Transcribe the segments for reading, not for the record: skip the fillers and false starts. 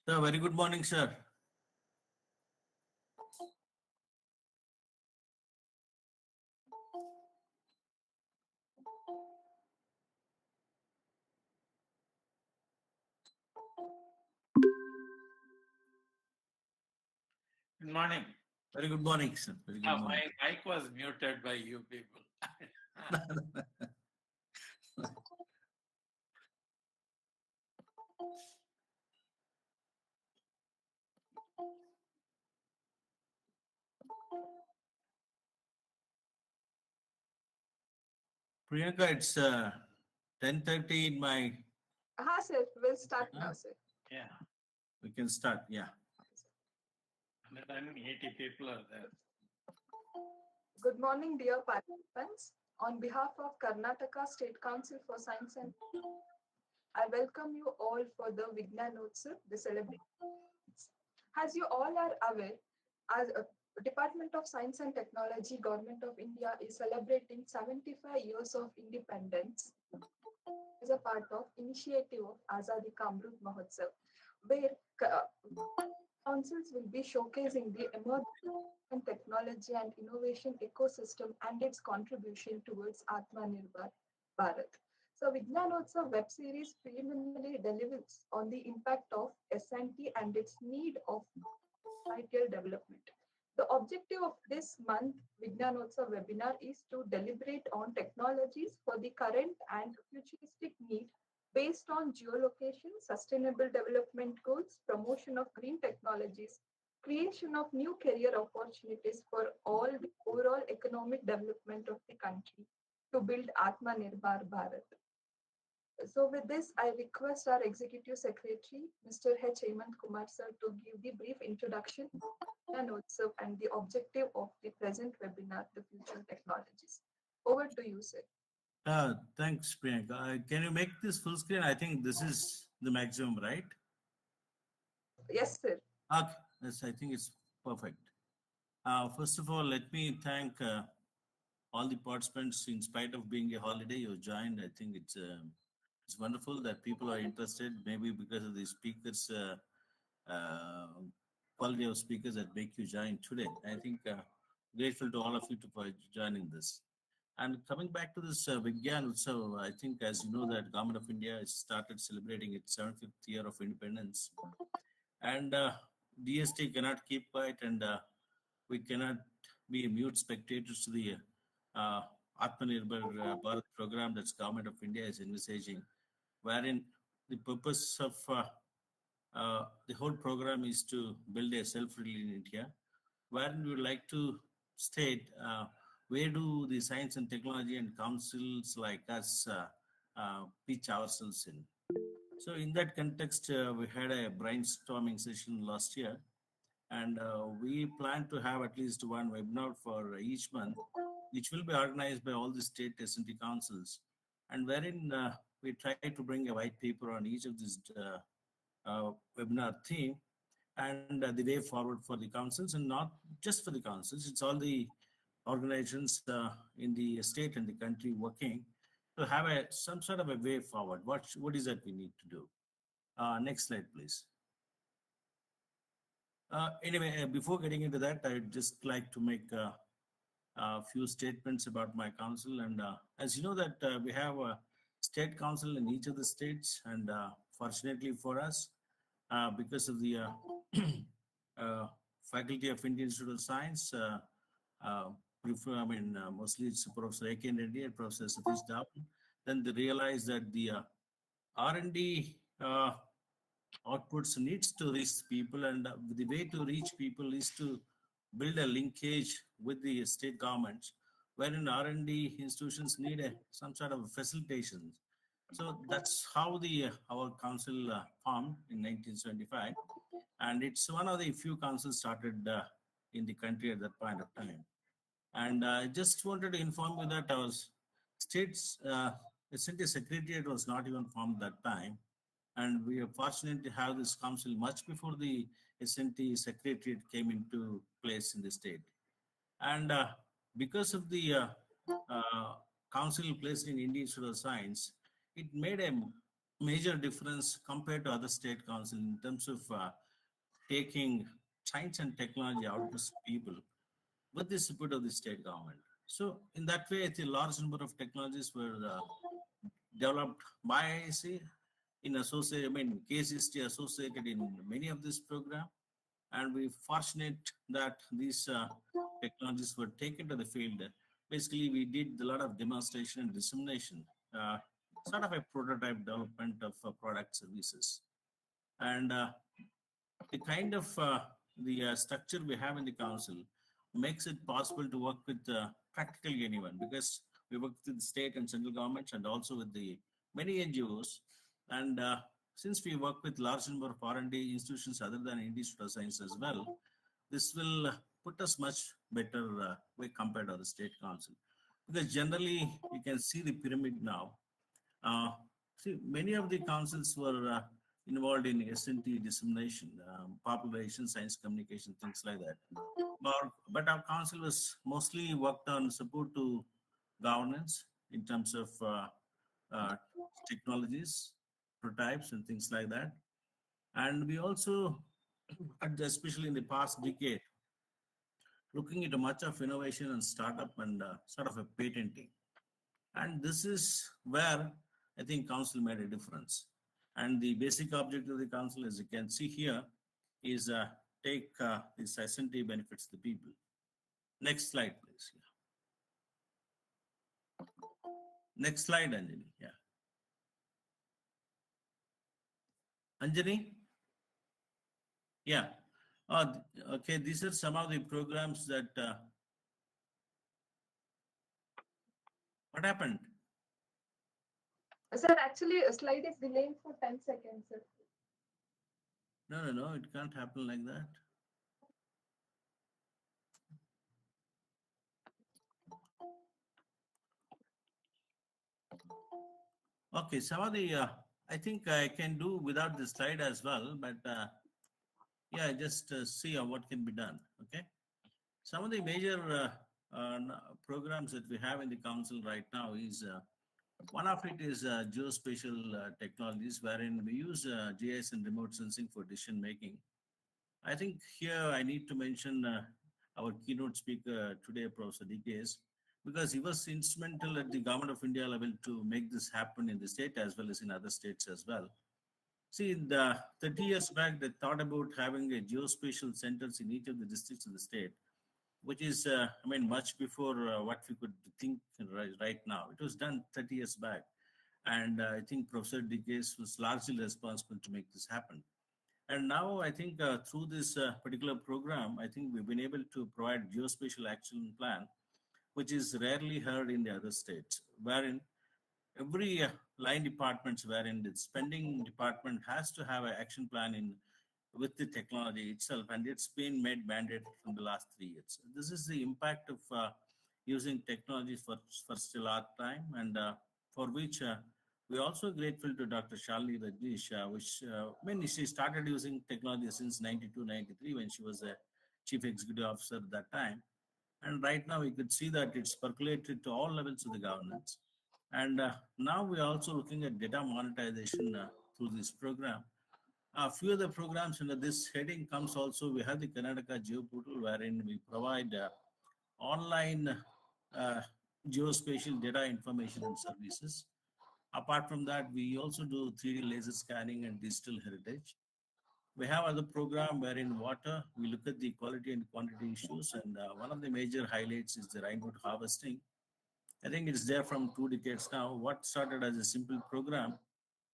Sir, very good morning, sir. Good morning. Very good morning, sir. Very good morning. My mic was muted by you people. Priyanka, it's 10:30 in my. Sir, we'll start now, sir. Yeah, We can start. Yeah. 180 people are there. Good morning, dear participants. On behalf of Karnataka State Council for Science and I welcome you all for the Vigyan Utsav, the celebration. As you all are aware, as a Department of Science and Technology, Government of India is celebrating 75 years of independence as a part of initiative of Azadi Ka Amrit Mahotsav, where councils will be showcasing the emerging technology and innovation ecosystem and its contribution towards Atmanirbhar Bharat. So Vigyan Utsav web series preliminarily delivers on the impact of S&T and its need of societal development. The objective of this month Vigyan Utsav webinar is to deliberate on technologies for the current and futuristic need based on geolocation, sustainable development goals, promotion of green technologies, creation of new career opportunities for all the overall economic development of the country to build Atmanirbhar Bharat. So with this, I request our Executive Secretary, Mr. H. Hemant Kumar sir, to give the brief introduction and also and the objective of the present webinar, the future technologies. Over to you, sir. Thanks, Priyanka. Can you make this full screen? I think this is the maximum, right? Yes, sir. Okay. Yes, I think it's perfect. First of all, let me thank all the participants. In spite of being a holiday, you joined. I think it's wonderful that people are interested. Maybe because of the speakers, quality of speakers that make you join today. I think grateful to all of you for joining this. And coming back to this Vigyan Utsav, I think as you know that Government of India has started celebrating its 75th year of independence. And DST cannot keep quiet and we cannot be mute spectators to the Atmanirbhar Bharat program that's Government of India is envisaging, wherein the purpose of the whole program is to build a self-reliant India, wherein we would like to state where do the science and technology and councils like us pitch ourselves in. So in that context, we had a brainstorming session last year, and we plan to have at least one webinar for each month, which will be organized by all the State S&T Councils, and wherein we try to bring a white paper on each of these webinar theme and the way forward for the councils, and not just for the councils, it's all the organizations in the state and the country working to have some sort of a way forward. What is that we need to do? Next slide, please. Anyway, before getting into that, I'd just like to make a few statements about my council. And as you know that we have a state council in each of the states, and fortunately for us, because of the Faculty of Indian Institute of Science, mostly it's Professor A.K. Reddy and Professor Satish Dhawan. Then they realized that the R&D outputs needs to reach people, and the way to reach people is to build a linkage with the state governments, wherein R&D institutions need some sort of facilitation. So that's how our council formed in 1975, and it's one of the few councils started in the country at that point of time. And I just wanted to inform you that our state's S&T Secretariat was not even formed that time. And we are fortunate to have this council much before the S&T Secretariat came into place in the state. And because of the council placed in Indian Institute of Science, it made a major difference compared to other state council in terms of taking science and technology out to people with the support of the state government. So in that way, I think a large number of technologies were developed by IIC in associate, I mean, KSCST associated in many of this program. And we're fortunate that these technologies were taken to the field. Basically, we did a lot of demonstration and dissemination, uh, sort of a prototype development of product services. And the kind of the structure we have in the council makes it possible to work with practically anyone, because we work with the state and central governments and also with the many NGOs. And since we work with large number of R&D institutions other than Institute of Science as well, this will put us much better way compared to the state council. Because generally you can see the pyramid now. uh, See, many of the councils were involved in S&T dissemination, population, science communication, things like that. But our council was mostly worked on support to governance in terms of uh, technologies, prototypes, and things like that. And we also, especially in the past decade, looking at much of innovation and startup and sort of a patenting. And this is where I think council made a difference. And the basic objective of the council, as you can see here, is take this S&T benefits the people. Next slide, please. Yeah. Next slide, Anjani. Yeah. Anjani? Yeah. Okay, these are some of the programs that, what happened? Sir, actually, a slide is delaying for 10 seconds, sir. No, it can't happen like that. Okay, some of the, I think I can do without the slide as well, but yeah, just see what can be done, okay? Some of the major programs that we have in the council right now is, one of it is geospatial technologies, wherein we use GIS and remote sensing for decision making. I think here I need to mention our keynote speaker today, Professor DKS, because he was instrumental at the Government of India level to make this happen in the state as well as in other states as well. See, in the 30 years back, they thought about having a geospatial centers in each of the districts of the state, which is, I mean, much before what we could think right now. It was done 30 years back. And I think Professor DKS was largely responsible to make this happen. And now I think through this particular program, I think we've been able to provide geospatial action plan, which is rarely heard in the other states, wherein every line departments, wherein the spending department has to have an action plan in with the technology itself, and it's been made mandate from the last 3 years. This is the impact of using technology for still our time, and for which we're also grateful to Dr. Shalini Rajneesh, when she started using technology since 92, 93, when she was a chief executive officer at that time. And right now, we could see that it's percolated to all levels of the governance. And now we're also looking at data monetization through this program. A few of the programs under this heading comes also, we have the Karnataka Geo Portal, wherein we provide online uh, geospatial data information and services. Apart from that, we also do 3D laser scanning and digital heritage. We have other program wherein water, we look at the quality and quantity issues, and one of the major highlights is the rainwater harvesting. I think it's there from 2 decades now. What started as a simple program,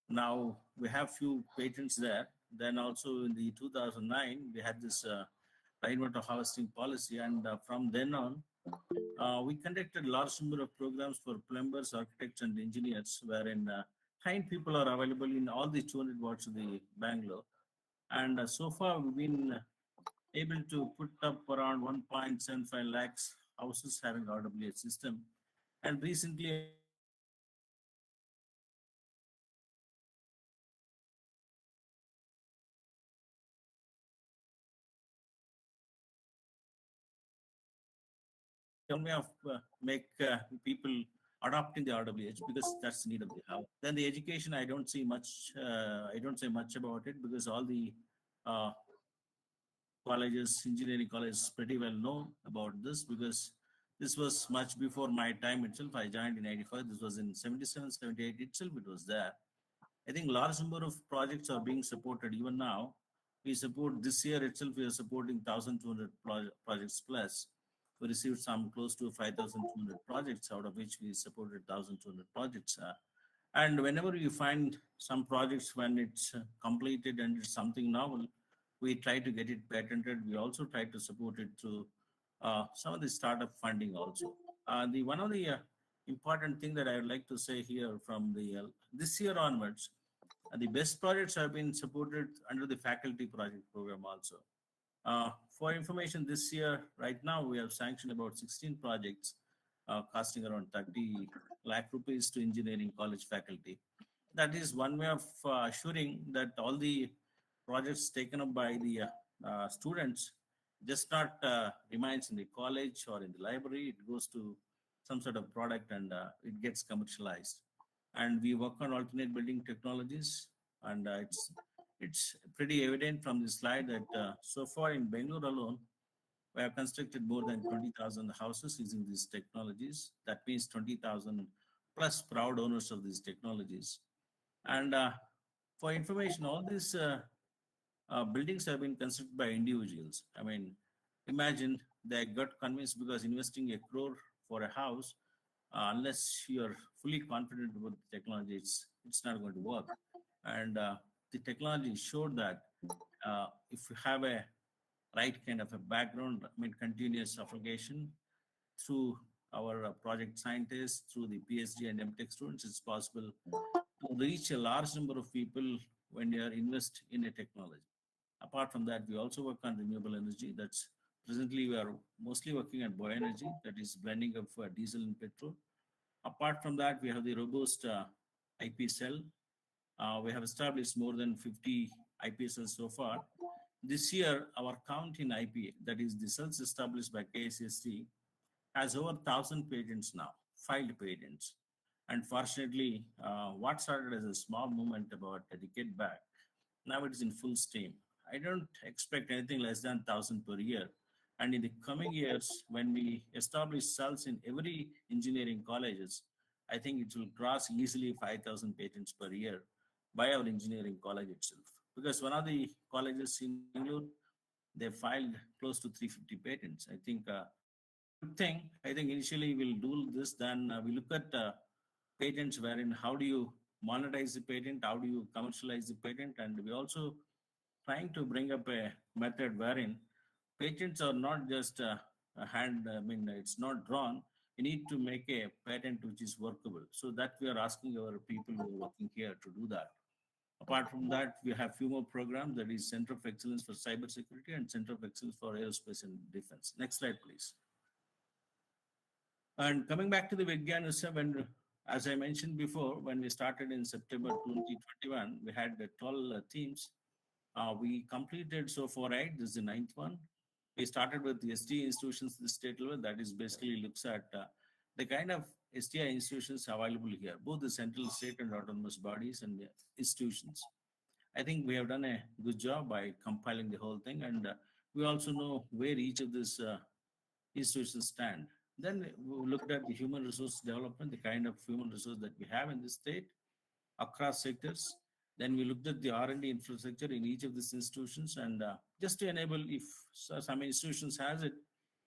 now we have few patents there. Then also in the 2009, we had this rainwater harvesting policy, and from then on, we conducted large number of programs for plumbers, architects, and engineers, wherein trained people are available in all the 200 wards of the Bangalore. And so far, we've been able to put up around 1.75 lakhs houses having RWA system. And recently, I think we completed around 1.5 lakh houses. Tell me of make people adopting the RWH because that's the need of the hour. Then the education, I don't see much. I don't say much about it because all the uh, colleges, engineering colleges, pretty well know about this because this was much before my time itself. I joined in 85. This was in 77, 78 itself. It was there. I think large number of projects are being supported even now. We support this year itself. We are supporting 1,200 projects plus. We received some close to 5,200 projects, out of which we supported 1,200 projects. And whenever you find some projects when it's completed and it's something novel, we try to get it patented. We also try to support it through some of the startup funding also. The one of the important thing that I would like to say here from the this year onwards, the best projects have been supported under the faculty project program also. For information, this year, right now, we have sanctioned about 16 projects costing around 30 lakh rupees to engineering college faculty. That is one way of assuring that all the projects taken up by the students just not remains in the college or in the library. It goes to some sort of product and it gets commercialized. And we work on alternate building technologies, and it's pretty evident from the slide that so far in Bangalore alone, we have constructed more than 20,000 houses using these technologies. That means 20,000 plus proud owners of these technologies. And for information, all these buildings have been constructed by individuals. I mean, imagine they got convinced because investing a crore for a house, unless you're fully confident about the technology, it's not going to work. And the technology showed that if you have a right kind of a background, I mean, continuous application through our project scientists, through the PhD and MTech students, it's possible to reach a large number of people when you are invest in a technology. Apart from that, we also work on renewable energy. That's presently we are mostly working on bioenergy, that is blending of diesel and petrol. Apart from that, we have the robust IP cell. We have established more than 50 IP cells so far. This year, our count in IP, that is the cells established by KSCST, has over 1,000 patents now, filed patents. And fortunately, what started as a small movement about a decade back, now it is in full steam. I don't expect anything less than 1,000 per year. And in the coming years, when we establish cells in every engineering colleges, I think it will cross easily 5,000 patents per year by our engineering college itself. Because one of the colleges in Bangalore, they filed close to 350 patents. I think it's a good thing. I think initially we'll do this, then we look at patents wherein how do you monetize the patent, how do you commercialize the patent, and we also trying to bring up a method wherein patents are not just a hand, I mean, it's not drawn. You need to make a patent which is workable. So that we are asking our people who are working here to do that. Apart from that, we have few more programs, that is Center of Excellence for Cybersecurity and Center of Excellence for Aerospace and Defense. Next slide, please. And coming back to the Vigyan Utsav, and as I mentioned before, when we started in September 2021, we had 12 themes. We completed so far 8. This is the 9th one. We started with the STI institutions at the state level. That is basically looks at the kind of STI institutions available here, both the central, state, and autonomous bodies and the institutions. I think we have done a good job by compiling the whole thing, and we also know where each of these institutions stand. Then we looked at the human resource development, the kind of human resource that we have in the state across sectors. Then we looked at the R&D infrastructure in each of these institutions, and just to enable, if some institutions has it,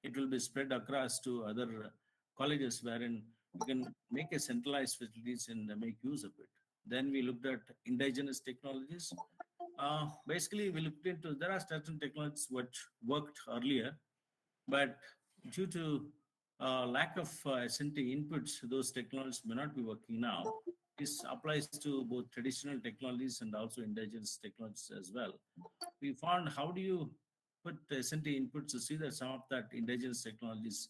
it will be spread across to other colleges wherein we can make a centralized facilities and make use of it. Then we looked at indigenous technologies. Basically, we looked into, there are certain technologies which worked earlier, but due to lack of S&T inputs, those technologies may not be working now. This applies to both traditional technologies and also indigenous technologies as well. We found how do you put S&T inputs to see that some of that indigenous technologies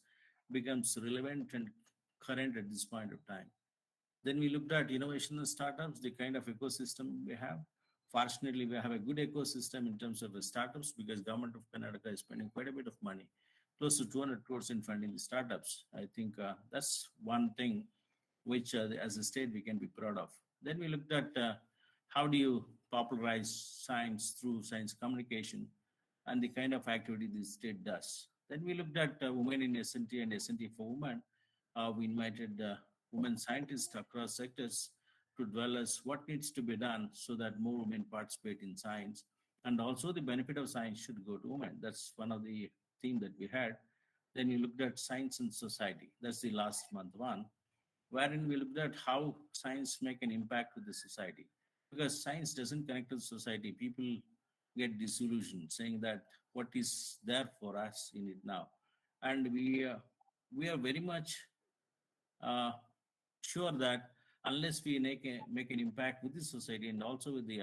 becomes relevant and current at this point of time. Then we looked at innovation and startups, the kind of ecosystem we have. Fortunately, we have a good ecosystem in terms of startups because government of Karnataka is spending quite a bit of money, close to 200 crores in funding the startups. I think that's one thing which as a state we can be proud of. Then we looked at how do you popularize science through science communication and the kind of activity the state does. Then we looked at women in S&T and S&T for women. We invited women scientists across sectors to tell us what needs to be done so that more women participate in science. And also the benefit of science should go to women. That's one of the theme that we had. Then we looked at science and society. That's the last month one, wherein we looked at how science make an impact with the society. Because science doesn't connect to society, people get disillusioned, saying that what is there for us in it now. And we are very much uh, sure that unless we make an impact with the society and also with the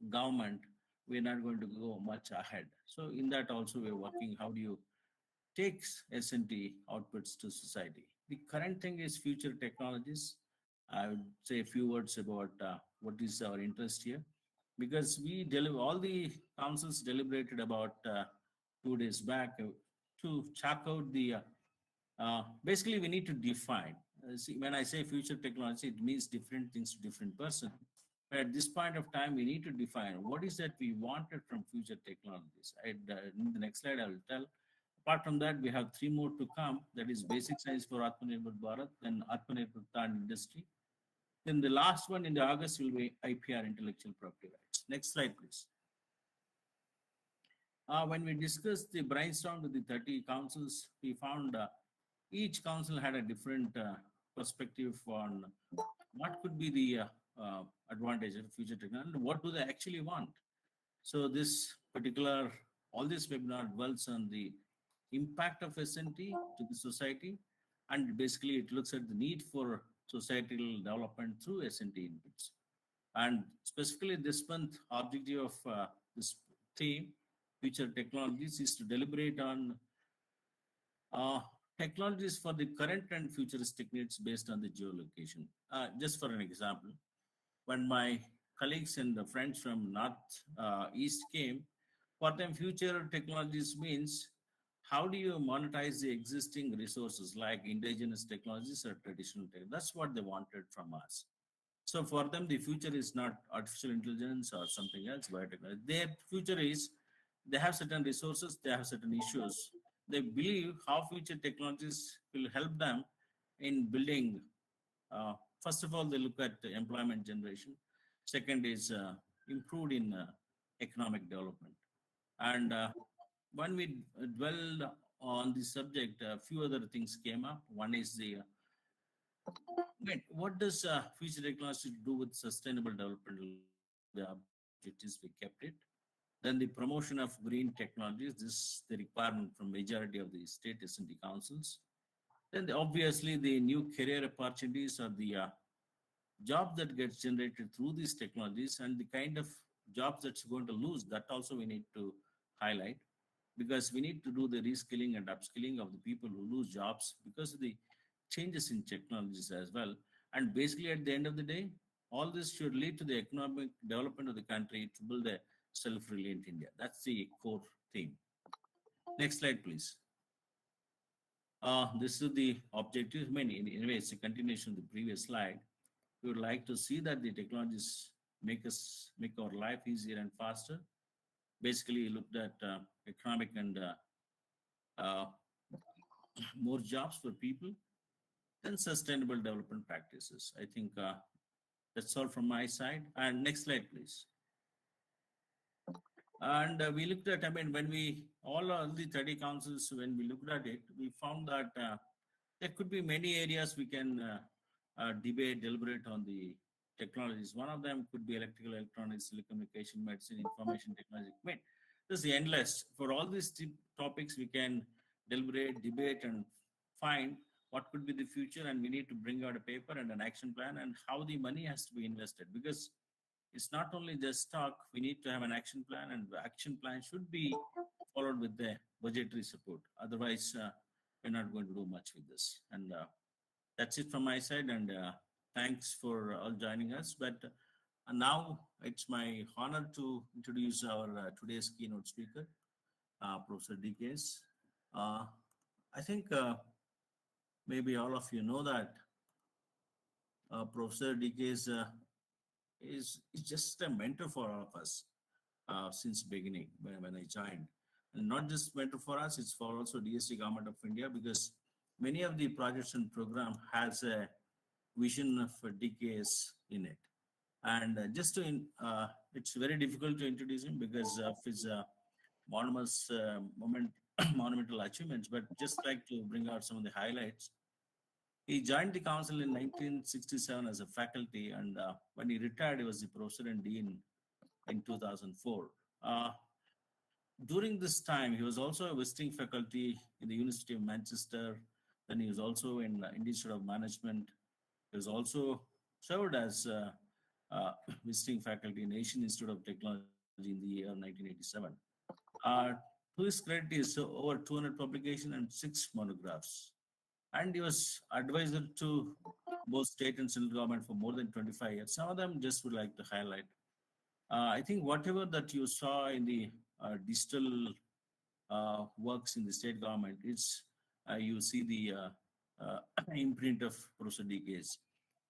government, we're not going to go much ahead. So in that also we're working, how do you take S&T outputs to society? The current thing is future technologies. I would say a few words about what is our interest here, because we deliver all the councils deliberated about 2 days back to check out the basically we need to define. See, when I say future technology, it means different things to different person. But at this point of time, we need to define what is that we wanted from future technologies. In the next slide, I will tell. Apart from that, we have three more to come. That is basic science for Atmanirbhar Bharat, then Atmanirbhar Bharat industry. Then the last one in the August will be IPR, intellectual property rights. Next slide, please. When we discussed the brainstorm with the 30 councils, we found each council had a different perspective on what could be the advantage of future technology and what do they actually want. So this particular, all this webinar dwells on the impact of S&T to the society, and basically it looks at the need for societal development through S&T inputs. And specifically this month, objective of this theme, future technologies, is to deliberate on technologies for the current and futuristic needs based on the geolocation. Just for an example, when my colleagues and the friends from North East came, for them future technologies means how do you monetize the existing resources like indigenous technologies or traditional tech? That's what they wanted from us. So for them, the future is not artificial intelligence or something else, biotechnology. Their future is they have certain resources, they have certain issues. They believe how future technologies will help them in building. First of all, they look at the employment generation. Second is improved in economic development. And when we dwelled on the subject, a few other things came up. One is the what does future technology do with sustainable development? The objectives we kept it. Then the promotion of green technologies. This is the requirement from majority of the state S&T councils. Then obviously the new career opportunities or the job that gets generated through these technologies and the kind of jobs that's going to lose, that also we need to highlight, because we need to do the reskilling and upskilling of the people who lose jobs because of the changes in technologies as well. And basically at the end of the day, all this should lead to the economic development of the country to build a self-reliant India. That's the core theme. Next slide, please. This is the objective. Anyway, it's a continuation of the previous slide. We would like to see that the technologies make our life easier and faster. Basically, looked at economic and more jobs for people, and sustainable development practices. I think that's all from my side. And next slide, please. And we looked at, when we, all the 30 councils, when we looked at it, we found that there could be many areas we can debate, deliberate on the technologies. One of them could be electrical, electronics, telecommunication, medicine, information technology. This is endless. For all these topics, we can deliberate, debate, and find what could be the future, and we need to bring out a paper and an action plan and how the money has to be invested, because it's not only just talk, we need to have an action plan, and the action plan should be followed with the budgetary support. Otherwise, we're not going to do much with this. And that's it from my side, and thanks for all joining us. But now it's my honor to introduce our today's keynote speaker, Professor DKS. I think maybe all of you know that Professor DK is just a mentor for all of us since beginning when I joined. And not just mentor for us, it's for also DST Government of India, because many of the projects and program has a vision of DKS in it. And it's very difficult to introduce him because of his monumental achievements. But just like to bring out some of the highlights, he joined the council in 1967 as a faculty, and when he retired, he was the professor and dean in 2004. During this time, he was also a visiting faculty in the University of Manchester. Then he was also in Institute of Management. He was also served as visiting faculty in Asian Institute of Technology in the year 1987. Uh, to his credit, he has over 200 publications and 6 monographs. And he was advisor to both state and central government for more than 25 years. Some of them just would like to highlight. I think whatever that you saw in the digital works in the state government, it's you see the imprint of Professor DK's.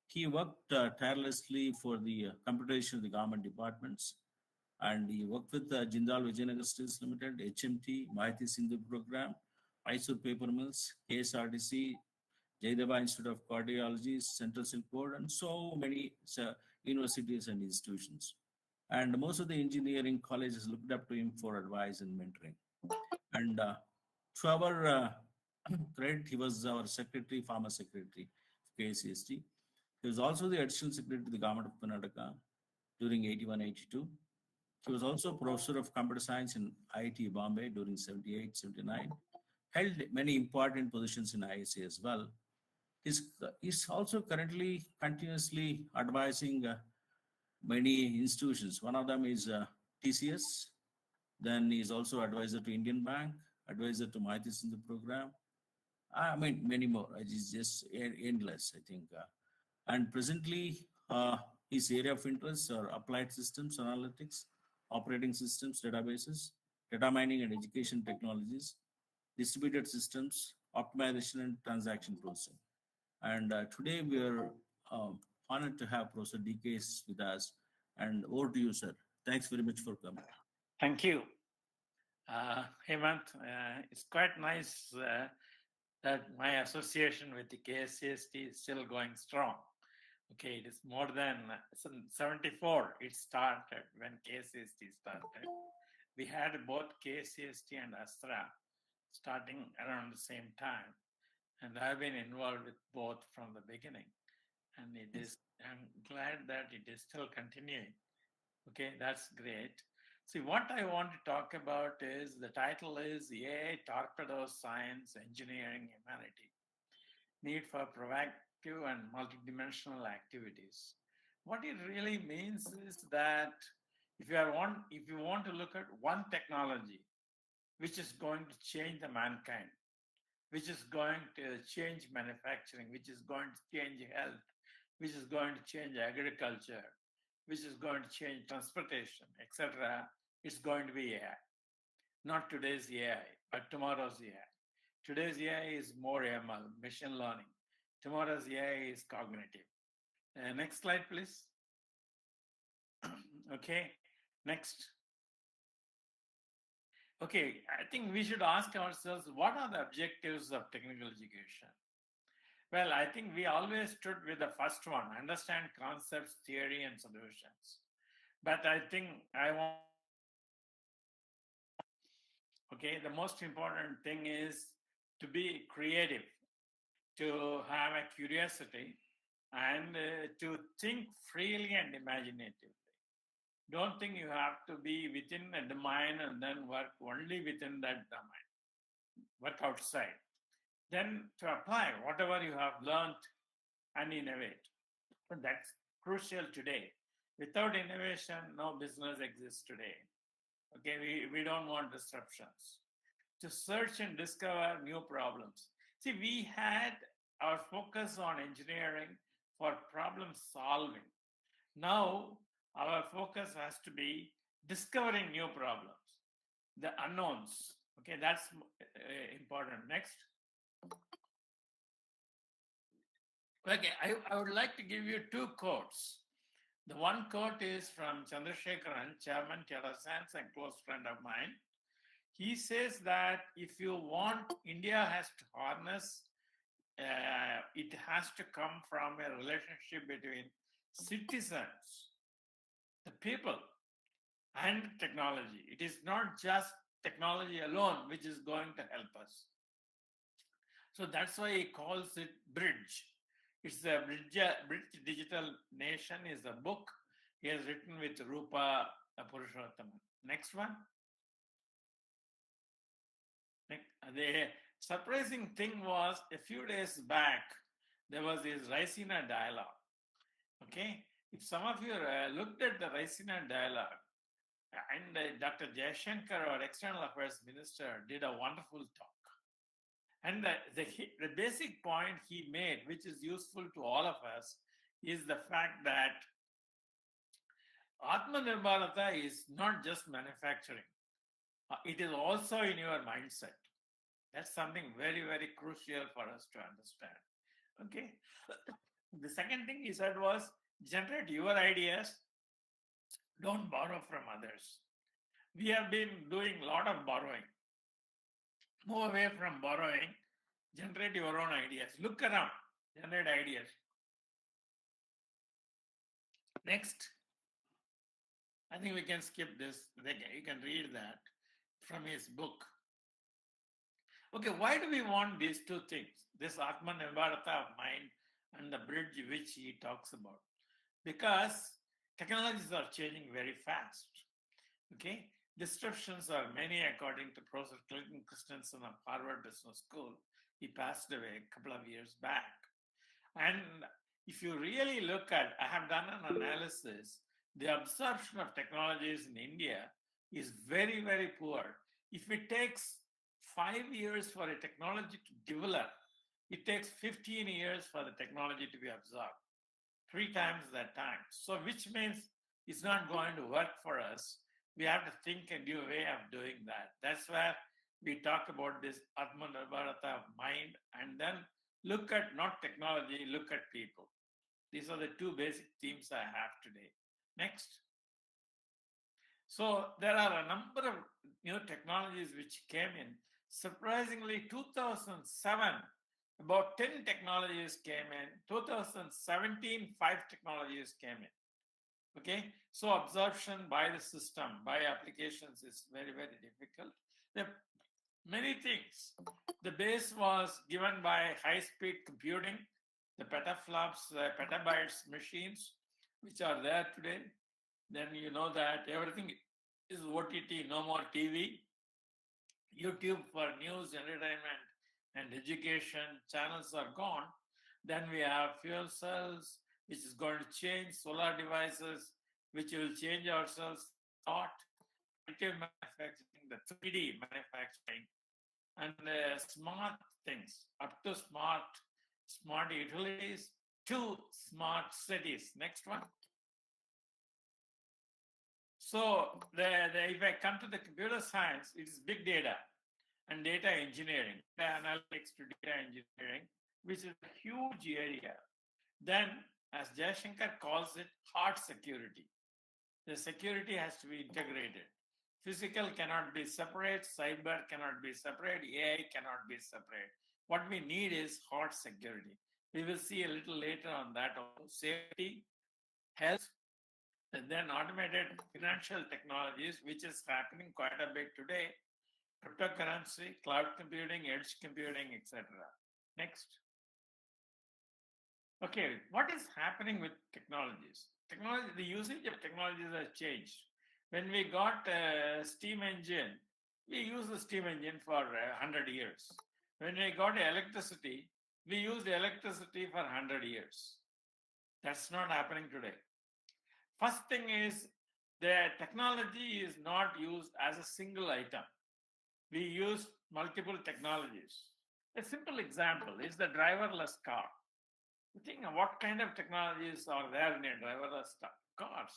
He worked tirelessly for the computation of the government departments, and he worked with Jindal Vijayanagar Steels Limited, HMT, Mahiti Sindhu Program, Mysore Paper Mills, KSRTC, Jayadeva Institute of Cardiology, Central Silk Board, and so many universities and institutions. And most of the engineering colleges looked up to him for advice and mentoring. And to our credit, he was our secretary, former secretary of KSCST. He was also the additional secretary to the government of Karnataka during 81-82. He was also professor of computer science in IIT Bombay during 78-79. Held many important positions in ISA as well. He's also currently continuously advising many institutions. One of them is TCS. Then he's also advisor to Indian Bank, advisor to Mahiti Sindhu Program. I mean, many more. It's just endless, I think. And presently, his area of interest are applied systems, analytics, operating systems, databases, data mining and education technologies, distributed systems, optimization and transaction processing. And today we are honored to have Professor DKS with us. And over to you, sir. Thanks very much for coming. Thank you. Hemant, it's quite nice that my association with the KSCST is still going strong. Okay, it is more than 74 it started when KSCST started. We had both KSCST and Astra starting around the same time. And I've been involved with both from the beginning. And I'm glad that it is still continuing. Okay, that's great. See, what I want to talk about is, the title is AI Torpedoes Science, Engineering, Humanity. Need for proactive and multidimensional activities. What it really means is that if you want to look at one technology which is going to change the mankind, which is going to change manufacturing, which is going to change health, which is going to change agriculture, which is going to change transportation, etc., it's going to be AI. Not today's AI, but tomorrow's AI. Today's AI is more ML, machine learning. Tomorrow's AI is cognitive. Next slide, please. Okay, next. Okay, I think we should ask ourselves, what are the objectives of technical education? Well, I think we always stood with the first one, understand concepts, theory, and solutions. But I think okay, the most important thing is to be creative, to have a curiosity, and to think freely and imaginatively. Don't think you have to be within a domain and then work only within that domain. Work outside. Then to apply whatever you have learned and innovate. But that's crucial today. Without innovation, no business exists today. Okay, we don't want disruptions. To search and discover new problems. See, we had our focus on engineering for problem solving. Now, our focus has to be discovering new problems, the unknowns. Okay, that's important. Next. Okay, I would like to give you two quotes. The one quote is from Chandrasekharan, Chairman, Tata Science, and close friend of mine. He says that if you want, India has to harness, it has to come from a relationship between citizens, the people, and technology. It is not just technology alone which is going to help us. So that's why he calls it bridge. It's the Bridge Digital Nation is a book he has written with Rupa Purushottam. Next one. The surprising thing was a few days back, there was this Raisina dialogue. Okay, if some of you looked at the Raisina dialogue, and Dr. Jayashankar, our External Affairs Minister, did a wonderful talk. And the basic point he made, which is useful to all of us, is the fact that Atmanirbhar Bharat is not just manufacturing. It is also in your mindset. That's something very, very crucial for us to understand. Okay. The second thing he said was generate your ideas, don't borrow from others. We have been doing a lot of borrowing. Move away from borrowing, generate your own ideas. Look around, generate ideas. Next. I think we can skip this. You can read that from his book. Okay, why do we want these two things? This Atmanirbhar Bharat of mind and the bridge which he talks about. Because technologies are changing very fast. Okay, disruptions are many according to Professor Clayton Christensen of Harvard Business School. He passed away a couple of years back. And if you really look at, I have done an analysis, the absorption of technologies in India is very, very poor. If it takes 5 years for a technology to develop, it takes 15 years for the technology to be absorbed, 3 times that time. So which means it's not going to work for us. We have to think a new way of doing that. That's where we talk about this Atmanirbhar Bharat of mind, and then look at not technology, look at people. These are the 2 basic themes I have today. Next. So there are a number of new technologies which came in. Surprisingly, 2007, about 10 technologies came in. 2017, 5 technologies came in. Okay, so absorption by the system, by applications is very, very difficult. There are many things. The base was given by high-speed computing, the petaflops, petabytes machines, which are there today. Then you know that everything is OTT, no more TV. YouTube for news, entertainment, and education channels are gone. Then we have fuel cells, which is going to change, solar devices, which will change ourselves, thought, additive manufacturing, the 3D manufacturing, and smart things, up to smart utilities, to smart cities. Next one. So if I come to the computer science, it is big data and data engineering, data analytics to data engineering, which is a huge area. Then, as Jayashankar calls it, hard security. The security has to be integrated. Physical cannot be separate, cyber cannot be separate, AI cannot be separate. What we need is hard security. We will see a little later on that also. Safety, health, and then automated financial technologies, which is happening quite a bit today. Cryptocurrency, cloud computing, edge computing, etc. Next. Okay, what is happening with technologies? The usage of technologies has changed. When we got a steam engine, we used the steam engine for 100 years. When we got electricity, we used electricity for 100 years. That's not happening today. First thing is, the technology is not used as a single item. We use multiple technologies. A simple example is the driverless car. You think what kind of technologies are there in a driverless cars?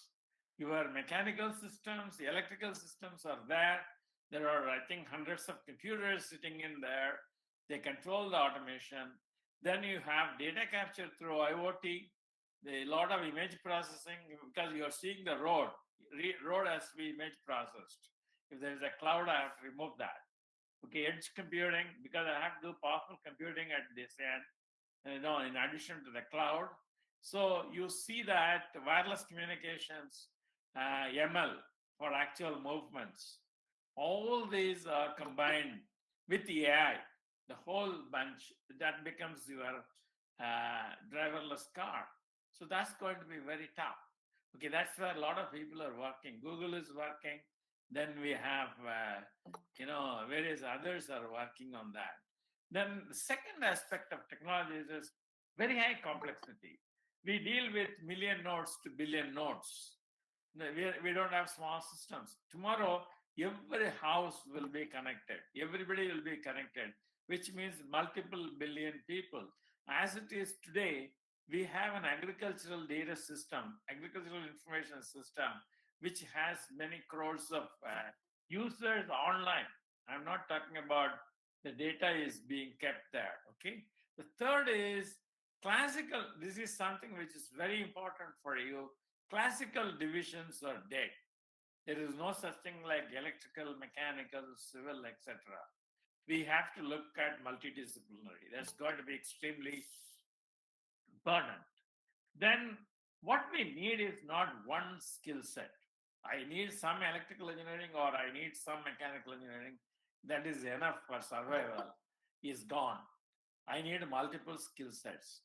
Your mechanical systems, the electrical systems are there. There are, I think, hundreds of computers sitting in there. They control the automation. Then you have data capture through IoT, a lot of image processing because you're seeing the road. Road has to be image processed. If there is a cloud, I have to remove that. Okay, edge computing, because I have to do powerful computing at this end, in addition to the cloud. So you see that wireless communications, ML for actual movements, all these are combined with the AI, the whole bunch, that becomes your driverless car. So that's going to be very tough. Okay, that's where a lot of people are working. Google is working. Then we have, various others are working on that. Then the second aspect of technology is very high complexity. We deal with million nodes to billion nodes. We don't have small systems. Tomorrow, every house will be connected. Everybody will be connected, which means multiple billion people. As it is today, we have an agricultural data system, agricultural information system, which has many crores of users online. I'm not talking about the data is being kept there, okay? The third is classical. This is something which is very important for you. Classical divisions are dead. There is no such thing like electrical, mechanical, civil, etc. We have to look at multidisciplinary. That's going to be extremely important. Then what we need is not one skill set. I need some electrical engineering or I need some mechanical engineering. That is enough for survival is gone. I need multiple skill sets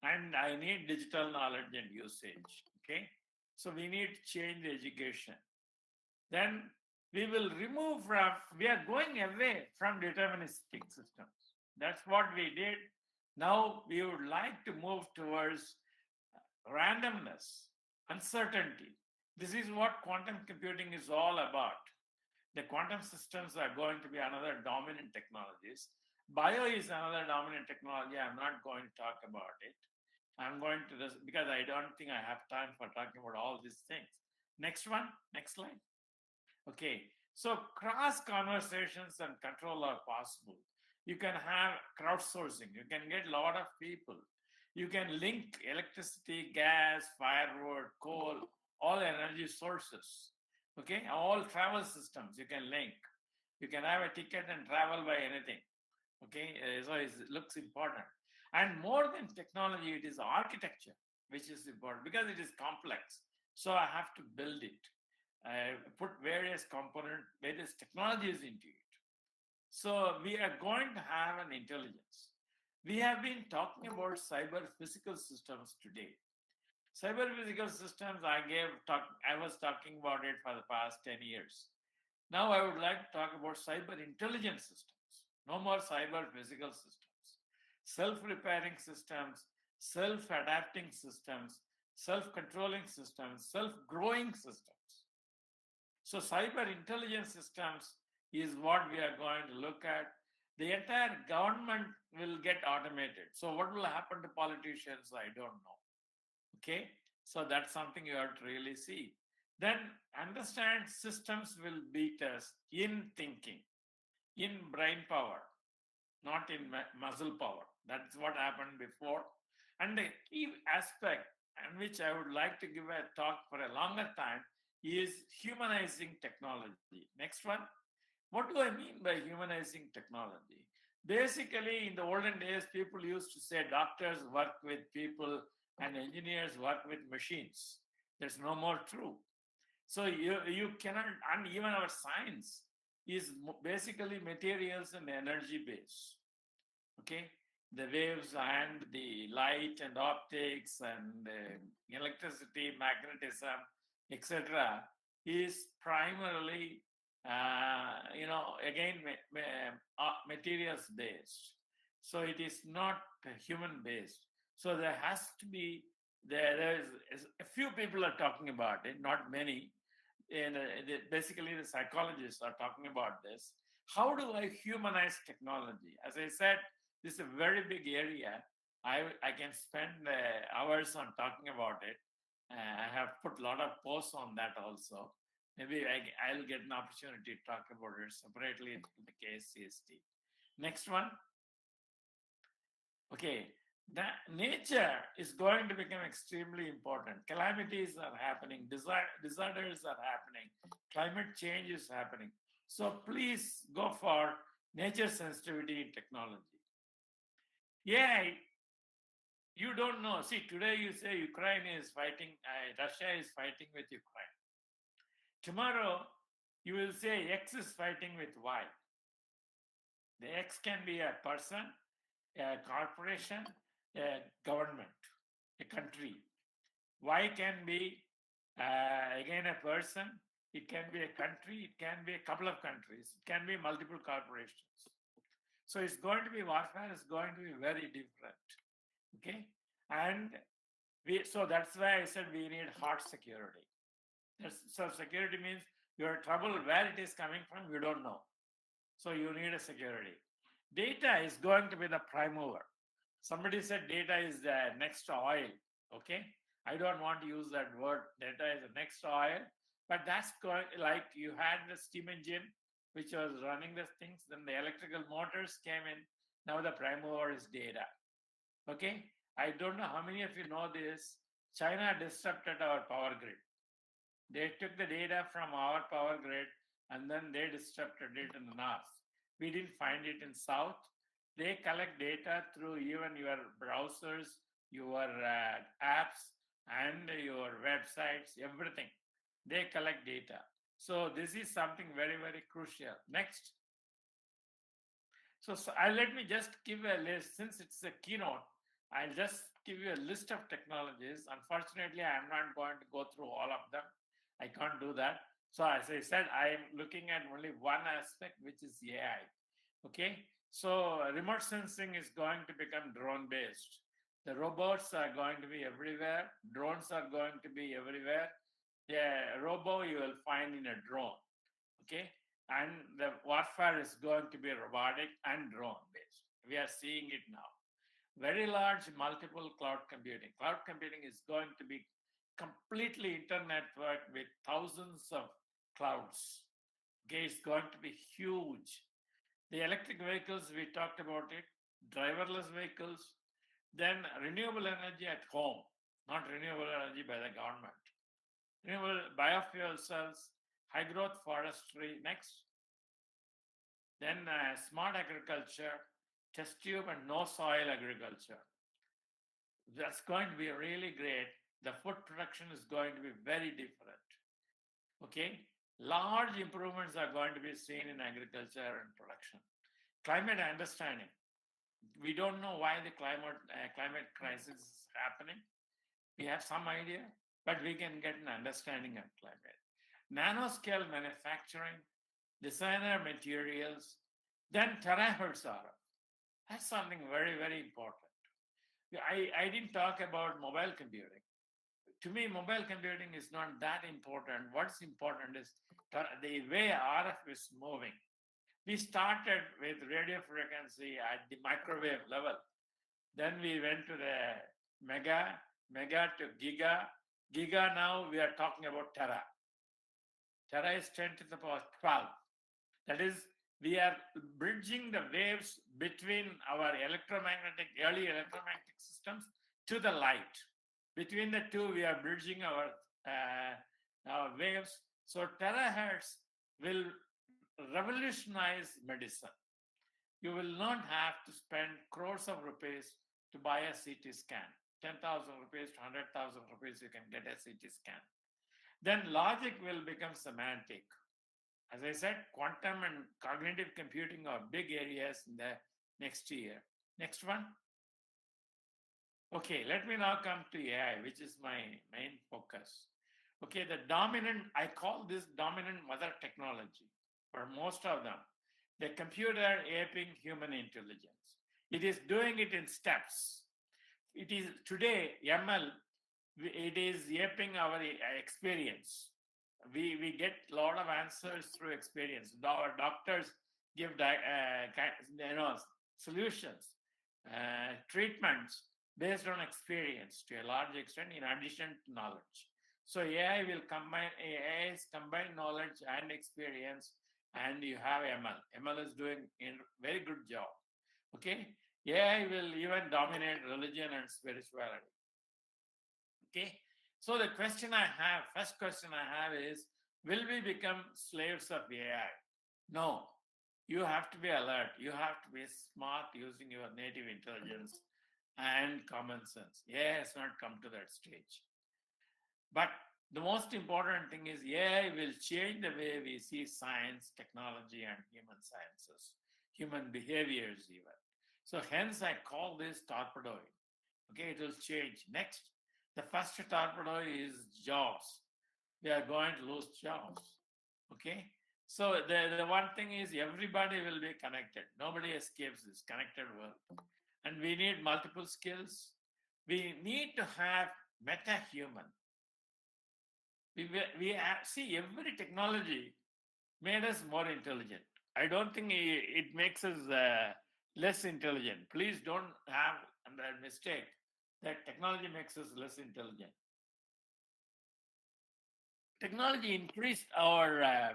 and I need digital knowledge and usage. Okay. So we need to change education. Then we will we are going away from deterministic systems. That's what we did. Now we would like to move towards randomness, uncertainty. This is what quantum computing is all about. The quantum systems are going to be another dominant technologies. Bio is another dominant technology. I'm not going to talk about it. I'm going to this because I don't think I have time for talking about all these things. Next one, next slide. Okay, so cross conversations and control are possible. You can have crowdsourcing. You can get a lot of people. You can link electricity, gas, firewood, coal, all energy sources. Okay, all travel systems you can link. You can have a ticket and travel by anything. Okay, so it looks important. And more than technology, it is architecture, which is important because it is complex. So I have to build it. Put various components, various technologies into it. So we are going to have an intelligence. We have been talking about cyber physical systems today. Cyber physical systems, I was talking about it for the past 10 years. Now I would like to talk about cyber intelligence systems. No more cyber physical systems. Self-repairing systems, self-adapting systems, self-controlling systems, self-growing systems. So cyber intelligence systems is what we are going to look at. The entire government will get automated. So what will happen to politicians? I don't know. Okay, so that's something you have to really see. Then understand systems will beat us in thinking, in brain power, not in muscle power. That's what happened before. And the key aspect, and which I would like to give a talk for a longer time, is humanizing technology. Next one. What do I mean by humanizing technology? Basically, in the olden days, people used to say doctors work with people and engineers work with machines. That's no more true. So you cannot, and even our science is basically materials and energy based. Okay, the waves and the light and optics and electricity, magnetism, etc., is primarily, again, materials based. So it is not human based. So there has to be, there is a few people are talking about it, not many. And basically the psychologists are talking about this. How do I humanize technology? As I said, this is a very big area. I can spend hours on talking about it. I have put a lot of posts on that also. Maybe I'll get an opportunity to talk about it separately in the KSCST. Next one. Okay, that nature is going to become extremely important. Calamities are happening, disorders are happening, climate change is happening. So please go for nature sensitivity in technology. Yeah, you don't know. See, today you say Ukraine is fighting, Russia is fighting with Ukraine. Tomorrow, you will say X is fighting with Y. The X can be a person, a corporation, a government, a country. Y can be, again, a person. It can be a country. It can be a couple of countries. It can be multiple corporations. So it's going to be warfare is going to be very different. Okay, and so that's why I said we need hard security. So security means your trouble, where it is coming from, you don't know. So you need a security. Data is going to be the prime mover. Somebody said data is the next oil. Okay, I don't want to use that word. Data is the next oil, but that's going like you had the steam engine which was running the things. Then the electrical motors came in. Now the prime mover is data. Okay, I don't know how many of you know this. China disrupted our power grid. They took the data from our power grid and then they disrupted it in the north. We didn't find it in south. They collect data through even your browsers, your apps, and your websites, everything. They collect data. So this is something very, very crucial. Next. So let me just give a list. Since it's a keynote, I'll just give you a list of technologies. Unfortunately, I'm not going to go through all of them. I can't do that. So as I said, I am looking at only one aspect, which is AI. Okay. So remote sensing is going to become drone based. The robots are going to be everywhere. Drones are going to be everywhere. The robo you will find in a drone. Okay. And the warfare is going to be robotic and drone based. We are seeing it now. Very large multiple cloud computing. Cloud computing is going to be completely internetworked with thousands of clouds. Okay, it's going to be huge. The electric vehicles, we talked about it, driverless vehicles, then renewable energy at home, not renewable energy by the government. Renewable biofuel cells, high growth forestry, next. Then smart agriculture, test tube and no soil agriculture. That's going to be really great. The food production is going to be very different. Okay, large improvements are going to be seen in agriculture and production. Climate understanding. We don't know why the climate crisis is happening. We have some idea, but we can get an understanding of climate. Nanoscale manufacturing, designer materials, then terahertz RF. That's something very, very important. I didn't talk about mobile computing. To me, mobile computing is not that important. What's important is the way RF is moving. We started with radio frequency at the microwave level. Then we went to the mega to giga now we are talking about tera. Tera is 10 to the power 12. That is, we are bridging the waves between our early electromagnetic systems to the light. Between the two, we are bridging our waves. So terahertz will revolutionize medicine. You will not have to spend crores of rupees to buy a CT scan. 10,000 rupees to 100,000 rupees, you can get a CT scan. Then logic will become semantic. As I said, quantum and cognitive computing are big areas in the next year. Next one. Okay, let me now come to AI, which is my main focus. Okay, I call this dominant mother technology for most of them. The computer aping human intelligence. It is doing it in steps. It is today, ML, it is aping our experience. We get a lot of answers through experience. Our doctors give solutions, treatments based on experience to a large extent, in addition to knowledge. So AI is combined knowledge and experience, and you have ML. ML is doing a very good job. Okay, AI will even dominate religion and spirituality. Okay, so the question I have, first question I have is, will we become slaves of AI? No, you have to be alert. You have to be smart using your native intelligence and common sense. AI has not come to that stage. But the most important thing is AI will change the way we see science, technology, and human sciences, human behaviors even. So hence I call this torpedoing. Okay, it will change. Next, the first torpedo is jobs. We are going to lose jobs. Okay, so the one thing is everybody will be connected. Nobody escapes this connected world. And we need multiple skills. We need to have meta-human. We have, see, every technology made us more intelligent. I don't think it makes us less intelligent. Please don't have that mistake that technology makes us less intelligent. Technology increased our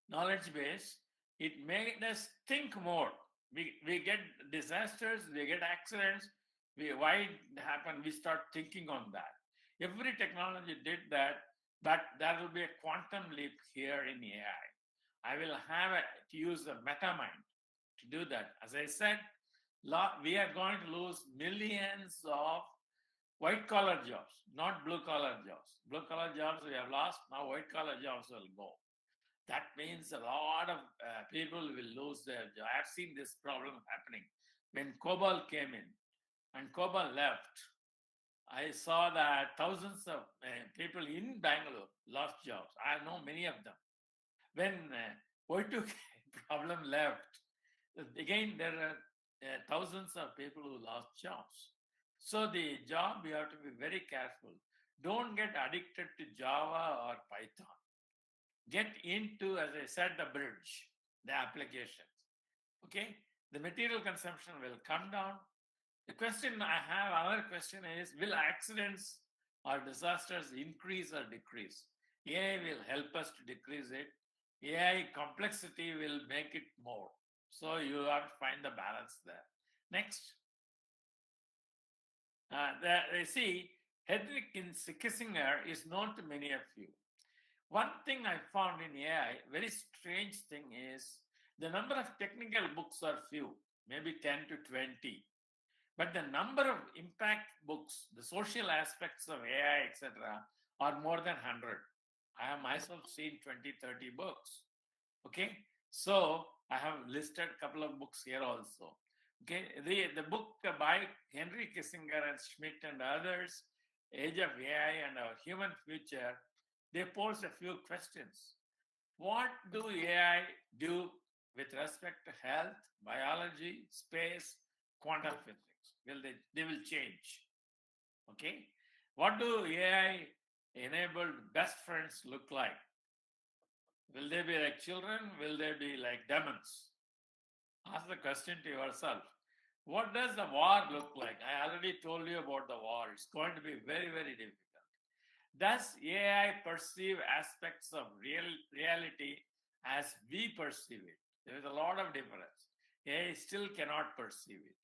knowledge base. It made us think more. We get disasters, we get accidents. Why it happened? We start thinking on that. Every technology did that, but there will be a quantum leap here in AI. I will have to use the meta mind to do that. As I said, we are going to lose millions of white-collar jobs, not blue-collar jobs. Blue-collar jobs we have lost, now white-collar jobs will go. That means a lot of people will lose their job. I've seen this problem happening. When COBOL came in and COBOL left, I saw that thousands of people in Bangalore lost jobs. I know many of them. When Y2K problem left, again, there are thousands of people who lost jobs. So the job, you have to be very careful. Don't get addicted to Java or Python. Get into, as I said, the bridge, the applications. Okay? The material consumption will come down. The question I have, another question is, will accidents or disasters increase or decrease? AI will help us to decrease it. AI complexity will make it more. So you have to find the balance there. Next. See, Henrik Kissinger is known to many of you. One thing I found in AI, very strange thing is, the number of technical books are few, maybe 10 to 20. But the number of impact books, the social aspects of AI, etc., are more than 100. I have myself seen 20, 30 books. Okay, so I have listed a couple of books here also. Okay, the book by Henry Kissinger and Schmidt and others, Age of AI and Our Human Future, they pose a few questions. What do AI do with respect to health, biology, space, quantum physics? They will change. Okay, what do AI enabled best friends look like? Will they be like children? Will they be like demons? Ask the question to yourself. What does the war look like? I already told you about the war. It's going to be very, very difficult. Does AI perceive aspects of reality as we perceive it? There is a lot of difference. AI still cannot perceive it.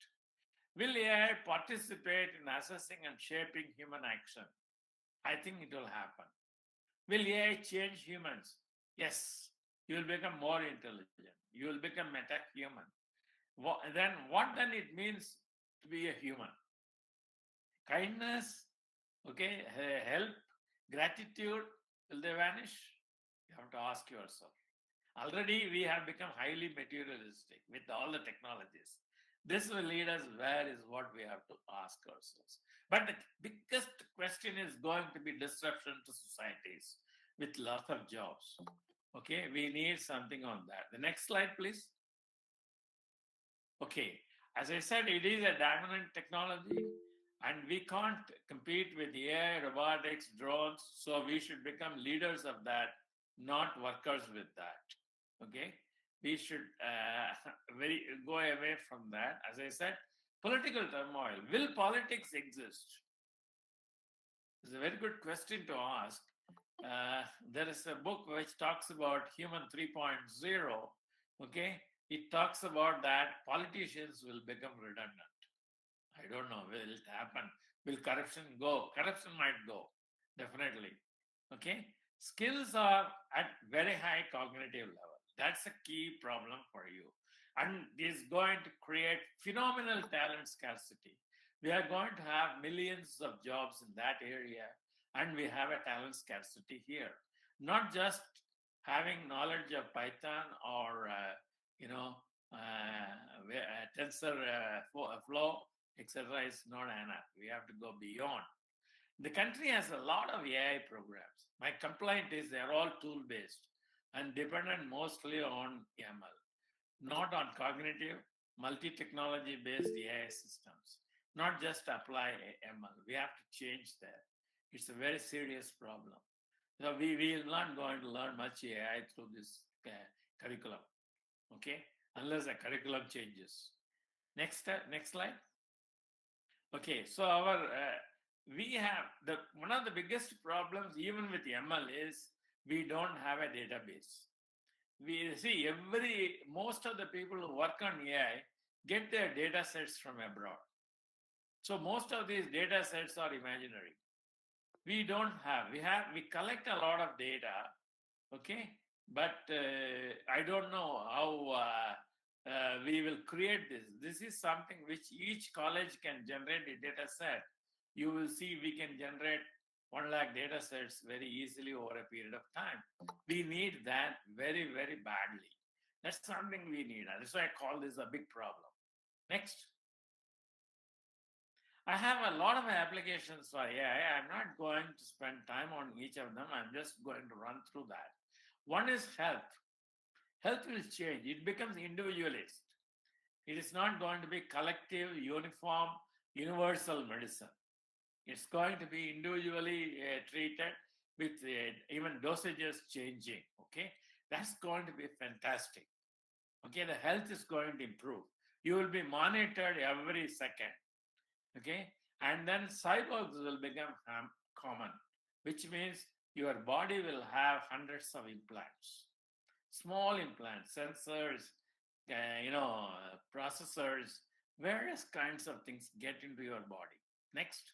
Will AI participate in assessing and shaping human action? I think it will happen. Will AI change humans? Yes. You will become more intelligent. You will become meta-human. What then it means to be a human? Kindness, okay, help, gratitude, will they vanish? You have to ask yourself. Already we have become highly materialistic with all the technologies. This will lead us where is what we have to ask ourselves. But the biggest question is going to be disruption to societies with lots of jobs. Okay, we need something on that. The next slide, please. Okay, as I said, it is a dominant technology and we can't compete with AI, robotics, drones. So we should become leaders of that, not workers with that. Okay, we should go away from that. As I said, political turmoil. Will politics exist? It's a very good question to ask. There is a book which talks about Human 3.0. Okay, it talks about that politicians will become redundant. I don't know, will it happen? Will corruption go? Corruption might go, definitely. Okay? Skills are at very high cognitive level. That's a key problem for you. And is going to create phenomenal talent scarcity. We are going to have millions of jobs in that area, and we have a talent scarcity here. Not just having knowledge of Python or, tensor flow, etc. is not enough. We have to go beyond. The country has a lot of AI programs. My complaint is they're all tool-based and dependent mostly on ML, not on cognitive, multi-technology based AI systems, not just apply ML. We have to change that. It's a very serious problem. So we are not going to learn much AI through this curriculum, okay? Unless the curriculum changes. Next slide. Okay, so we have one of the biggest problems even with ML is we don't have a database. We see most of the people who work on AI get their data sets from abroad. So most of these data sets are imaginary. We don't have, we collect a lot of data, okay? But I don't know how we will create this. This is something which each college can generate a data set. You will see we can generate 1 lakh data sets very easily over a period of time. We need that very, very badly. That's something we need. That's why I call this a big problem. Next. I have a lot of applications for AI. I'm not going to spend time on each of them. I'm just going to run through that. One is health. Health will change. It becomes individualist. It is not going to be collective, uniform, universal medicine. It's going to be individually treated with even dosages changing, okay? That's going to be fantastic. Okay, the health is going to improve. You will be monitored every second, okay? And then cyborgs will become common, which means your body will have hundreds of implants. Small implants, sensors, processors, various kinds of things get into your body. Next.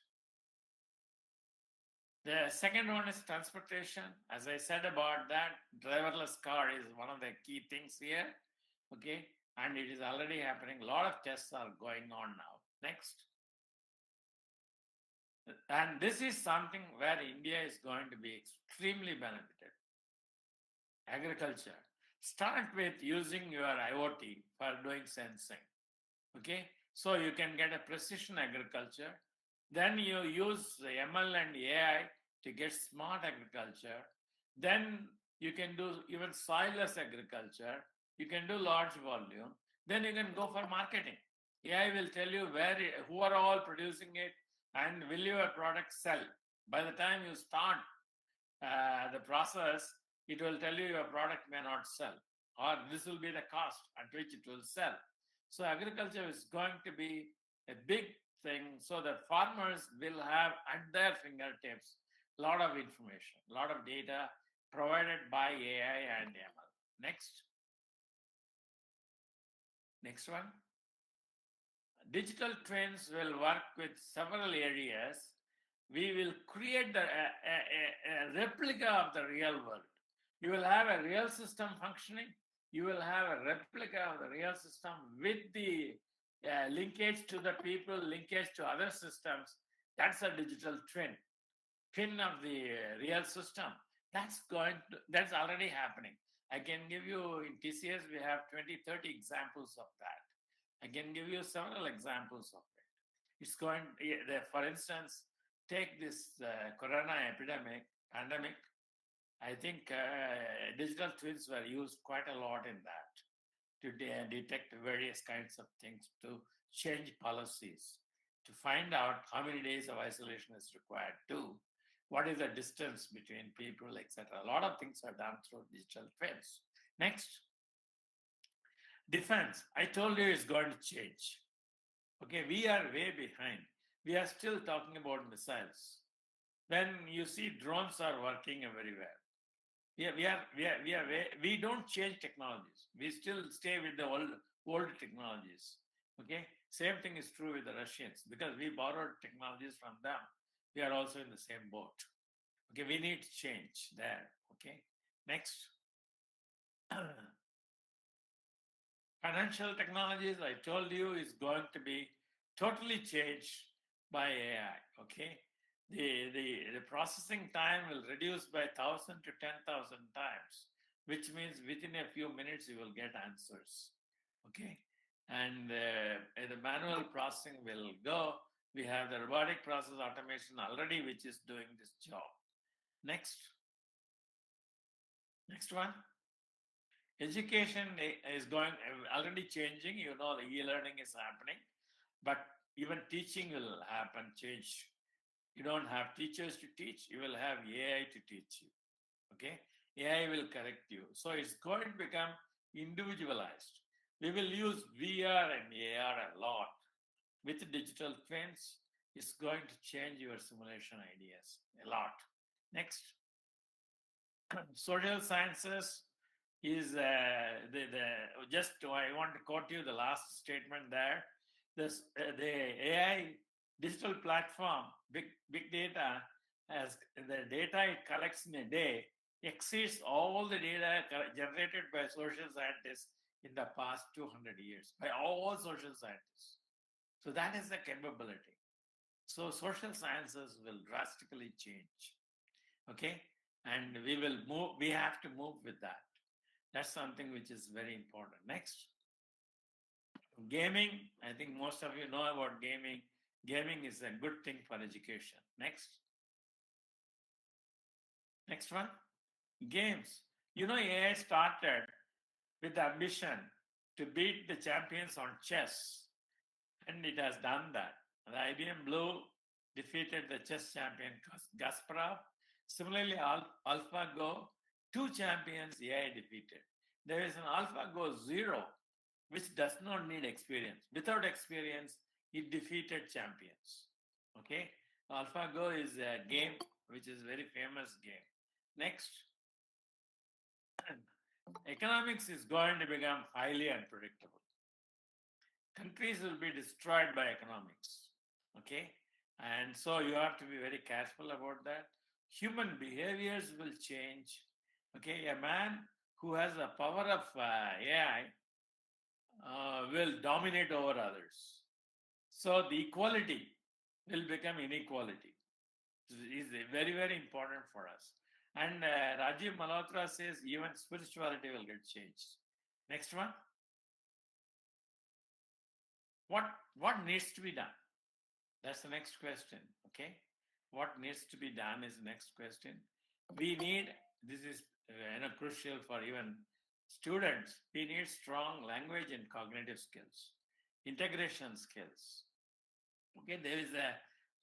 The second one is transportation. As I said about that, driverless car is one of the key things here, okay? And it is already happening. A lot of tests are going on now. Next. And this is something where India is going to be extremely benefited. Agriculture. Start with using your IoT for doing sensing, okay? So you can get a precision agriculture. Then you use the ML and AI to get smart agriculture. Then you can do even soilless agriculture. You can do large volume. Then you can go for marketing. AI will tell you who are all producing it and will your product sell. By the time you start the process, it will tell you your product may not sell, or this will be the cost at which it will sell. So agriculture is going to be a big thing, so that farmers will have at their fingertips a lot of information, a lot of data provided by AI and ML. Next. Next one. Digital twins will work with several areas. We will create a replica of the real world. You will have a real system functioning. You will have a replica of the real system with the linkage to the people, linkage to other systems. That's a digital twin of the real system. That's already happening. I can give you, in TCS, we have 20, 30 examples of that. I can give you several examples of it. It's going, for instance, take this corona pandemic. I think digital twins were used quite a lot in that to detect various kinds of things, to change policies, to find out how many days of isolation is required, what is the distance between people, etc. A lot of things are done through digital twins. Next. Defense. I told you it's going to change. Okay, we are way behind. We are still talking about missiles. When you see drones are working everywhere. We don't change technologies. We still stay with the old technologies. Okay, same thing is true with the Russians because we borrowed technologies from them. We are also in the same boat. Okay, we need change there. Okay, next. Financial technologies, I told you, is going to be totally changed by AI. Okay, the processing time will reduce by 1,000 to 10,000 times, which means within a few minutes you will get answers. Okay, and the manual processing will go. We have the robotic process automation already, which is doing this job. Next one. Education is going already changing. You know, the e-learning is happening, but even teaching will happen, change. You don't have teachers to teach. You will have AI to teach you. Okay, AI will correct you. So it's going to become individualized. We will use VR and AR a lot. With digital twins, it's going to change your simulation ideas a lot. Next, social sciences is I want to quote you the last statement there. The AI digital platform, big data, as the data it collects in a day exceeds all the data generated by social scientists in the past 200 years, by all social scientists. So that is the capability. So social sciences will drastically change. Okay, and we have to move with that. That's something which is very important. Next, gaming. I think most of you know about gaming. Gaming is a good thing for education. Next one, games. You know, AI started with the ambition to beat the champions on chess, and it has done that. The IBM Blue defeated the chess champion Kasparov. Similarly, AlphaGo, 2 champions AI defeated. There is an AlphaGo 0, which does not need experience. Without experience, it defeated champions. Okay, AlphaGo is a game which is a very famous game. Next, economics is going to become highly unpredictable. Countries will be destroyed by economics. Okay, and so you have to be very careful about that. Human behaviors will change. Okay, a man who has the power of AI will dominate over others. So the equality will become inequality. This is very, very important for us. And Rajiv Malhotra says even spirituality will get changed. Next one. What needs to be done? That's the next question. Okay, what needs to be done is the next question. We need, this is crucial for even students, we need strong language and cognitive skills, integration skills. Okay, there is a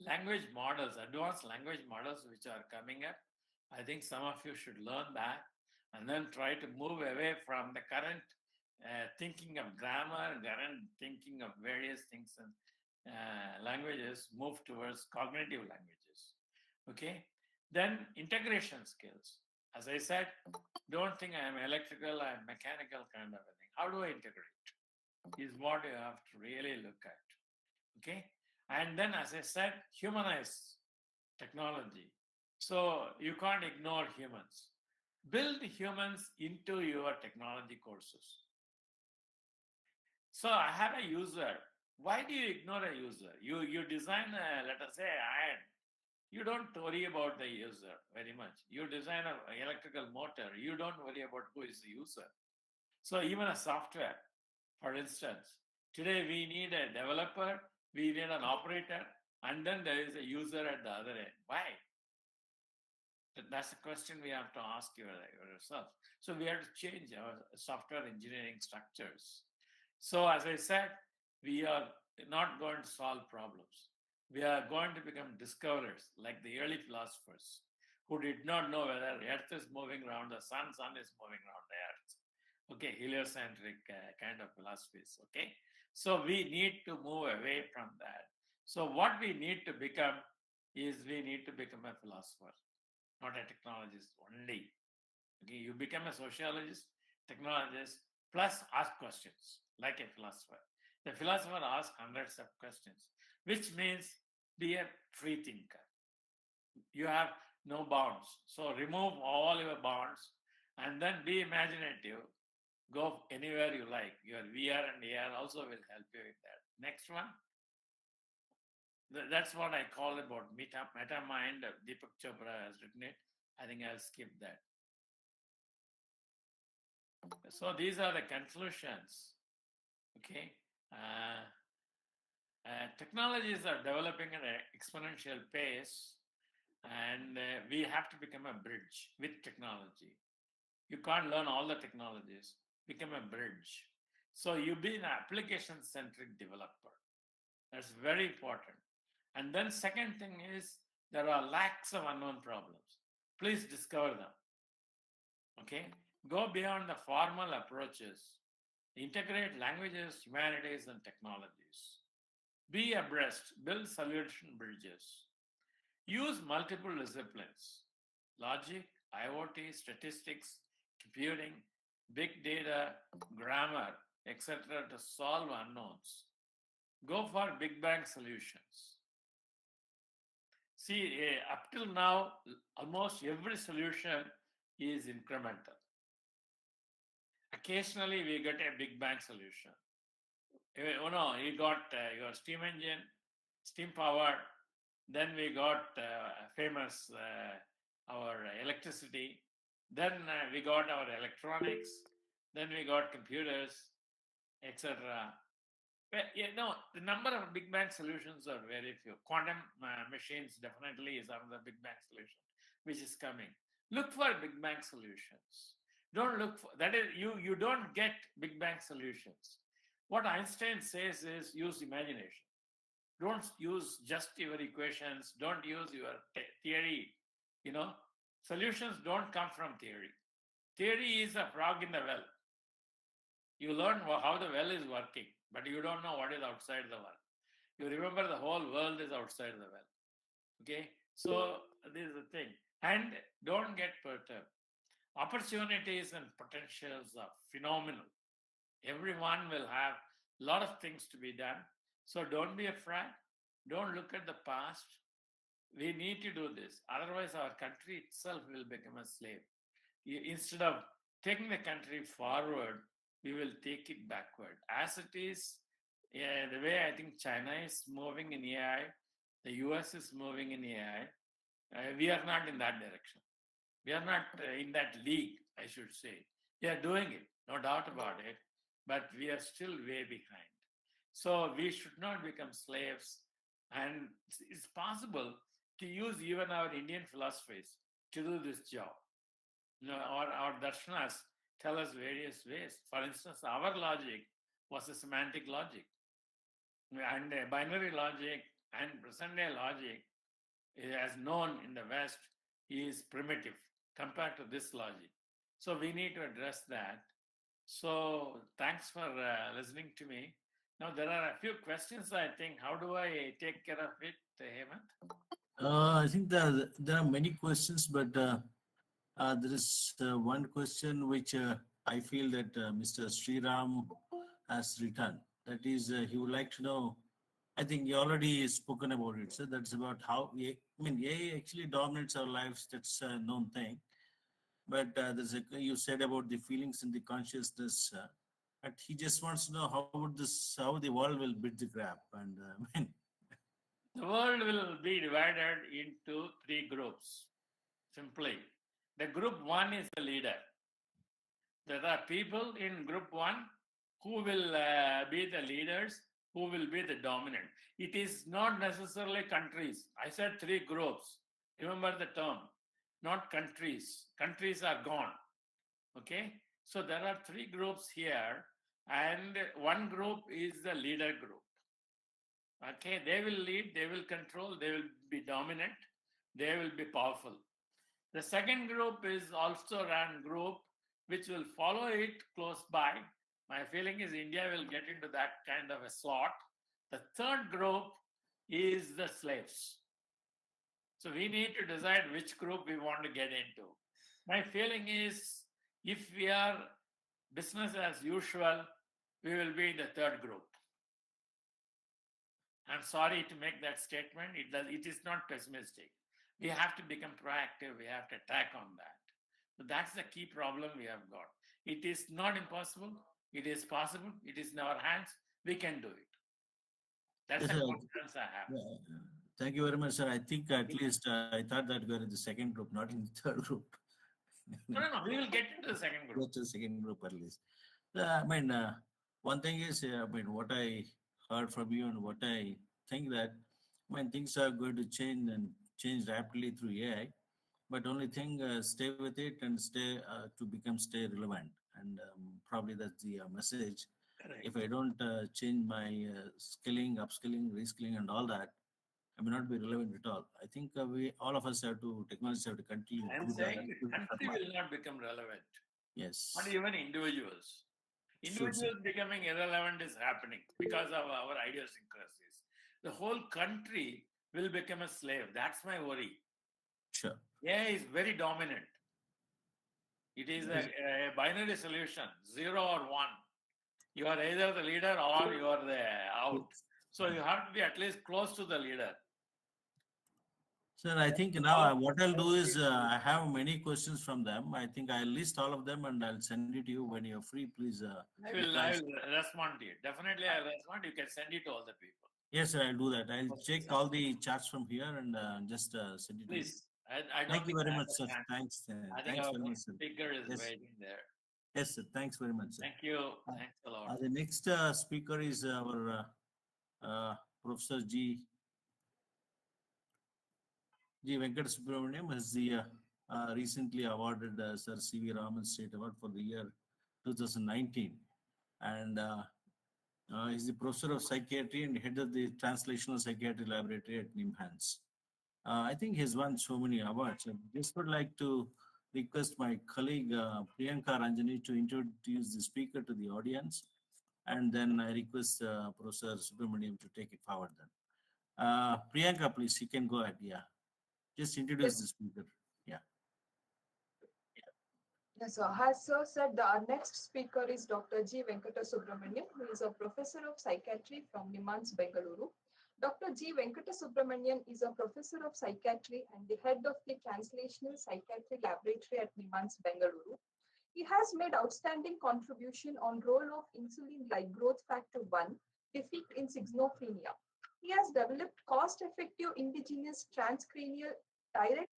language models, advanced language models which are coming up. I think some of you should learn that and then try to move away from the current thinking of grammar, current thinking of various things and languages, move towards cognitive languages. Okay, then integration skills. As I said, don't think I am electrical, I am mechanical kind of a thing. How do I integrate? Is what you have to really look at. Okay, and then as I said, humanize technology. So you can't ignore humans. Build humans into your technology courses. So I have a user. Why do you ignore a user? You design a, let us say, iron. You don't worry about the user very much. You design an electrical motor. You don't worry about who is the user. So even a software, for instance, today we need a developer, we need an operator, and then there is a user at the other end. Why? That's a question we have to ask yourself. So we have to change our software engineering structures. So as I said, we are not going to solve problems. We are going to become discoverers, like the early philosophers who did not know whether the earth is moving around the sun is moving around the earth. Okay, heliocentric kind of philosophies. Okay, so we need to move away from that. So what we need to become is we need to become a philosopher, not a technologist only. Okay, you become a sociologist, technologist, plus ask questions like a philosopher. The philosopher asks hundreds of questions, which means be a free thinker. You have no bounds. So remove all your bounds and then be imaginative. Go anywhere you like. Your VR and AR also will help you with that. Next one. That's what I call about meta mind. Deepak Chopra has written it. I think I'll skip that. So these are the conclusions. Okay. Technologies are developing at an exponential pace, and we have to become a bridge with technology. You can't learn all the technologies, become a bridge. So you be an application-centric developer. That's very important. And then second thing is there are lakhs of unknown problems. Please discover them. Okay? Go beyond the formal approaches. Integrate languages, humanities, and technologies. Be abreast, build solution bridges. Use multiple disciplines, logic, IoT, statistics, computing, big data, grammar, etc. to solve unknowns. Go for big bang solutions. See, up till now, almost every solution is incremental. Occasionally, we get a big bang solution. You got your steam engine, steam power. Then we got famous our electricity. Then we got our electronics. Then we got computers, etc. The number of Big Bang solutions are very few. Quantum machines definitely is another Big Bang solution, which is coming. Look for Big Bang solutions. Don't look for that. Is you don't get Big Bang solutions. What Einstein says is use imagination. Don't use just your equations. Don't use your theory. Solutions don't come from theory. Theory is a frog in the well. You learn how the well is working, but you don't know what is outside the well. You remember the whole world is outside the well. Okay? So this is the thing. And don't get perturbed. Opportunities and potentials are phenomenal. Everyone will have a lot of things to be done. So don't be afraid. Don't look at the past. We need to do this. Otherwise, our country itself will become a slave. Instead of taking the country forward, we will take it backward. As it is, the way I think China is moving in AI, the US is moving in AI, we are not in that direction. We are not in that league, I should say. We are doing it, no doubt about it, but we are still way behind. So we should not become slaves. And it's possible to use even our Indian philosophies to do this job. Our darshanas tell us various ways. For instance, our logic was a semantic logic. And binary logic and present-day logic, as known in the West, is primitive compared to this logic. So we need to address that. So thanks for listening to me. Now there are a few questions, I think. How do I take care of it, Hemant? I think there are many questions, but there is one question which I feel that Mr. Sriram has written. That is, he would like to know. I think you already spoken about it. So that's about how AI actually dominates our lives. That's a known thing. But you said about the feelings and the consciousness. But he just wants to know how the world will bridge the gap. And the world will be divided into three groups. Simply, the group one is the leader. There are people in group one who will be the leaders, who will be the dominant. It is not necessarily countries. I said three groups. Remember the term, not countries. Countries are gone. Okay? So there are three groups here, and one group is the leader group. Okay? They will lead, they will control, they will be dominant, they will be powerful. The second group is also a group which will follow it close by. My feeling is India will get into that kind of a slot. The third group is the slaves. So we need to decide which group we want to get into. My feeling is if we are business as usual, we will be in the third group. I'm sorry to make that statement. It is not pessimistic. We have to become proactive. We have to attack on that. So that's the key problem we have got. It is not impossible. It is possible. It is in our hands. We can do it. That's Yes, the sir. confidence I have. Thank you very much, sir. I think at least I thought that we are in the second group, not in the third group. No. We will get into the second group. Get to the second group at least. One thing is, what I heard from you and what I think that when things are going to change and change rapidly through AI, but only thing, stay with it and stay relevant. And probably that's the message. Correct. If I don't change my skilling, upskilling, reskilling, and all that, I may not be relevant at all. I think all of us technologists have to continue. I'm saying the country will not become relevant. Yes. Not even individuals. Sure, sir. Individuals becoming irrelevant is happening because of our idiosyncrasies. The whole country will become a slave. That's my worry. Sure. AI is very dominant. It is a binary solution, 0 or 1. You are either the leader or you are the out. So you have to be at least close to the leader. Sir, I think now what I'll do is I have many questions from them. I think I'll list all of them and I'll send it to you when you're free. Please. I will respond to it. Definitely, I'll respond. You can send it to all the people. Yes, sir, I'll do that. I'll check all the charts from here and just send it to you. Please. I don't Thank you think very I much, sir. understand. Thanks. I think Thanks our very much, sir. speaker is Yes. waiting there. Yes, sir. Thanks very much, sir. Thank you. Thanks a lot. The next speaker is our Professor G. Venkata Subramaniam, has the recently awarded Sir C.V. Raman State Award for the year 2019. And he's the Professor of Psychiatry and head of the Translational Psychiatry Laboratory at NIMHANS. I think he's won so many awards. I just would like to request my colleague Priyanka Ranjani to introduce the speaker to the audience. And then I request Professor Subramaniam to take it forward then. Priyanka, please, you can go ahead. Yeah. Just introduce the speaker. Yeah. Yes, sir. As sir said, our next speaker is Dr. G. Venkata Subramaniam, who is a professor of psychiatry from NIMHANS, Bengaluru. Dr. G. Venkata Subramanian is a professor of psychiatry and the head of the Translational Psychiatry Laboratory at NIMHANS, Bengaluru. He has made outstanding contribution on role of insulin-like growth factor 1, depict in schizophrenia. He has developed cost-effective indigenous transcranial direct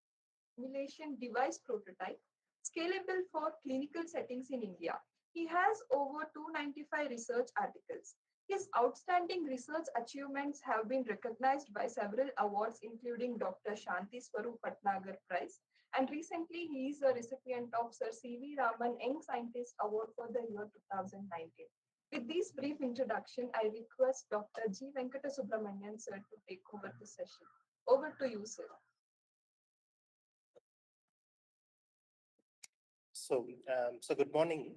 stimulation device prototype, scalable for clinical settings in India. He has over 295 research articles. His outstanding research achievements have been recognized by several awards, including Dr. Shanti Swarup Bhatnagar Prize, and recently he is a recipient of Sir C.V. Raman Young Scientist Award for the year 2019. With this brief introduction, I request Dr. G. Venkata Subramanian sir to take over the session. Over to you, sir. So good morning.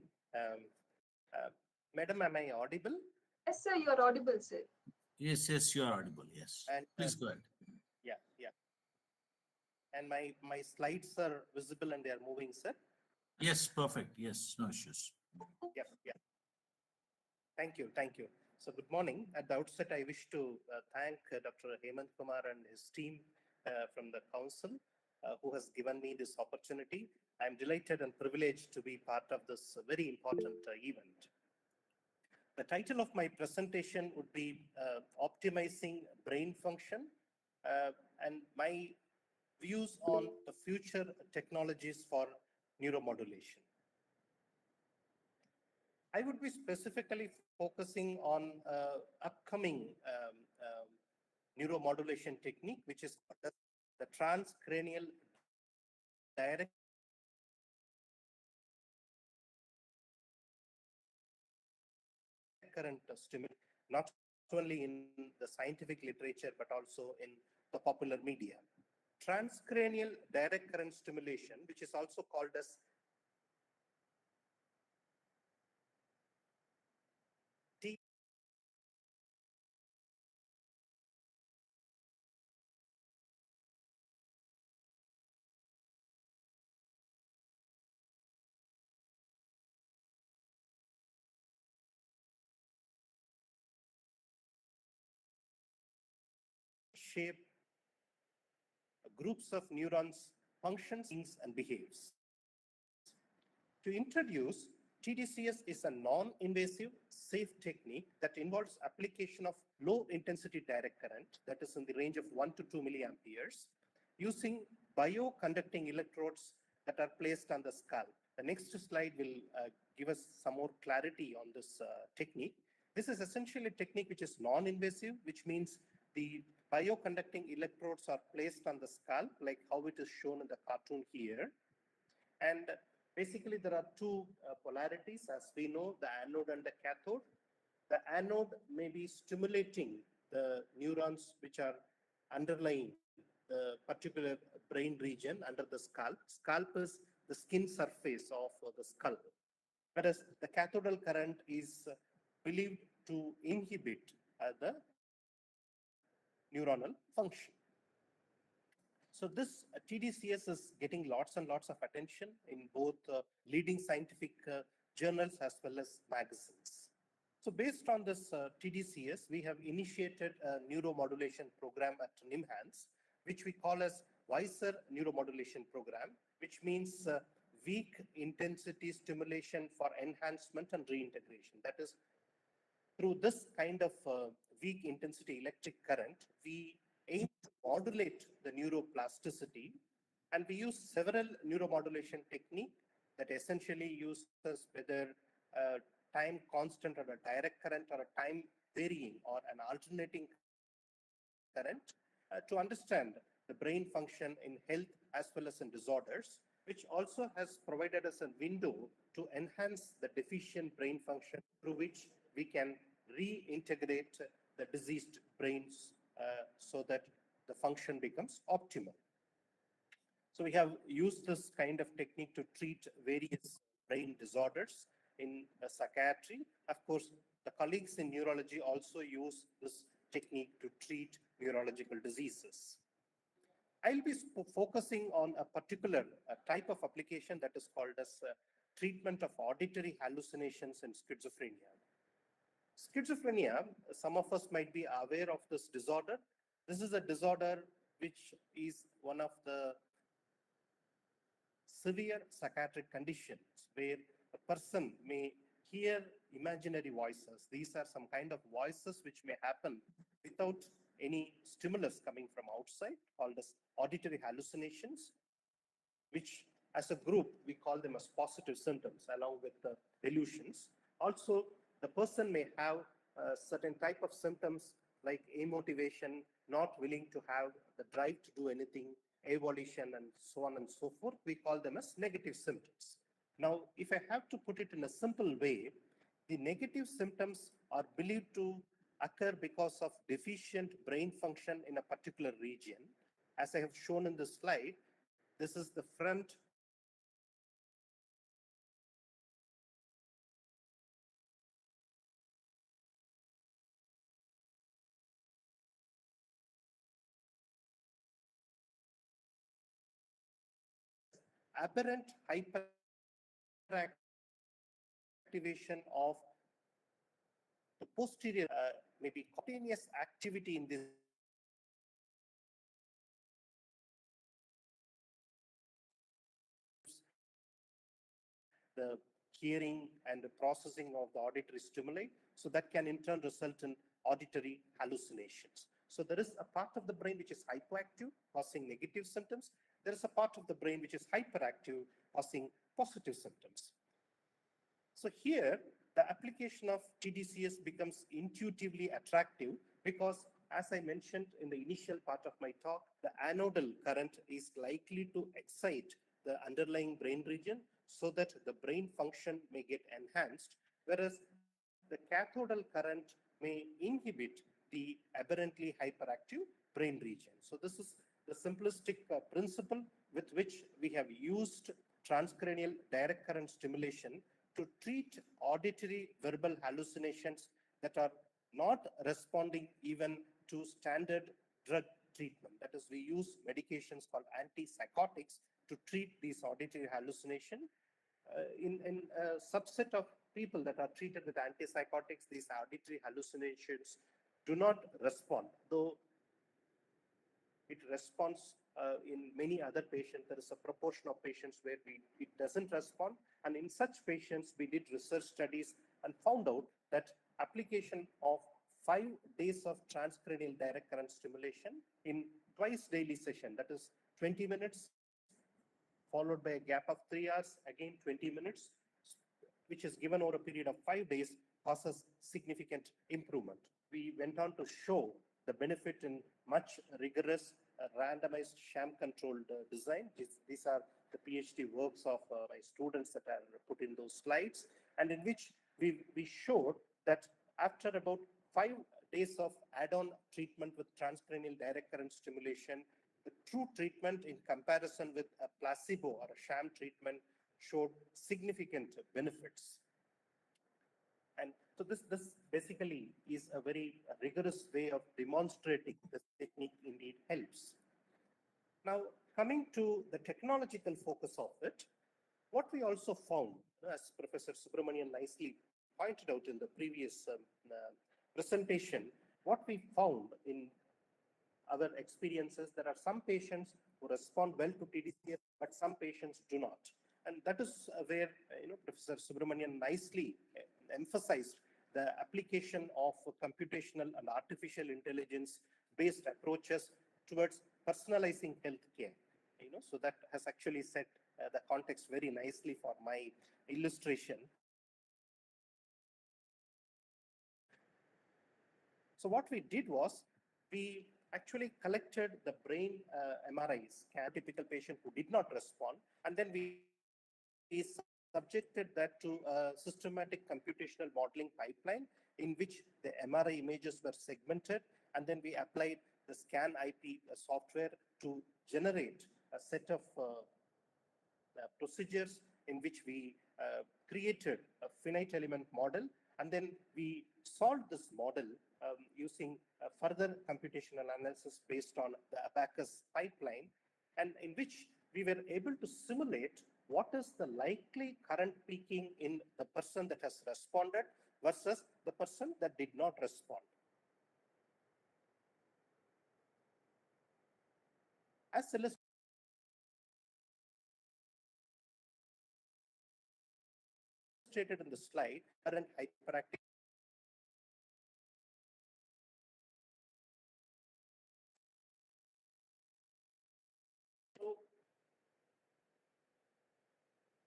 Madam, am I audible? Yes, sir, you are audible, sir. Yes, you are audible. Yes. And please go ahead. Yeah. And my slides are visible and they are moving, sir? Yes, perfect. Yes, no issues. Yeah. Thank you. So good morning. At the outset, I wish to thank Dr. Hemant Kumar and his team from the council who has given me this opportunity. I'm delighted and privileged to be part of this very important event. The title of my presentation would be Optimizing Brain Function and my views on the future technologies for neuromodulation. I would be specifically focusing on upcoming neuromodulation technique, which is the transcranial direct current stimulation, not only in the scientific literature, but also in the popular media. Transcranial direct current stimulation, which is also called as shape groups of neurons functions and behaves. To introduce, TDCS is a non-invasive, safe technique that involves application of low-intensity direct current, that is in the range of 1 to 2 milliamperes, using bioconducting electrodes that are placed on the scalp. The next slide will give us some more clarity on this technique. This is essentially a technique which is non-invasive, which means the bioconducting electrodes are placed on the scalp, like how it is shown in the cartoon here. And basically, there are two polarities, as we know, the anode and the cathode. The anode may be stimulating the neurons which are underlying the particular brain region under the scalp. Scalp is the skin surface of the skull, whereas the cathodal current is believed to inhibit the neuronal function. So this TDCS is getting lots and lots of attention in both leading scientific journals as well as magazines. So based on this TDCS, we have initiated a neuromodulation program at NIMHANS, which we call as Wiser Neuromodulation Program, which means weak intensity stimulation for enhancement and reintegration. That is, through this kind of weak intensity electric current, we aim to modulate the neuroplasticity, and we use several neuromodulation techniques that essentially uses whether time constant or a direct current or a time varying or an alternating current to understand the brain function in health as well as in disorders, which also has provided us a window to enhance the deficient brain function through which we can reintegrate the diseased brains so that the function becomes optimal. So we have used this kind of technique to treat various brain disorders in psychiatry. Of course, the colleagues in neurology also use this technique to treat neurological diseases. I'll be focusing on a particular type of application that is called as treatment of auditory hallucinations in schizophrenia. Schizophrenia, some of us might be aware of this disorder. This is a disorder which is one of the severe psychiatric conditions where a person may hear imaginary voices. These are some kind of voices which may happen without any stimulus coming from outside, called as auditory hallucinations, which as a group, we call them as positive symptoms along with the delusions. Also, the person may have a certain type of symptoms like amotivation, not willing to have the drive to do anything, avolition, and so on and so forth. We call them as negative symptoms. Now, if I have to put it in a simple way, the negative symptoms are believed to occur because of deficient brain function in a particular region. As I have shown in this slide, this is the front aberrant hyperactivation of the posterior, maybe cutaneous activity in this the hearing and the processing of the auditory stimuli. So that can in turn result in auditory hallucinations. So there is a part of the brain which is hypoactive, causing negative symptoms. There is a part of the brain which is hyperactive, causing positive symptoms. So here, the application of TDCS becomes intuitively attractive because, as I mentioned in the initial part of my talk, the anodal current is likely to excite the underlying brain region so that the brain function may get enhanced, whereas the cathodal current may inhibit the aberrantly hyperactive brain region. So this is the simplistic principle with which we have used transcranial direct current stimulation to treat auditory verbal hallucinations that are not responding even to standard drug treatment. That is, we use medications called antipsychotics to treat these auditory hallucination. In a subset of people that are treated with antipsychotics, these auditory hallucinations do not respond, though it responds in many other patients. There is a proportion of patients where it doesn't respond. And in such patients, we did research studies and found out that application of 5 days of transcranial direct current stimulation in twice daily session, that is 20 minutes, followed by a gap of 3 hours, again 20 minutes, which is given over a period of 5 days, causes significant improvement. We went on to show the benefit in much rigorous randomized sham-controlled design. These are the PhD works of my students that are put in those slides, and in which we showed that after about 5 days of add-on treatment with transcranial direct current stimulation, the true treatment in comparison with a placebo or a sham treatment showed significant benefits. And so this basically is a very rigorous way of demonstrating this technique indeed helps. Now, coming to the technological focus of it, what we also found, as Professor Subramanian nicely pointed out in the previous presentation, what we found in our experiences, there are some patients who respond well to TDCS, but some patients do not. And that is where Professor Subramanian nicely emphasized the application of computational and artificial intelligence based approaches towards personalizing healthcare. So that has actually set the context very nicely for my illustration. So what we did was we actually collected the brain MRI scan, typical patient who did not respond, and then we subjected that to a systematic computational modeling pipeline in which the MRI images were segmented, and then we applied the scan IP software to generate a set of procedures in which we created a finite element model, and then we solved this model using further computational analysis based on the Abacus pipeline, and in which we were able to simulate what is the likely current peaking in the person that has responded versus the person that did not respond. As illustrated in the slide, current hyperactive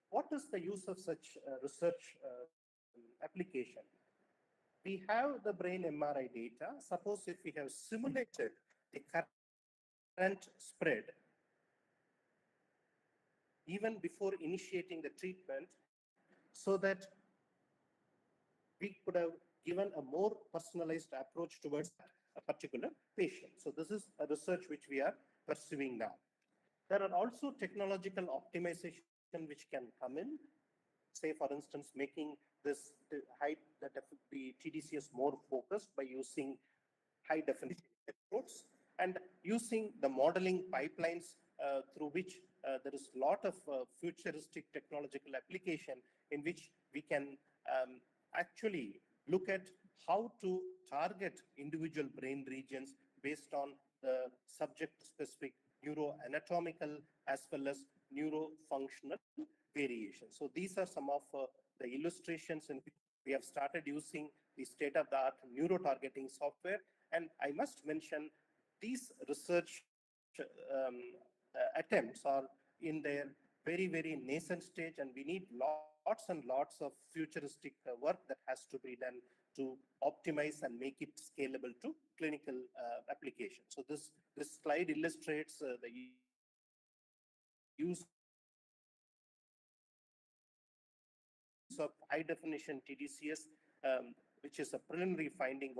what is the use of such research application? We have the brain MRI data. Suppose if we have simulated the current spread even before initiating the treatment, so that we could have given a more personalized approach towards a particular patient. So this is a research which we are pursuing now. There are also technological optimization which can come in, say for instance, making this the TDCS more focused by using high definition electrodes and using the modeling pipelines through which there is a lot of futuristic technological application in which we can actually look at how to target individual brain regions based on the subject-specific neuroanatomical as well as neurofunctional variations. So these are some of the illustrations in which we have started using the state-of-the-art neuro-targeting software. And I must mention, these research attempts are in their very, very nascent stage, and we need lots and lots of futuristic work that has to be done to optimize and make it scalable to clinical applications. So this slide illustrates the use of high definition TDCS, which is a preliminary finding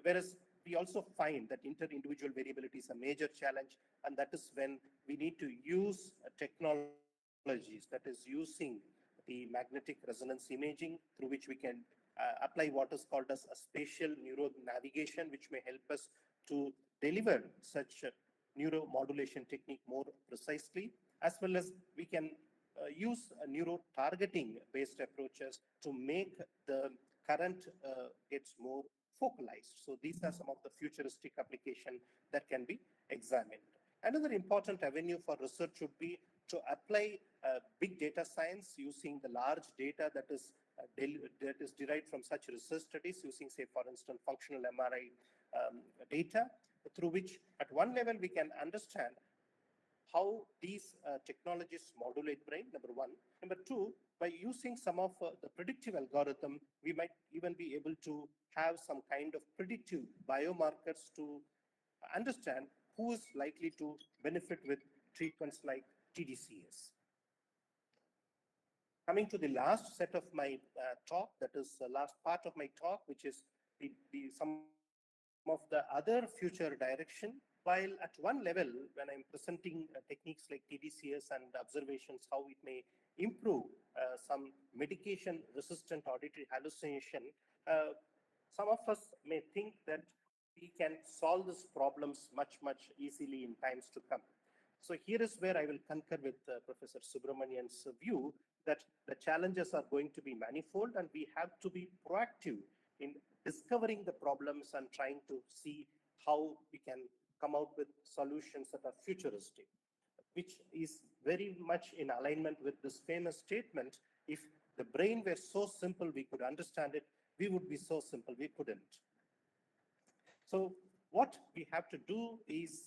whereas we also find that inter-individual variability is a major challenge, and that is when we need to use technologies, that is using the magnetic resonance imaging, through which we can apply what is called as a spatial neuro navigation, which may help us to deliver such neuromodulation technique more precisely, as well as we can use neuro targeting based approaches to make the current gets more focalized. So these are some of the futuristic application that can be examined. Another important avenue for research would be to apply big data science using the large data that is derived from such research studies, using, say, for instance, functional MRI data, through which at one level we can understand how these technologies modulate brain, number one. Number two, by using some of the predictive algorithm, we might even be able to have some kind of predictive biomarkers to understand who is likely to benefit with treatments like TDCS. Coming to the last set of my talk, that is the last part of my talk, which is some of the other future direction. While at one level, when I'm presenting techniques like TDCS and observations, how it may improve some medication-resistant auditory hallucination, some of us may think that we can solve these problems much, much easily in times to come. So here is where I will concur with Professor Subramanian's view that the challenges are going to be manifold, and we have to be proactive in discovering the problems and trying to see how we can come out with solutions that are futuristic, which is very much in alignment with this famous statement: if the brain were so simple we could understand it, we would be so simple we couldn't. So what we have to do is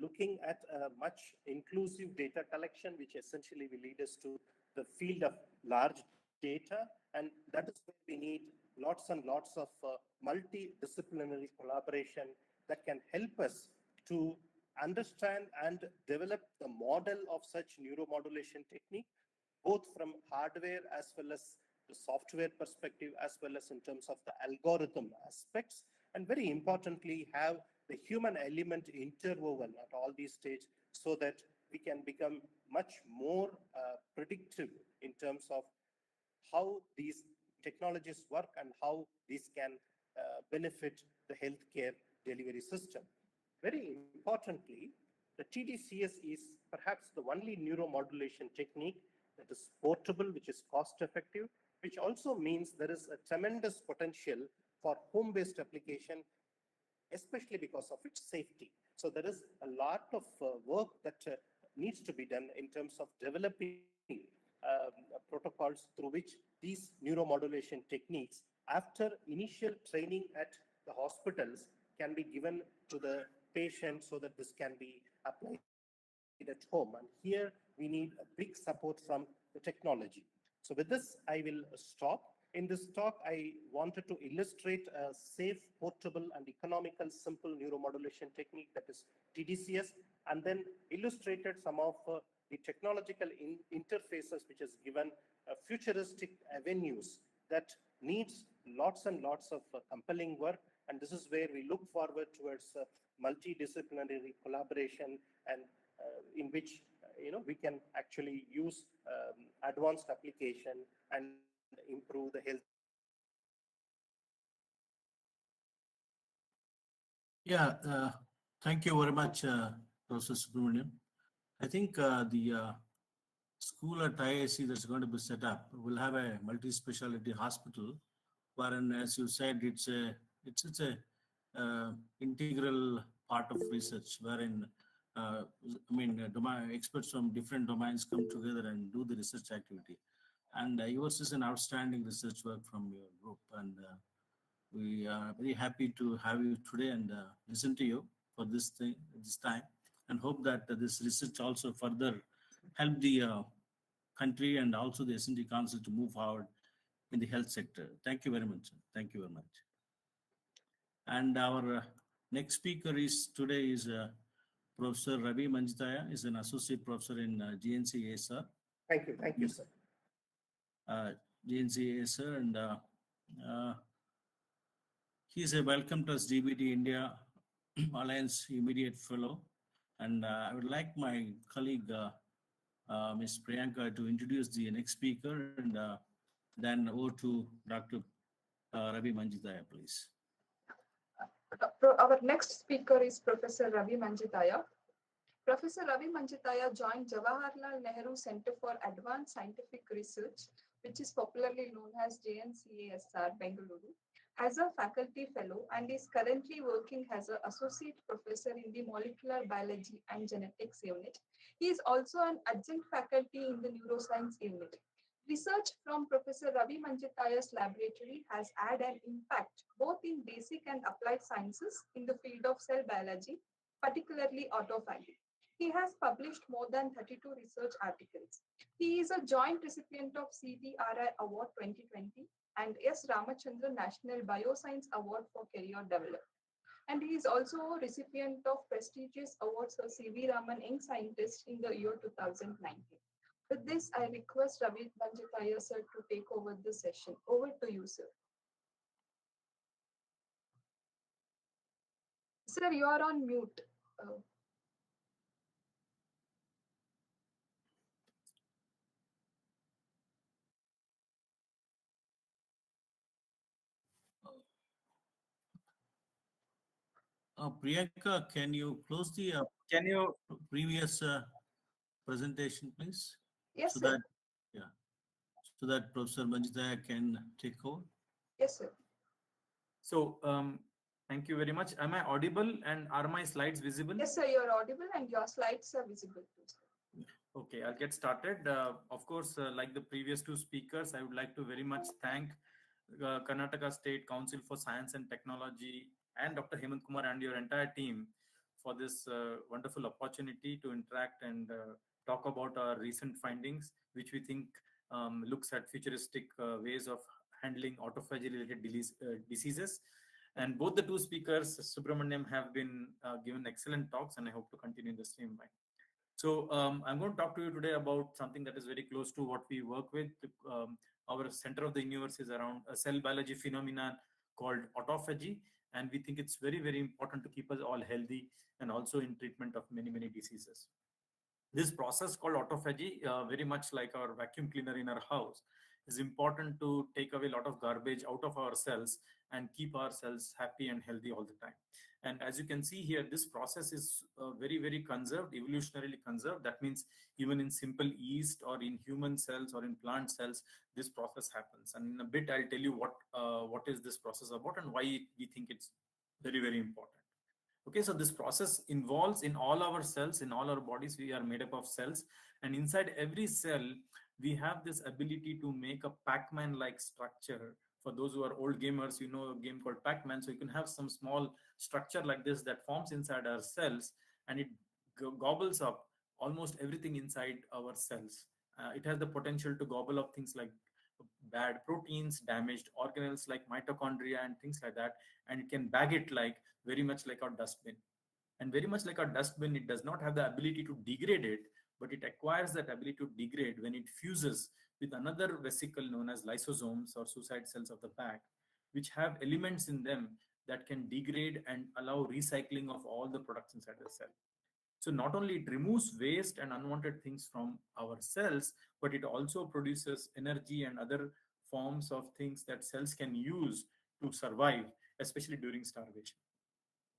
looking at a much inclusive data collection, which essentially will lead us to the field of large data. And that is where we need lots and lots of multidisciplinary collaboration that can help us to understand and develop the model of such neuromodulation technique, both from hardware as well as the software perspective, as well as in terms of the algorithm aspects, and very importantly, have the human element interwoven at all these stages so that we can become much more predictive in terms of how these technologies work and how these can benefit the healthcare delivery system. Very importantly, the TDCS is perhaps the only neuromodulation technique that is portable, which is cost effective, which also means there is a tremendous potential for home-based application, especially because of its safety. So there is a lot of work that needs to be done in terms of developing protocols through which these neuromodulation techniques, after initial training at the hospitals, can be given to the patient so that this can be applied at home. And here we need a big support from the technology. So with this, I will stop. In this talk, I wanted to illustrate a safe, portable, and economical, simple neuromodulation technique, that is TDCS, and then illustrated some of the technological interfaces which has given futuristic avenues that needs lots and lots of compelling work. And this is where we look forward towards multidisciplinary collaboration, and in which we can actually use advanced application and improve the health. Yeah, thank you very much, Professor Subramanian. I think the school at IISc that's going to be set up will have a multi-specialty hospital, wherein, as you said, it's a integral part of research, wherein experts from different domains come together and do the research activity. And yours is an outstanding research work from your group, and we are very happy to have you today and listen to you for this time, and hope that this research also further help the country and also the S&T Council to move forward in the health sector. Thank you very much. Thank you very much. And our next speaker today is Professor Ravi Manchita, is an associate professor in GNC ASR. Thank you, sir. GNC ASR, and he is a Welcome Trust DBT India Alliance Immediate Fellow. And I would like my colleague, Ms. Priyanka, to introduce the next speaker, and then over to Dr. Ravi Manchita, please. Our next speaker is Professor Ravi Manchita. Professor Ravi Manchita joined Jawaharlal Nehru Center for Advanced Scientific Research which is popularly known as JNCASR Bengaluru, as a faculty fellow and is currently working as an associate professor in the molecular biology and genetics unit. He is also an adjunct faculty in the neuroscience unit. Research from Professor Ravi Manchita's laboratory has had an impact both in basic and applied sciences in the field of cell biology, particularly autophagy. He has published more than 32 research articles. He is a joint recipient of CBRI Award 2020 and S. Ramachandran National Bioscience Award for Career Development. And he is also a recipient of prestigious awards for C.V. Raman Young Scientist in the year 2019. With this, I request Ravi Manchita sir to take over the session. Over to you, sir. Sir, you are on mute. Priyanka, can you close the Can you? previous presentation, please? Yes, So sir. that, yeah, so that Professor Manjita can take over. Yes, sir. So, thank you very much. Am I audible and are my slides visible? Yes, sir, you are audible and your slides are visible too, sir. Okay, I'll get started. Of course, like the previous two speakers, I would like to very much thank Karnataka State Council for Science and Technology and Dr. Hemant Kumar and your entire team for this wonderful opportunity to interact and talk about our recent findings, which we think looks at futuristic ways of handling autophagy-related diseases. And both the two speakers, Subramaniam, have been given excellent talks, and I hope to continue in the same way. So I'm going to talk to you today about something that is very close to what we work with. Our center of the universe is around a cell biology phenomenon called autophagy, and we think it's very, very important to keep us all healthy and also in treatment of many, many diseases. This process called autophagy, very much like our vacuum cleaner in our house, is important to take away a lot of garbage out of our cells and keep our cells happy and healthy all the time. And as you can see here, this process is very, very conserved, evolutionarily conserved. That means even in simple yeast or in human cells or in plant cells, this process happens. And in a bit, I'll tell you what is this process about and why we think it's very, very important. Okay, so this process involves in all our cells, in all our bodies, we are made up of cells. And inside every cell, we have this ability to make a Pac-Man-like structure. For those who are old gamers, you know a game called Pac-Man. So you can have some small structure like this that forms inside our cells, and it gobbles up almost everything inside our cells. It has the potential to gobble up things like bad proteins, damaged organelles like mitochondria and things like that, and it can bag it like very much like our dustbin. And very much like our dustbin, it does not have the ability to degrade it, but it acquires that ability to degrade when it fuses with another vesicle known as lysosomes or suicide cells of the back, which have elements in them that can degrade and allow recycling of all the products inside the cell. So not only it removes waste and unwanted things from our cells, but it also produces energy and other forms of things that cells can use to survive, especially during starvation.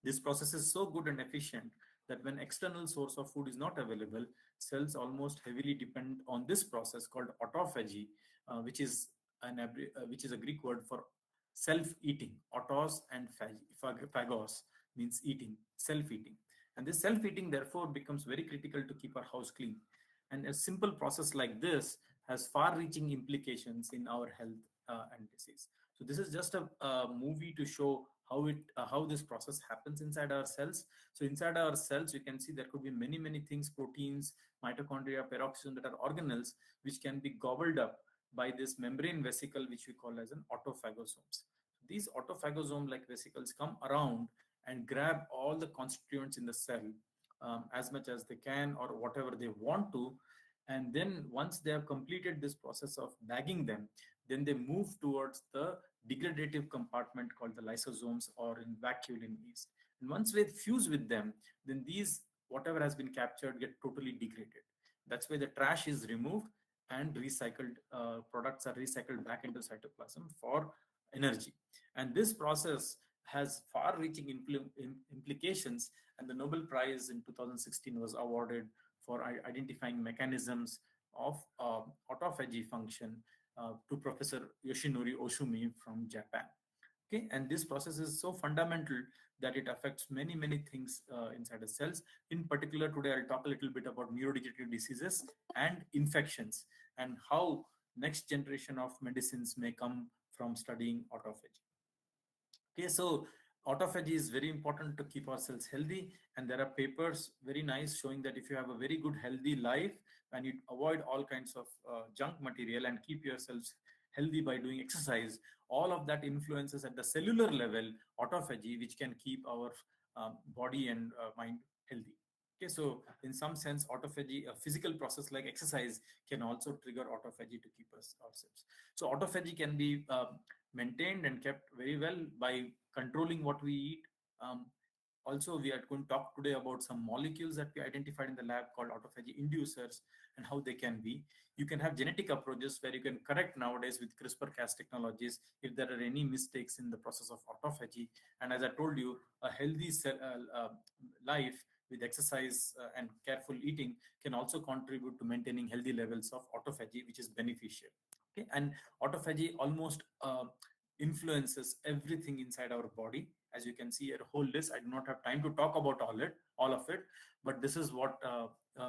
This process is so good and efficient that when external source of food is not available, cells almost heavily depend on this process called autophagy, which is a Greek word for self-eating. Autos and phagos means eating, self-eating. And this self-eating therefore becomes very critical to keep our house clean. And a simple process like this has far-reaching implications in our health and disease. So this is just a movie to show how this process happens inside our cells. So inside our cells, you can see there could be many, many things, proteins, mitochondria, peroxisome, that are organelles, which can be gobbled up by this membrane vesicle, which we call as an autophagosomes. These autophagosome-like vesicles come around and grab all the constituents in the cell as much as they can or whatever they want to. And then once they have completed this process of bagging them, then they move towards the degradative compartment called the lysosomes, or in vacuolin yeast. And once we fuse with them, then these, whatever has been captured, get totally degraded. That's why the trash is removed and recycled products are recycled back into cytoplasm for energy. And this process has far-reaching implications, and the Nobel Prize in 2016 was awarded for identifying mechanisms of autophagy function to Professor Yoshinori Oshumi from Japan. Okay, and this process is so fundamental that it affects many, many things inside the cells. In particular, today I'll talk a little bit about neurodegenerative diseases and infections and how next generation of medicines may come from studying autophagy. Okay, so autophagy is very important to keep ourselves healthy, and there are papers very nice showing that if you have a very good healthy life and you avoid all kinds of junk material and keep yourselves healthy by doing exercise, all of that influences at the cellular level autophagy, which can keep our body and mind healthy. Okay, so in some sense, autophagy, a physical process like exercise, can also trigger autophagy to keep us ourselves. So autophagy can be maintained and kept very well by controlling what we eat. Also, we are going to talk today about some molecules that we identified in the lab called autophagy inducers and how they can be. You can have genetic approaches where you can correct nowadays with CRISPR-Cas technologies if there are any mistakes in the process of autophagy. And as I told you, a healthy life with exercise and careful eating can also contribute to maintaining healthy levels of autophagy, which is beneficial. Okay, and autophagy almost influences everything inside our body. As you can see here, a whole list. I do not have time to talk about all of it, but this is what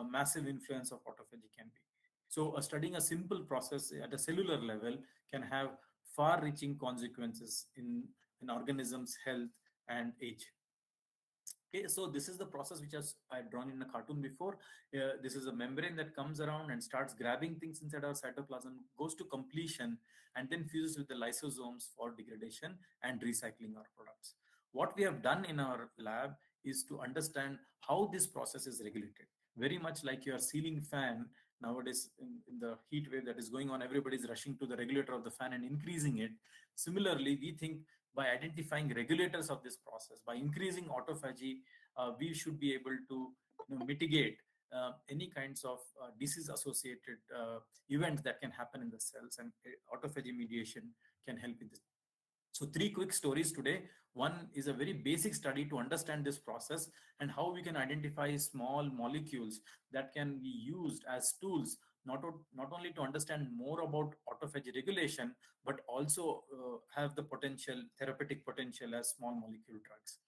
massive influence of autophagy can be. So studying a simple process at a cellular level can have far-reaching consequences in an organism's health and age. Okay, so this is the process which I had drawn in a cartoon before. This is a membrane that comes around and starts grabbing things inside our cytoplasm, goes to completion, and then fuses with the lysosomes for degradation and recycling our products. What we have done in our lab is to understand how this process is regulated. Very much like your ceiling fan nowadays, in the heat wave that is going on, everybody is rushing to the regulator of the fan and increasing it. Similarly, we think by identifying regulators of this process, by increasing autophagy, we should be able to mitigate any kinds of disease-associated events that can happen in the cells, and autophagy mediation can help in this. So 3 quick stories today. One is a very basic study to understand this process and how we can identify small molecules that can be used as tools, not only to understand more about autophagy regulation, but also have the therapeutic potential as small molecule drugs.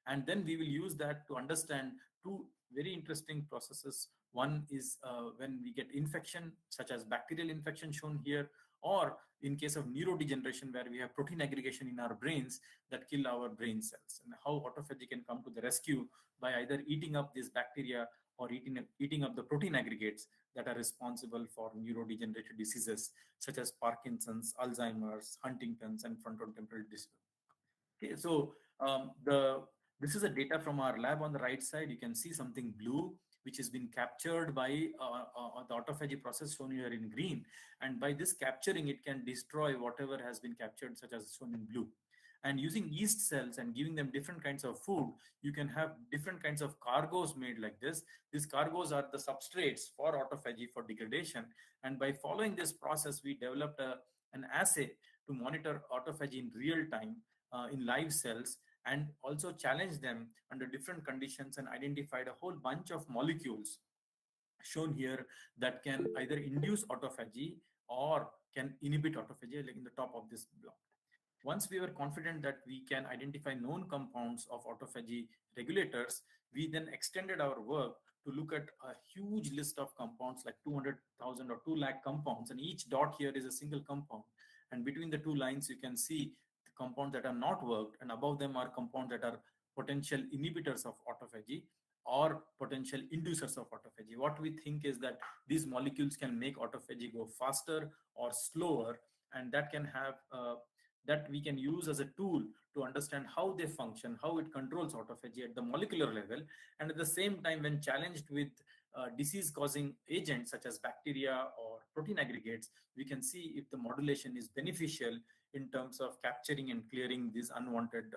And then we will use that to understand 2 very interesting processes. One is when we get infection, such as bacterial infection shown here, or in case of neurodegeneration, where we have protein aggregation in our brains that kill our brain cells, and how autophagy can come to the rescue by either eating up this bacteria or eating up the protein aggregates that are responsible for neurodegenerative diseases such as Parkinson's, Alzheimer's, Huntington's, and frontotemporal disease. Okay, so this is the data from our lab. On the right side, you can see something blue, which has been captured by the autophagy process shown here in green. And by this capturing, it can destroy whatever has been captured, such as shown in blue. And using yeast cells and giving them different kinds of food, you can have different kinds of cargoes made like this. These cargoes are the substrates for autophagy, for degradation. And by following this process, we developed an assay to monitor autophagy in real time in live cells, and also challenge them under different conditions, and identified a whole bunch of molecules shown here that can either induce autophagy or can inhibit autophagy, like in the top of this block. Once we were confident that we can identify known compounds of autophagy regulators, we then extended our work to look at a huge list of compounds, like 200,000 or 2 lakh compounds, and each dot here is a single compound. And between the 2 lines, you can see the compounds that are not worked, and above them are compounds that are potential inhibitors of autophagy or potential inducers of autophagy. What we think is that these molecules can make autophagy go faster or slower, and that can have that we can use as a tool to understand how they function, how it controls autophagy at the molecular level. And at the same time, when challenged with disease-causing agents such as bacteria or protein aggregates, we can see if the modulation is beneficial in terms of capturing and clearing these unwanted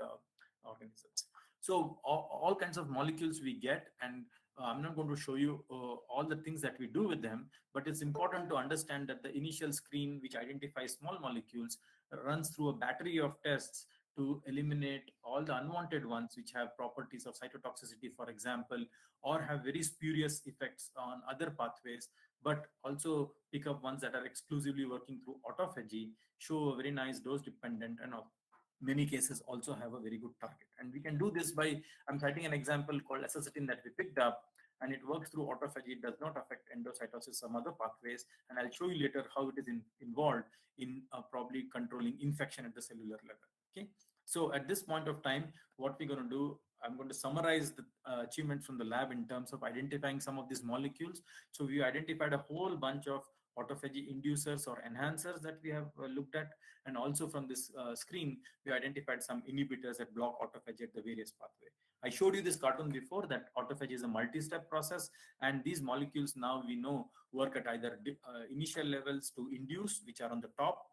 organisms. So all kinds of molecules we get, and I'm not going to show you all the things that we do with them, but it's important to understand that the initial screen, which identifies small molecules, runs through a battery of tests to eliminate all the unwanted ones which have properties of cytotoxicity, for example, or have very spurious effects on other pathways, but also pick up ones that are exclusively working through autophagy, show a very nice dose dependent, and many cases also have a very good target. And we can do this by, I'm citing an example called azacitidine that we picked up, and it works through autophagy. It does not affect endocytosis, some other pathways, and I'll show you later how it is involved in probably controlling infection at the cellular level. Okay, so at this point of time, what we're going to do, I'm going to summarize the achievements from the lab in terms of identifying some of these molecules. So we identified a whole bunch of autophagy inducers or enhancers that we have looked at, and also from this screen we identified some inhibitors that block autophagy at the various pathway. I showed you this cartoon before that autophagy is a multi-step process, and these molecules now we know work at either initial levels to induce, which are on the top,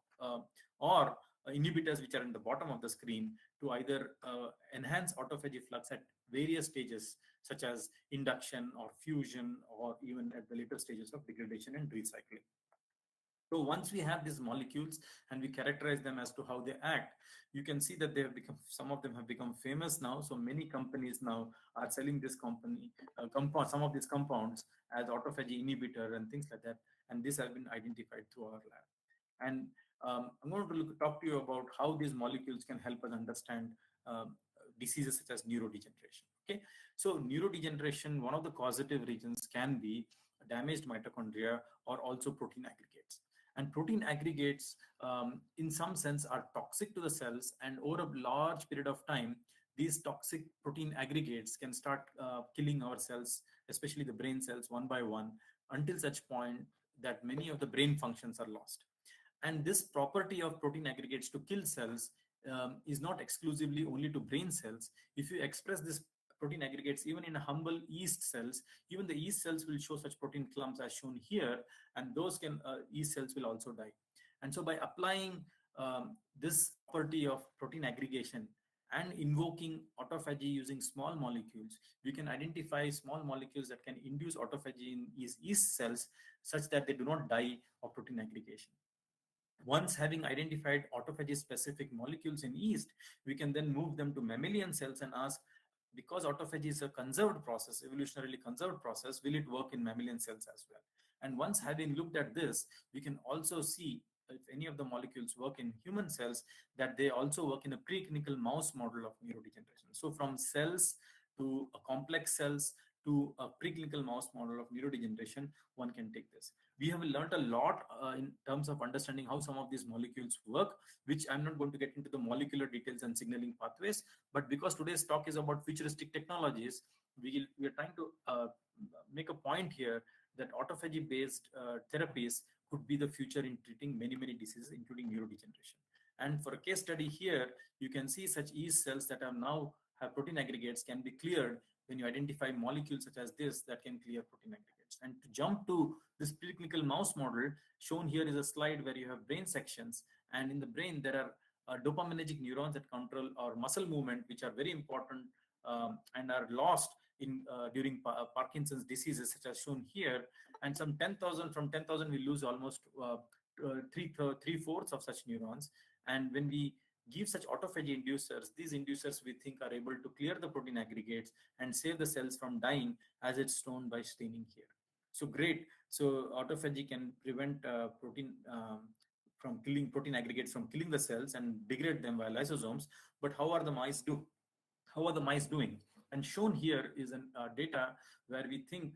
or inhibitors which are in the bottom of the screen to either enhance autophagy flux at various stages such as induction or fusion, or even at the later stages of degradation and recycling. So once we have these molecules and we characterize them as to how they act, you can see that they have become, some of them have become famous now. So many companies now are selling this some of these compounds as autophagy inhibitor and things like that. And this has been identified through our lab. And I'm going to talk to you about how these molecules can help us understand diseases such as neurodegeneration. Okay, so neurodegeneration, one of the causative reasons can be damaged mitochondria or also protein aggregates. And protein aggregates, in some sense, are toxic to the cells, and over a large period of time, these toxic protein aggregates can start killing our cells, especially the brain cells, one by one, until such point that many of the brain functions are lost. And this property of protein aggregates to kill cells is not exclusively only to brain cells. If you express this protein aggregates even in humble yeast cells, even the yeast cells will show such protein clumps as shown here, and those yeast cells will also die. And so by applying this property of protein aggregation and invoking autophagy using small molecules, we can identify small molecules that can induce autophagy in yeast cells such that they do not die of protein aggregation. Once having identified autophagy specific molecules in yeast, we can then move them to mammalian cells and ask, because autophagy is a conserved process, evolutionarily conserved process, will it work in mammalian cells as well? And once having looked at this, we can also see if any of the molecules work in human cells, that they also work in a preclinical mouse model of neurodegeneration. So from cells to complex cells to a preclinical mouse model of neurodegeneration, one can take this. We have learned a lot in terms of understanding how some of these molecules work, which I'm not going to get into the molecular details and signaling pathways, but because today's talk is about futuristic technologies, we are trying to make a point here that autophagy-based therapies could be the future in treating many, many diseases, including neurodegeneration. And for a case study here, you can see such yeast cells that are now have protein aggregates can be cleared when you identify molecules such as this that can clear protein aggregates. And to jump to this preclinical mouse model, shown here is a slide where you have brain sections, and in the brain there are dopaminergic neurons that control our muscle movement, which are very important and are lost in during Parkinson's diseases, such as shown here. And some 10,000, from 10,000 we lose almost three-fourths of such neurons. And when we give such autophagy inducers, these inducers we think are able to clear the protein aggregates and save the cells from dying, as it's shown by staining here. So great. So autophagy can prevent protein aggregates from killing the cells and degrade them via lysosomes. But how are the mice doing? And shown here is data where we think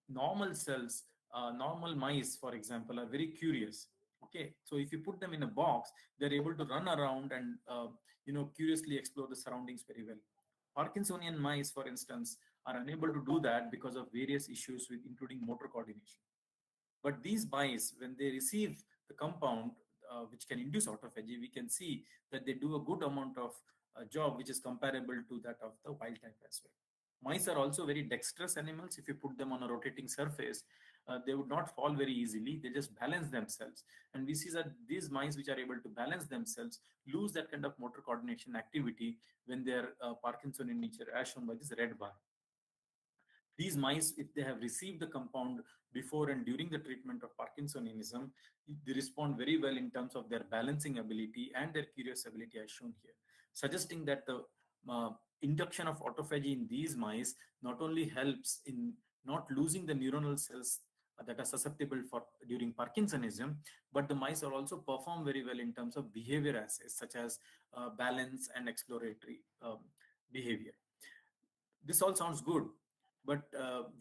normal cells, normal mice, for example, are very curious. Okay, so if you put them in a box, they're able to run around and curiously explore the surroundings very well. Parkinsonian mice, for instance, are unable to do that because of various issues with including motor coordination. But these mice, when they receive the compound which can induce autophagy, we can see that they do a good amount of job which is comparable to that of the wild type as well. Mice are also very dexterous animals. If you put them on a rotating surface, they would not fall very easily. They just balance themselves. And we see that these mice which are able to balance themselves lose that kind of motor coordination activity when they're Parkinson in nature, as shown by this red bar. These mice, if they have received the compound before and during the treatment of Parkinsonism, they respond very well in terms of their balancing ability and their curious ability, as shown here, suggesting that the induction of autophagy in these mice not only helps in not losing the neuronal cells that are susceptible for during Parkinsonism, but the mice are also perform very well in terms of behavior assays such as balance and exploratory behavior. This all sounds good, but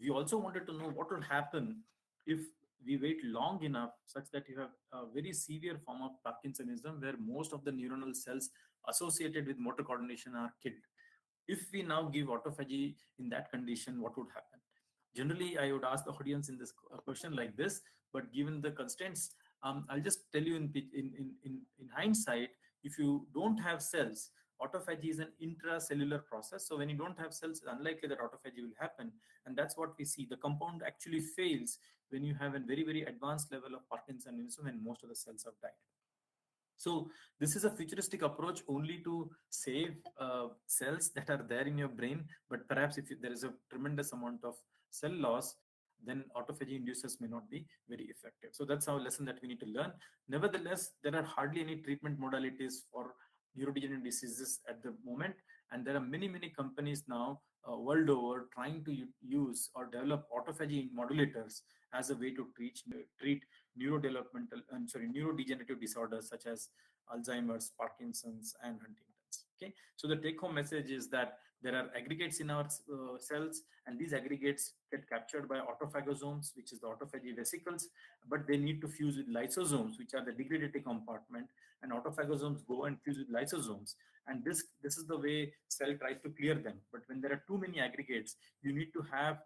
we also wanted to know what will happen if we wait long enough such that you have a very severe form of Parkinsonism where most of the neuronal cells associated with motor coordination are killed. If we now give autophagy in that condition, what would happen? Generally, I would ask the audience in this question like this, but given the constraints, I'll just tell you in hindsight, if you don't have cells, autophagy is an intracellular process. So when you don't have cells, it's unlikely that autophagy will happen. And that's what we see. The compound actually fails when you have a very, very advanced level of Parkinsonism when most of the cells have died. So this is a futuristic approach only to save cells that are there in your brain. But perhaps if there is a tremendous amount of cell loss, then autophagy inducers may not be very effective. So that's our lesson that we need to learn. Nevertheless, there are hardly any treatment modalities for neurodegenerative diseases at the moment. And there are many, many companies now world over trying to use or develop autophagy modulators as a way to treat neurodegenerative disorders such as Alzheimer's, Parkinson's, and Huntington's. Okay, so the take-home message is that there are aggregates in our cells, and these aggregates get captured by autophagosomes, which is the autophagy vesicles, but they need to fuse with lysosomes, which are the degradatory compartment, and autophagosomes go and fuse with lysosomes. And this is the way cell tries to clear them. But when there are too many aggregates, you need to have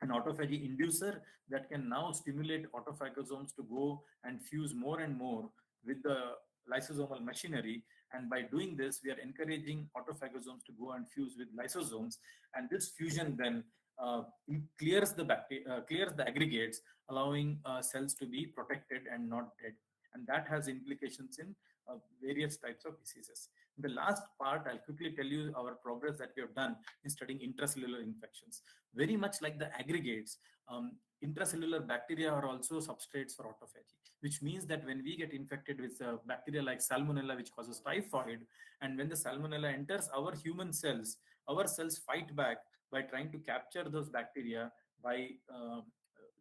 an autophagy inducer that can now stimulate autophagosomes to go and fuse more and more with the lysosomal machinery. And by doing this, we are encouraging autophagosomes to go and fuse with lysosomes. And this fusion then clears the aggregates, allowing cells to be protected and not dead. And that has implications in various types of diseases. In the last part, I'll quickly tell you our progress that we have done in studying intracellular infections. Very much like the aggregates, intracellular bacteria are also substrates for autophagy, which means that when we get infected with bacteria like salmonella, which causes typhoid, and when the salmonella enters our human cells, our cells fight back by trying to capture those bacteria by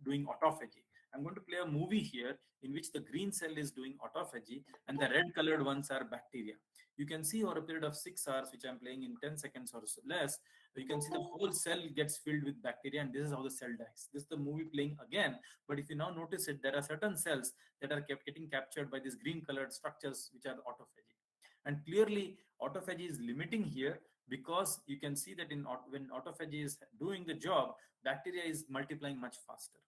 doing autophagy. I'm going to play a movie here in which the green cell is doing autophagy and the red colored ones are bacteria. You can see over a period of 6 hours, which I'm playing in 10 seconds or so less, you can see the whole cell gets filled with bacteria, and this is how the cell dies. This is the movie playing again, but if you now notice it, there are certain cells that are getting captured by these green colored structures, which are autophagy. And clearly, autophagy is limiting here because you can see that when autophagy is doing the job, bacteria is multiplying much faster.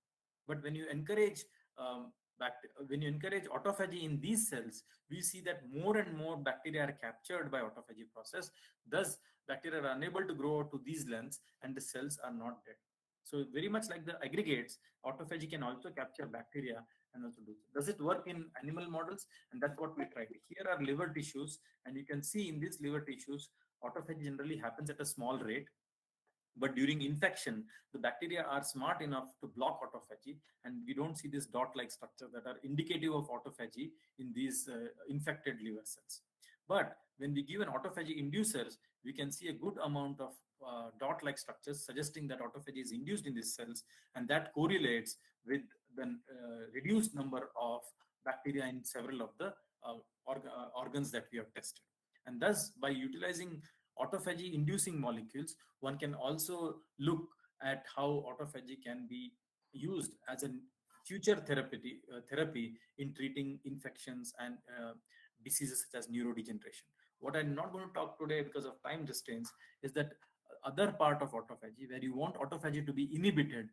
But when you encourage autophagy in these cells, we see that more and more bacteria are captured by autophagy process. Thus, bacteria are unable to grow to these lengths and the cells are not dead. So very much like the aggregates, autophagy can also capture bacteria and also do. Does it work in animal models? And that's what we tried. Here are liver tissues, and you can see in these liver tissues, autophagy generally happens at a small rate. But during infection, the bacteria are smart enough to block autophagy, and we don't see this dot-like structure that are indicative of autophagy in these infected liver cells. But when we give an autophagy inducers, we can see a good amount of dot-like structures suggesting that autophagy is induced in these cells, and that correlates with the reduced number of bacteria in several of the organs that we have tested. And thus, by utilizing autophagy inducing molecules, one can also look at how autophagy can be used as a future therapy in treating infections and diseases such as neurodegeneration. What I'm not going to talk today because of time restraints is that other part of autophagy where you want autophagy to be inhibited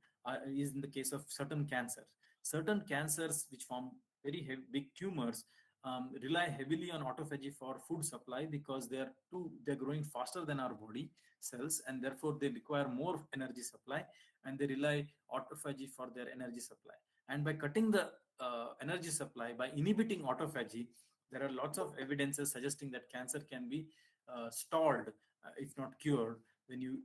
is in the case of certain cancers. Certain cancers which form very big tumors rely heavily on autophagy for food supply because they're growing faster than our body cells, and therefore they require more energy supply, and they rely autophagy for their energy supply. And by cutting the energy supply, by inhibiting autophagy, there are lots of evidences suggesting that cancer can be stalled, if not cured, when you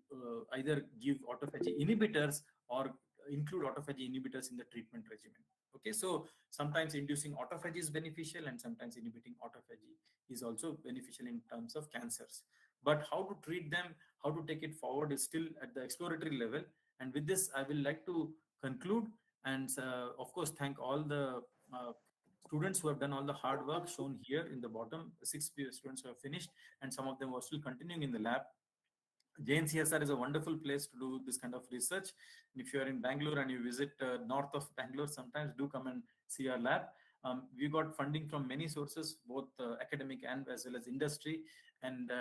either give autophagy inhibitors or include autophagy inhibitors in the treatment regimen. Okay, so sometimes inducing autophagy is beneficial and sometimes inhibiting autophagy is also beneficial in terms of cancers. But how to treat them, how to take it forward is still at the exploratory level. And with this, I will like to conclude And of course, thank all the students who have done all the hard work shown here in the bottom. 6 students who have finished, and some of them are still continuing in the lab. JNCSR is a wonderful place to do this kind of research. If you are in Bangalore and you visit north of Bangalore, sometimes do come and see our lab. We got funding from many sources, both academic and as well as industry. And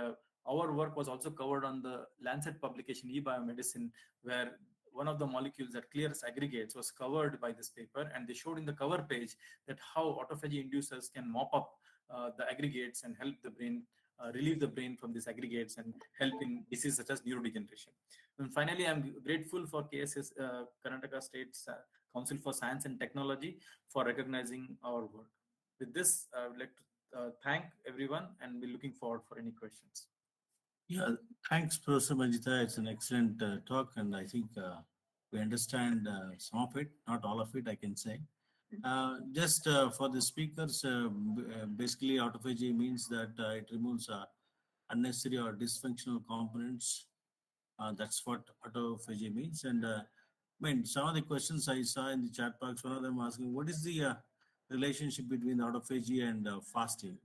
our work was also covered on the Lancet publication, eBiomedicine, where one of the molecules that clears aggregates was covered by this paper. And they showed in the cover page that how autophagy inducers can mop up the aggregates and help the brain relieve the brain from these aggregates and help in diseases such as neurodegeneration. And finally, I'm grateful for Karnataka State's Council for Science and Technology for recognizing our work. With this, I would like to thank everyone, and we're looking forward for any questions. Yeah, thanks, Professor Manchita. It's an excellent talk, and I think we understand some of it, not all of it, I can say. Just for the speakers, basically autophagy means that it removes unnecessary or dysfunctional components. That's what autophagy means. And I mean, some of the questions I saw in the chat box, one of them asking, what is the relationship between autophagy and fasting?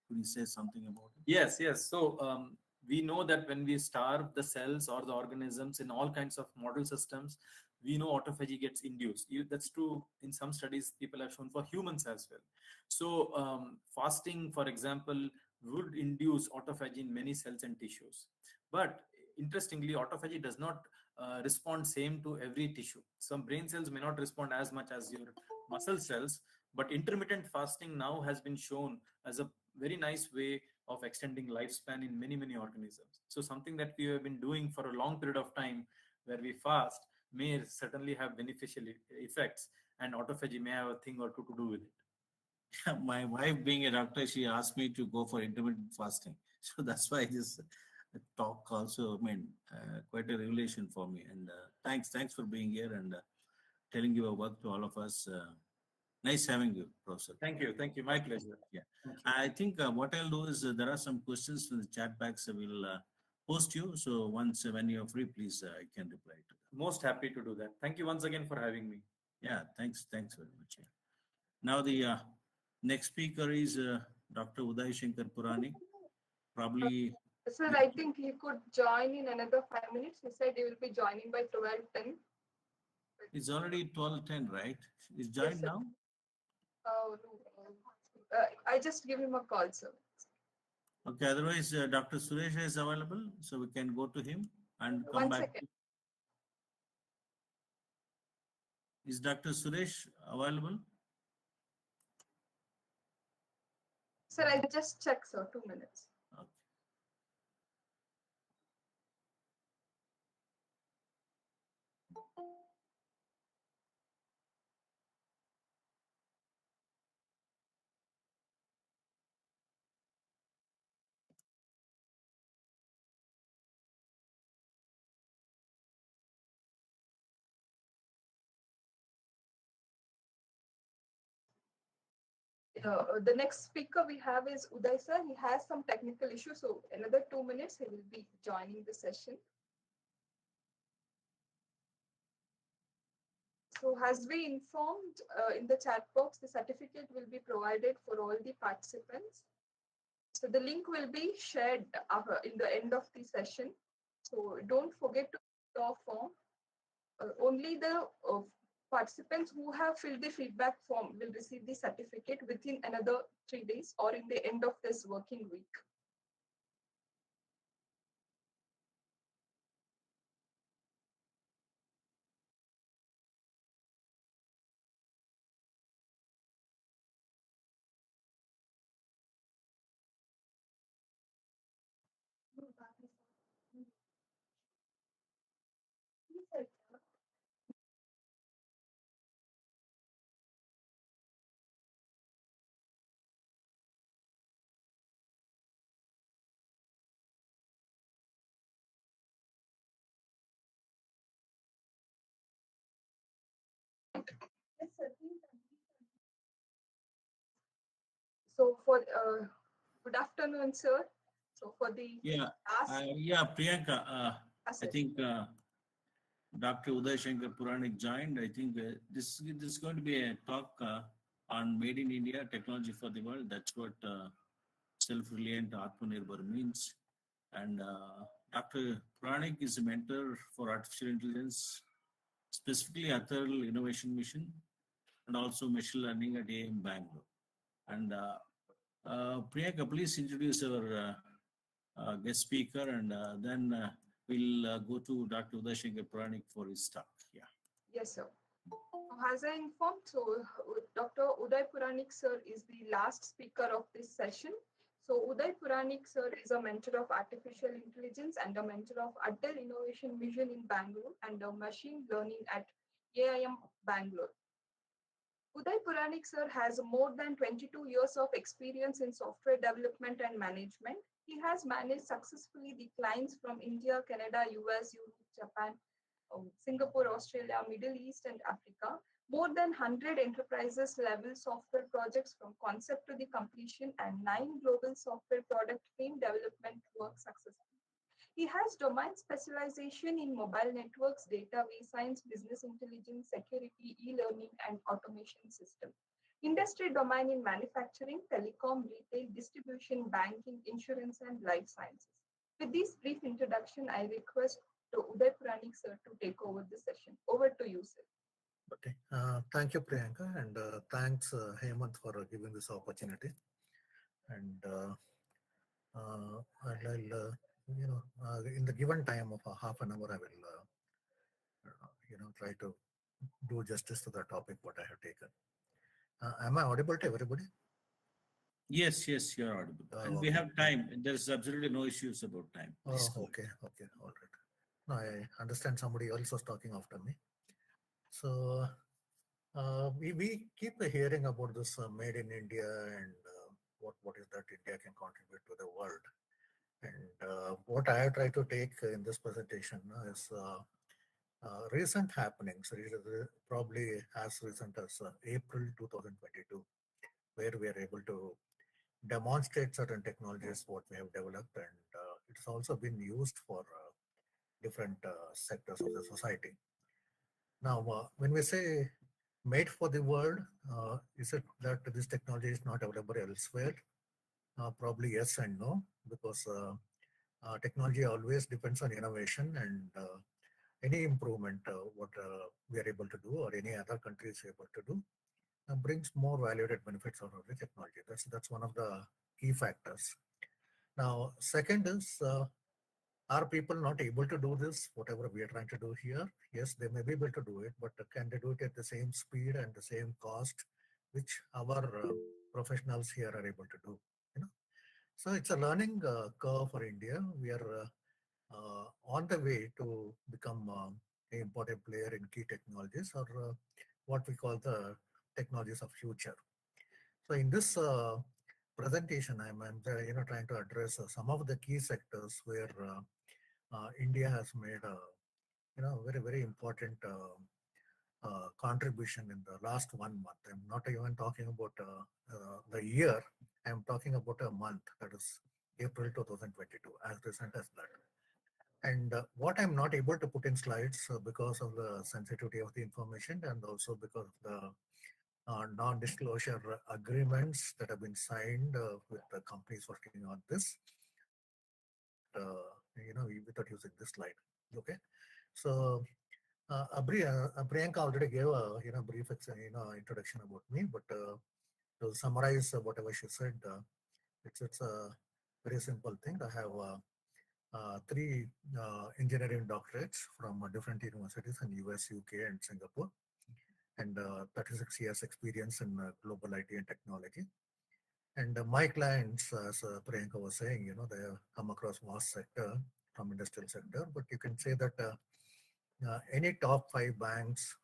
Could you say something about it? Yes, yes. So we know that when we starve the cells or the organisms in all kinds of model systems, we know autophagy gets induced. That's true in some studies people have shown for humans as well. So fasting, for example, would induce autophagy in many cells and tissues. But interestingly, autophagy does not respond same to every tissue. Some brain cells may not respond as much as your muscle cells, but intermittent fasting now has been shown as a very nice way of extending lifespan in many, many organisms. So something that we have been doing for a long period of time where we fast may certainly have beneficial effects, and autophagy may have a thing or two to do with it. My wife, being a doctor, she asked me to go for intermittent fasting. So that's why this talk also, I mean, quite a revelation for me. And thanks for being here and telling your work to all of us. Nice having you, Professor. Thank you. My pleasure. Yeah. I think what I'll do is there are some questions from the chat box. I will post you. So once when you're free, please, I can reply to them. Most happy to do that. Thank you once again for having me. Yeah, thanks very much. Yeah. Now the next speaker is Dr. Uday Shankar Purani. Probably. Sir, I think he could join in another 5 minutes. He said he will be joining by 12:10. It's already 12:10, right? Is joined now? Oh, no. I just give him a call, sir. Okay, otherwise Dr. Suresh is available, so we can go to him and come 1 back. second. Is Dr. Suresh available? Sir, I just check, sir. 2 minutes. Okay. The next speaker we have is Uday, sir. He has some technical issues, so another 2 minutes he will be joining the session. So as we informed in the chat box, the certificate will be provided for all the participants. So the link will be shared in the end of the session. So don't forget to fill your form. Only the participants who have filled the feedback form will receive the certificate within another 3 days or in the end of this working week. So for good afternoon, sir. So for the Priyanka. I think Dr. Uday Shankar Puranik joined. I think this is going to be a talk on Made in India, technology for the world. That's what self-reliant Atmanirbhar means. And Dr. Puranik is a mentor for artificial intelligence, specifically Ethereal Innovation Mission, and also machine learning at AM Bangalore. And Priyanka, please introduce our guest speaker, and then we'll go to Dr. Uday Shankar Puranik for his talk. Yeah. Yes, sir. As I informed, so Dr. Uday Puranik sir is the last speaker of this session. So Uday Puranik sir is a mentor of artificial intelligence and a mentor of Adder Innovation Mission in Bangalore and a machine learning at AIM Bangalore. Uday Puranik sir has more than 22 years of experience in software development and management. He has managed successfully the clients from India, Canada, US, Europe, Japan, Singapore, Australia, Middle East, and Africa. More than 100 enterprises level software projects from concept to the completion and 9 global software product team development work successfully. He has domain specialization in mobile networks, database science, business intelligence, security, e-learning, and automation system. Industry domain in manufacturing, telecom, retail, distribution, banking, insurance, and life sciences. With this brief introduction, I request to Uday Puranik sir to take over the session. Over to you, sir. Okay. Thank you, Priyanka, and thanks, Hemant, for giving this opportunity. And in the given time of half an hour, I will, try to do justice to the topic what I have taken. Am I audible to everybody? Yes, you're audible. And we have time. There's absolutely no issues about time. Please go ahead. Okay, all right. Now I understand somebody else was talking after me. So we keep hearing about this made in India and what is that India can contribute to the world. And what I have tried to take in this presentation is recent happenings, probably as recent as April 2022, where we are able to demonstrate certain technologies what we have developed, and it's also been used for different sectors of the society. Now, when we say made for the world, is it that this technology is not available elsewhere? Probably yes and no, because technology always depends on innovation, and any improvement what we are able to do or any other country is able to do brings more valued benefits out of the technology. That's one of the key factors. Now, second is, are people not able to do this, whatever we are trying to do here? Yes, they may be able to do it, but can they do it at the same speed and the same cost, which our professionals here are able to do? So it's a learning curve for India. We are on the way to become an important player in key technologies, or what we call the technologies of future. So in this presentation, I'm trying to address some of the key sectors where India has made a very important contribution in the last 1 month. I'm not even talking about the year. I'm talking about a month, that is April 2022, as recent as that. And what I'm not able to put in slides because of the sensitivity of the information, and also because of the non-disclosure agreements that have been signed with the companies working on this, without using this slide. Okay, so Priyanka already gave a brief introduction about me, but to summarize whatever she said, it's a very simple thing. I have 3 engineering doctorates from different universities in US, UK, and Singapore, and 36 years experience in global IT and technology. And my clients, as Priyanka was saying, they have come across vast sector from industrial sector, but you can say that any top 5 banks,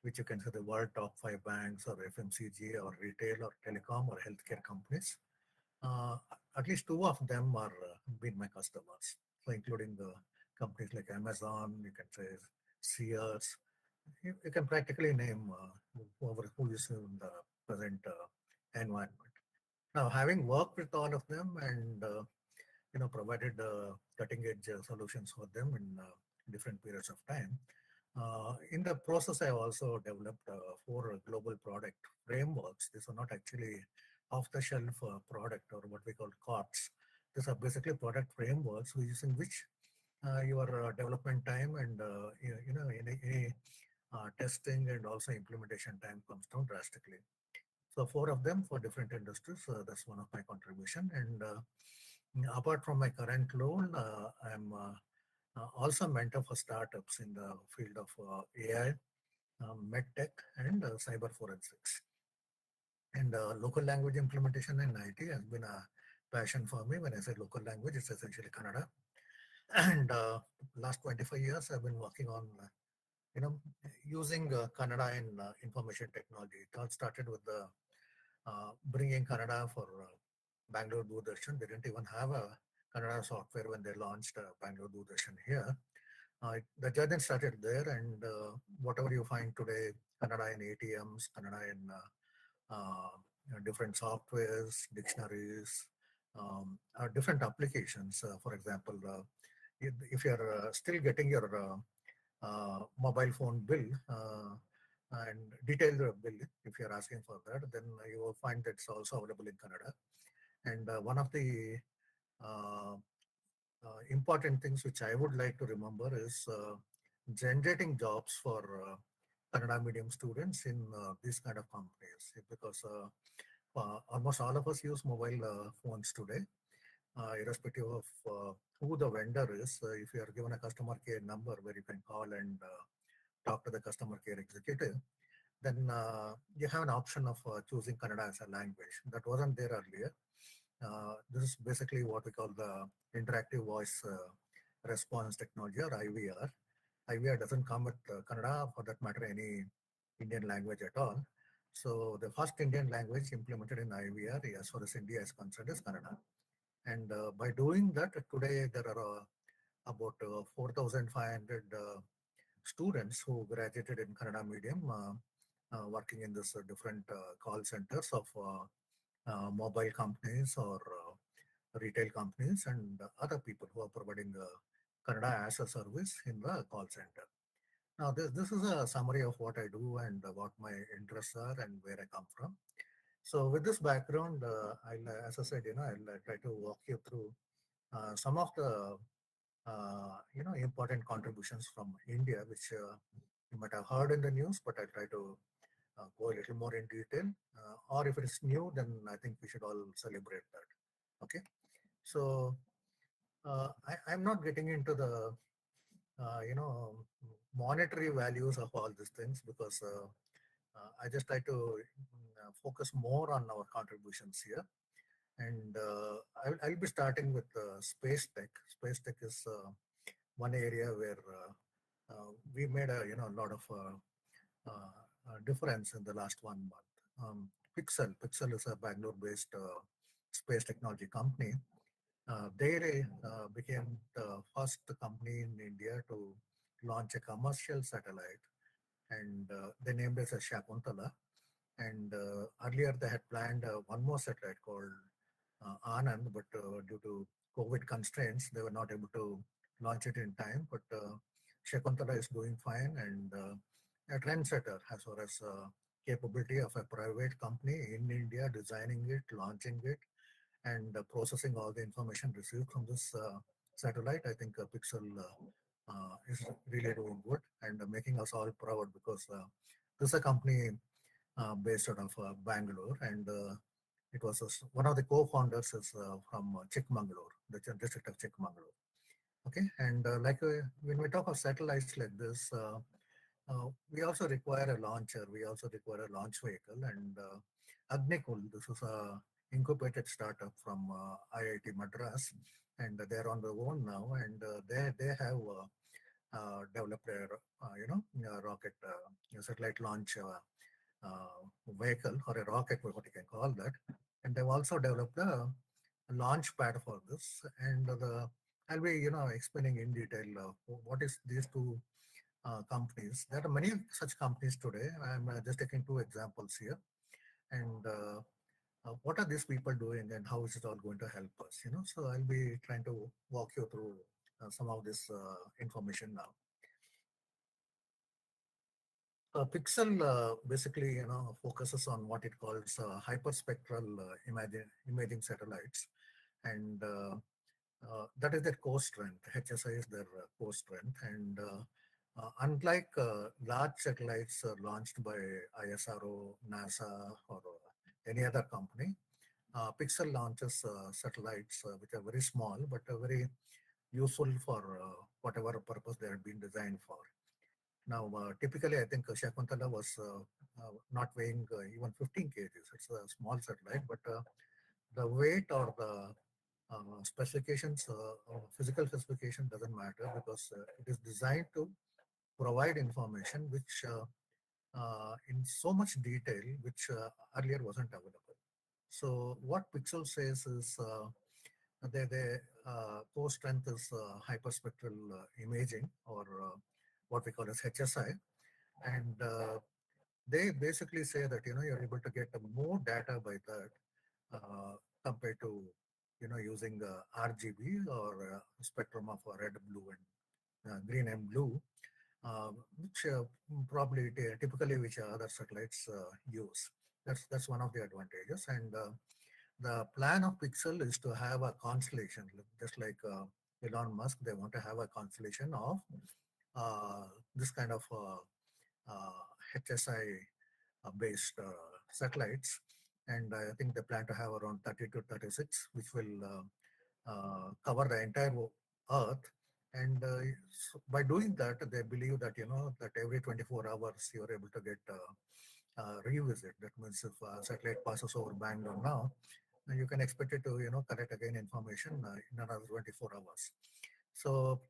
which you can say the world top 5 banks, or FMCG, or retail, or telecom, or healthcare companies, at least 2 of them are been my customers. So including the companies like Amazon, you can say Sears, you can practically name who is in the present environment. Now, having worked with all of them and provided cutting edge solutions for them in different periods of time. In the process, I also developed 4 global product frameworks. These are not actually off-the-shelf product or what we call COTS. These are basically product frameworks using which your development time and any testing and also implementation time comes down drastically. So 4 of them for different industries. That's one of my contribution. And apart from my current role, I'm also mentor for startups in the field of AI, medtech, and cyber forensics. And local language implementation in IT has been a passion for me. When I say local language, it's essentially Kannada. And last 25 years, I've been working on using Kannada in information technology. It all started with the bringing Kannada for Bangalore Doordarshan. They didn't even have a Kannada software when they launched Bangalore Doordarshan here. The journey started there, and whatever you find today, Kannada in ATMs, Kannada in different softwares, dictionaries, different applications. For example, if you're still getting your mobile phone bill and detailed bill, if you're asking for that, then you will find that's also available in Kannada. And one of the uh, important things which I would like to remember is generating jobs for Kannada medium students in these kind of companies, because almost all of us use mobile phones today, irrespective of who the vendor is. If you are given a customer care number where you can call and talk to the customer care executive, then you have an option of choosing Kannada as a language. That wasn't there earlier. This is basically what we call the interactive voice response technology, or IVR. IVR doesn't come with Kannada, for that matter, any Indian language at all. So the first Indian language implemented in IVR, as far as India is concerned, is Kannada. And by doing that, today there are about 4,500 students who graduated in Kannada medium, working in this different call centers of mobile companies or retail companies and other people who are providing Kannada as a service in the call center. Now, this is a summary of what I do and what my interests are and where I come from. So with this background, as I said, I'll try to walk you through some of the important contributions from India, which you might have heard in the news, but I'll try to go a little more in detail. Or if it's new, then I think we should all celebrate that. Okay. So I'm not getting into the monetary values of all these things, because I just try to focus more on our contributions here. And I'll be starting with space tech. Space tech is one area where we made a lot of difference in the last 1 month. Pixel is a Bangalore-based space technology company. They became the first company in India to launch a commercial satellite, and they named it as Shakuntala. And earlier they had planned one more satellite called Anand, but due to COVID constraints, they were not able to launch it in time. But Shakuntala is doing fine, and a trendsetter as far as capability of a private company in India, designing it, launching it, and processing all the information received from this satellite. I think Pixel is really doing good and making us all proud, because this is a company based out of Bangalore, and it was one of the co-founders is from Chikmagalur, the district of Chikmagalur. Okay, and when we talk of satellites like this, we also require a launcher. We also require a launch vehicle, and Agnikul, this is a incubated startup from IIT Madras, and they're on their own now, and they have developed a rocket, satellite launch vehicle, or a rocket, what you can call that. And they've also developed a launch pad for this. And I'll be, explaining in detail what is these two companies. There are many such companies today. I'm just taking 2 examples here. And what are these people doing, and how is it all going to help us? So I'll be trying to walk you through some of this information now. Pixel basically, focuses on what it calls hyperspectral imaging satellites, and that is their core strength. HSI is their core strength, and unlike large satellites launched by ISRO, NASA, or any other company, Pixel launches satellites which are very small but very useful for whatever purpose they have been designed for. Now, typically, I think Shakuntala was not weighing even 15 kgs. It's a small satellite, but the weight or the specifications, or physical specification doesn't matter, because it is designed to provide information which in so much detail which earlier wasn't available. So what Pixel says is their core strength is hyperspectral imaging, or what we call as HSI, and they basically say that you're able to get more data by that compared to using RGB, or spectrum of red, blue, and green and blue, which probably typically which other satellites use. That's one of the advantages. And the plan of Pixel is to have a constellation, just like Elon Musk. They want to have a constellation of this kind of HSI based satellites, and I think they plan to have around 30 to 36, which will cover the entire Earth. And by doing that, they believe that that every 24 hours you are able to get revisit. That means if a satellite passes over Bangalore now, you can expect it to collect again information in another 24 hours. So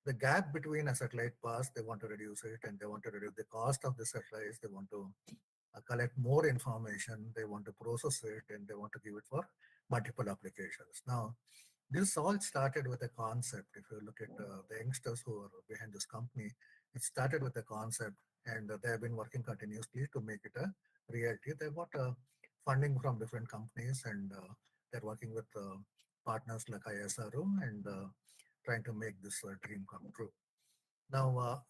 the gap between a satellite pass, they want to reduce it, and they want to reduce the cost of the satellites. They want to collect more information, they want to process it, and they want to give it for multiple applications. Now, this all started with a concept. If you look at the youngsters who are behind this company, it started with a concept, and they have been working continuously to make it a reality. They got funding from different companies, and they're working with partners like ISRO, and trying to make this dream come true. Now,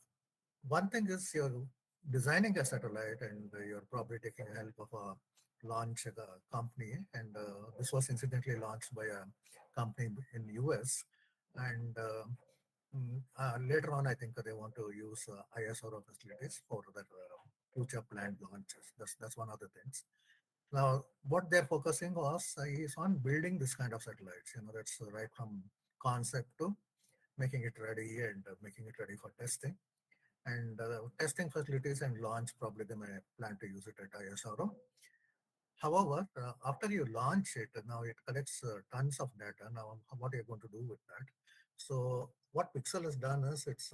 one thing is you're designing a satellite, and you're probably taking help of a launch company, and this was incidentally launched by a company in US, and later on I think they want to use ISRO facilities for their future planned launches. That's one of the things. Now, what they're focusing on is on building this kind of satellites. That's right from concept to making it ready, and making it ready for testing. And testing facilities and launch, probably they may plan to use it at ISRO. However, after you launch it, now it collects tons of data. Now, what are you going to do with that? So what Pixel has done is it's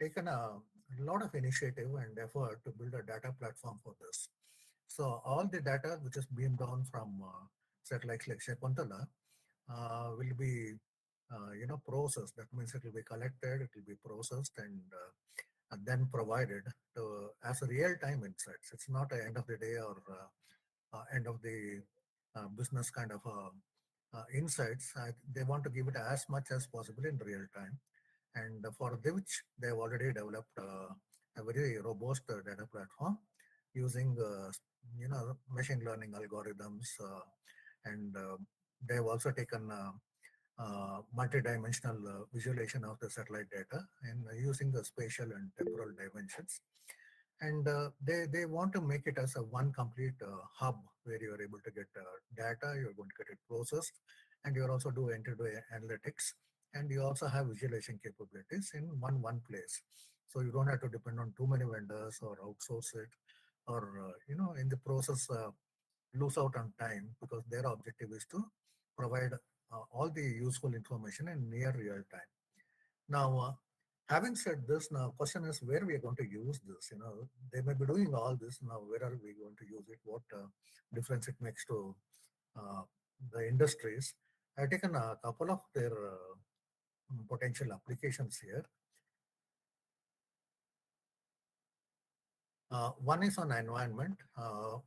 taken a lot of initiative and effort to build a data platform for this. So all the data which is beamed down from satellites like Shakuntala will be processed. That means it will be collected, it will be processed, and then provided to, as a real-time insights. It's not an end of the day or end of the business kind of insights. They want to give it as much as possible in real time, and for which they have already developed a very robust data platform using machine learning algorithms, and they have also taken multi-dimensional visualization of the satellite data, and using the spatial and temporal dimensions. And they want to make it as a one complete hub where you are able to get data, you're going to get it processed, and you're also do end-to-end analytics, and you also have visualization capabilities in one place. So you don't have to depend on too many vendors or outsource it, or in the process lose out on time, because their objective is to provide all the useful information in near real time. Now, having said this, now question is where we are going to use this. They may be doing all this. Now, where are we going to use it? What difference it makes to the industries? I've taken a couple of their potential applications here. One is on environment.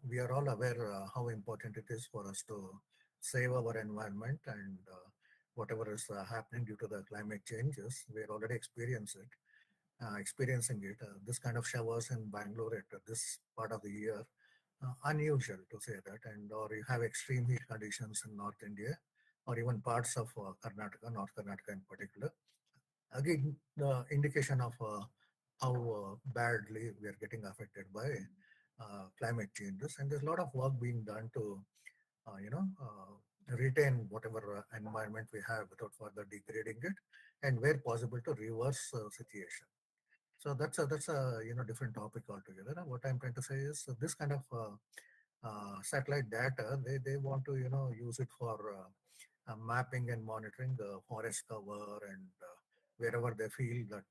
We are all aware how important it is for us to save our environment, and whatever is happening due to the climate changes. We're already experiencing it. This kind of showers in Bangalore at this part of the year, unusual to say that, and or you have extreme heat conditions in North India, or even parts of Karnataka, North Karnataka in particular. Again, the indication of how badly we are getting affected by climate changes, and there's a lot of work being done to, retain whatever environment we have without further degrading it, and where possible to reverse situation. So that's a different topic altogether. What I'm trying to say is this kind of satellite data, they want to use it for mapping and monitoring the forest cover, and wherever they feel that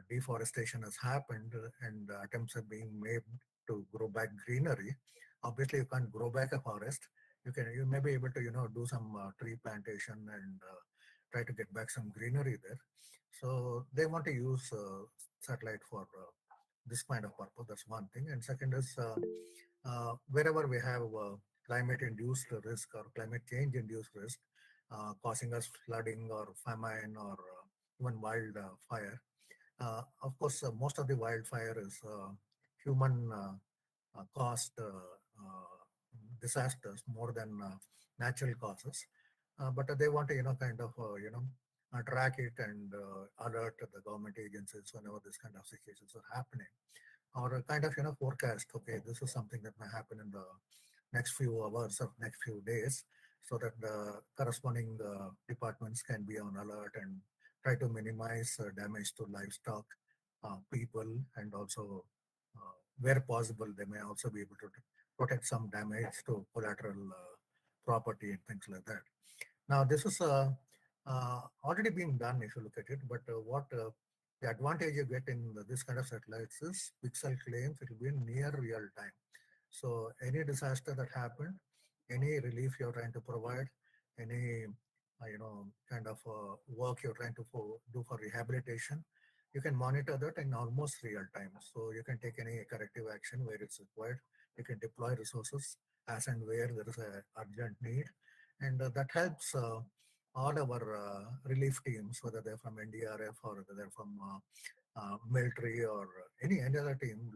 deforestation has happened and attempts are being made to grow back greenery. Obviously, you can't grow back a forest. You may be able to do some tree plantation and try to get back some greenery there. So they want to use satellite for this kind of purpose. That's one thing. And second is wherever we have climate-induced risk or climate change-induced risk causing us flooding or famine or even wildfire. Of course, most of the wildfire is human caused disasters more than natural causes. But they want to, kind of, track it and alert the government agencies whenever this kind of situations are happening, or a kind of, forecast. Okay, this is something that may happen in the next few hours or next few days, so that the corresponding departments can be on alert and try to minimize damage to livestock, people, and also where possible, they may also be able to protect some damage to collateral property and things like that. Now, this is already being done if you look at it, but what the advantage you get in this kind of satellites is pixel claims. It will be in near real time. So any disaster that happened, any relief you're trying to provide, any kind of work you're trying to do for rehabilitation, you can monitor that in almost real time. So you can take any corrective action where it's required. You can deploy resources as and where there is a urgent need, and that helps all our relief teams, whether they're from NDRF or whether they're from military or any other team,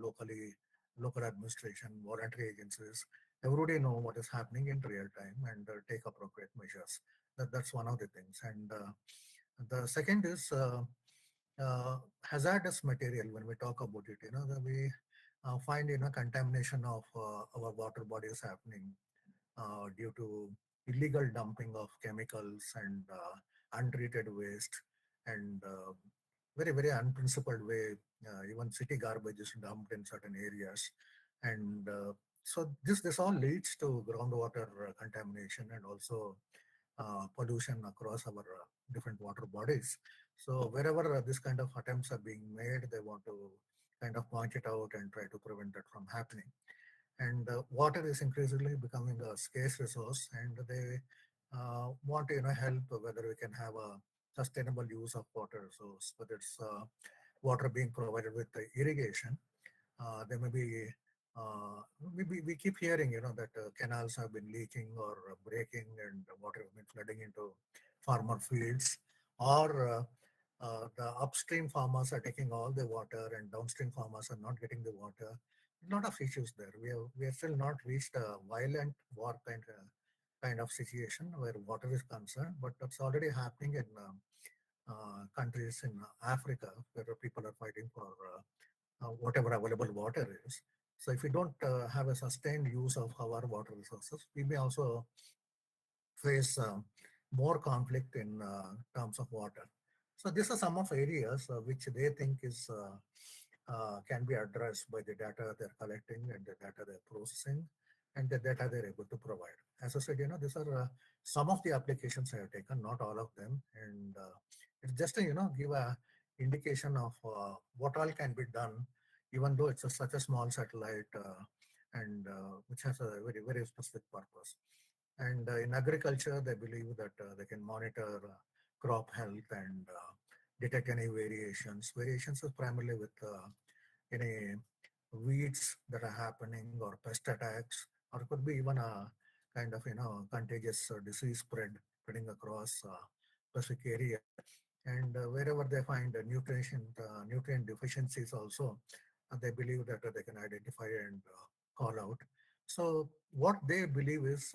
local administration, voluntary agencies. Everybody know what is happening in real time and take appropriate measures. That's one of the things. And the second is hazardous material. When we talk about it, we find contamination of our water bodies happening due to illegal dumping of chemicals and untreated waste, and very, very unprincipled way. Even city garbage is dumped in certain areas. And so this all leads to groundwater contamination and also pollution across our different water bodies. So wherever this kind of attempts are being made, they want to kind of point it out and try to prevent that from happening. And water is increasingly becoming a scarce resource, and they want to help whether we can have a sustainable use of water. So whether it's water being provided with irrigation, there may be we keep hearing that canals have been leaking or breaking, and water has been flooding into farmer fields, or the upstream farmers are taking all the water and downstream farmers are not getting the water. A lot of issues there. We have still not reached a violent war kind of situation where water is concerned, but that's already happening in countries in Africa where people are fighting for whatever available water is. So if we don't have a sustained use of our water resources, we may also face more conflict in terms of water. So these are some of areas which they think is can be addressed by the data they're collecting and the data they're processing and the data they're able to provide. As I said, these are some of the applications I have taken, not all of them, and it's just to give a indication of what all can be done, even though it's such a small satellite and which has a very, very specific purpose. And in agriculture, they believe that they can monitor crop health and detect any variations. Variations is primarily with any weeds that are happening or pest attacks, or could be even a kind of contagious disease spread spreading across specific area. And wherever they find nutrient deficiencies also, they believe that they can identify and call out. So what they believe is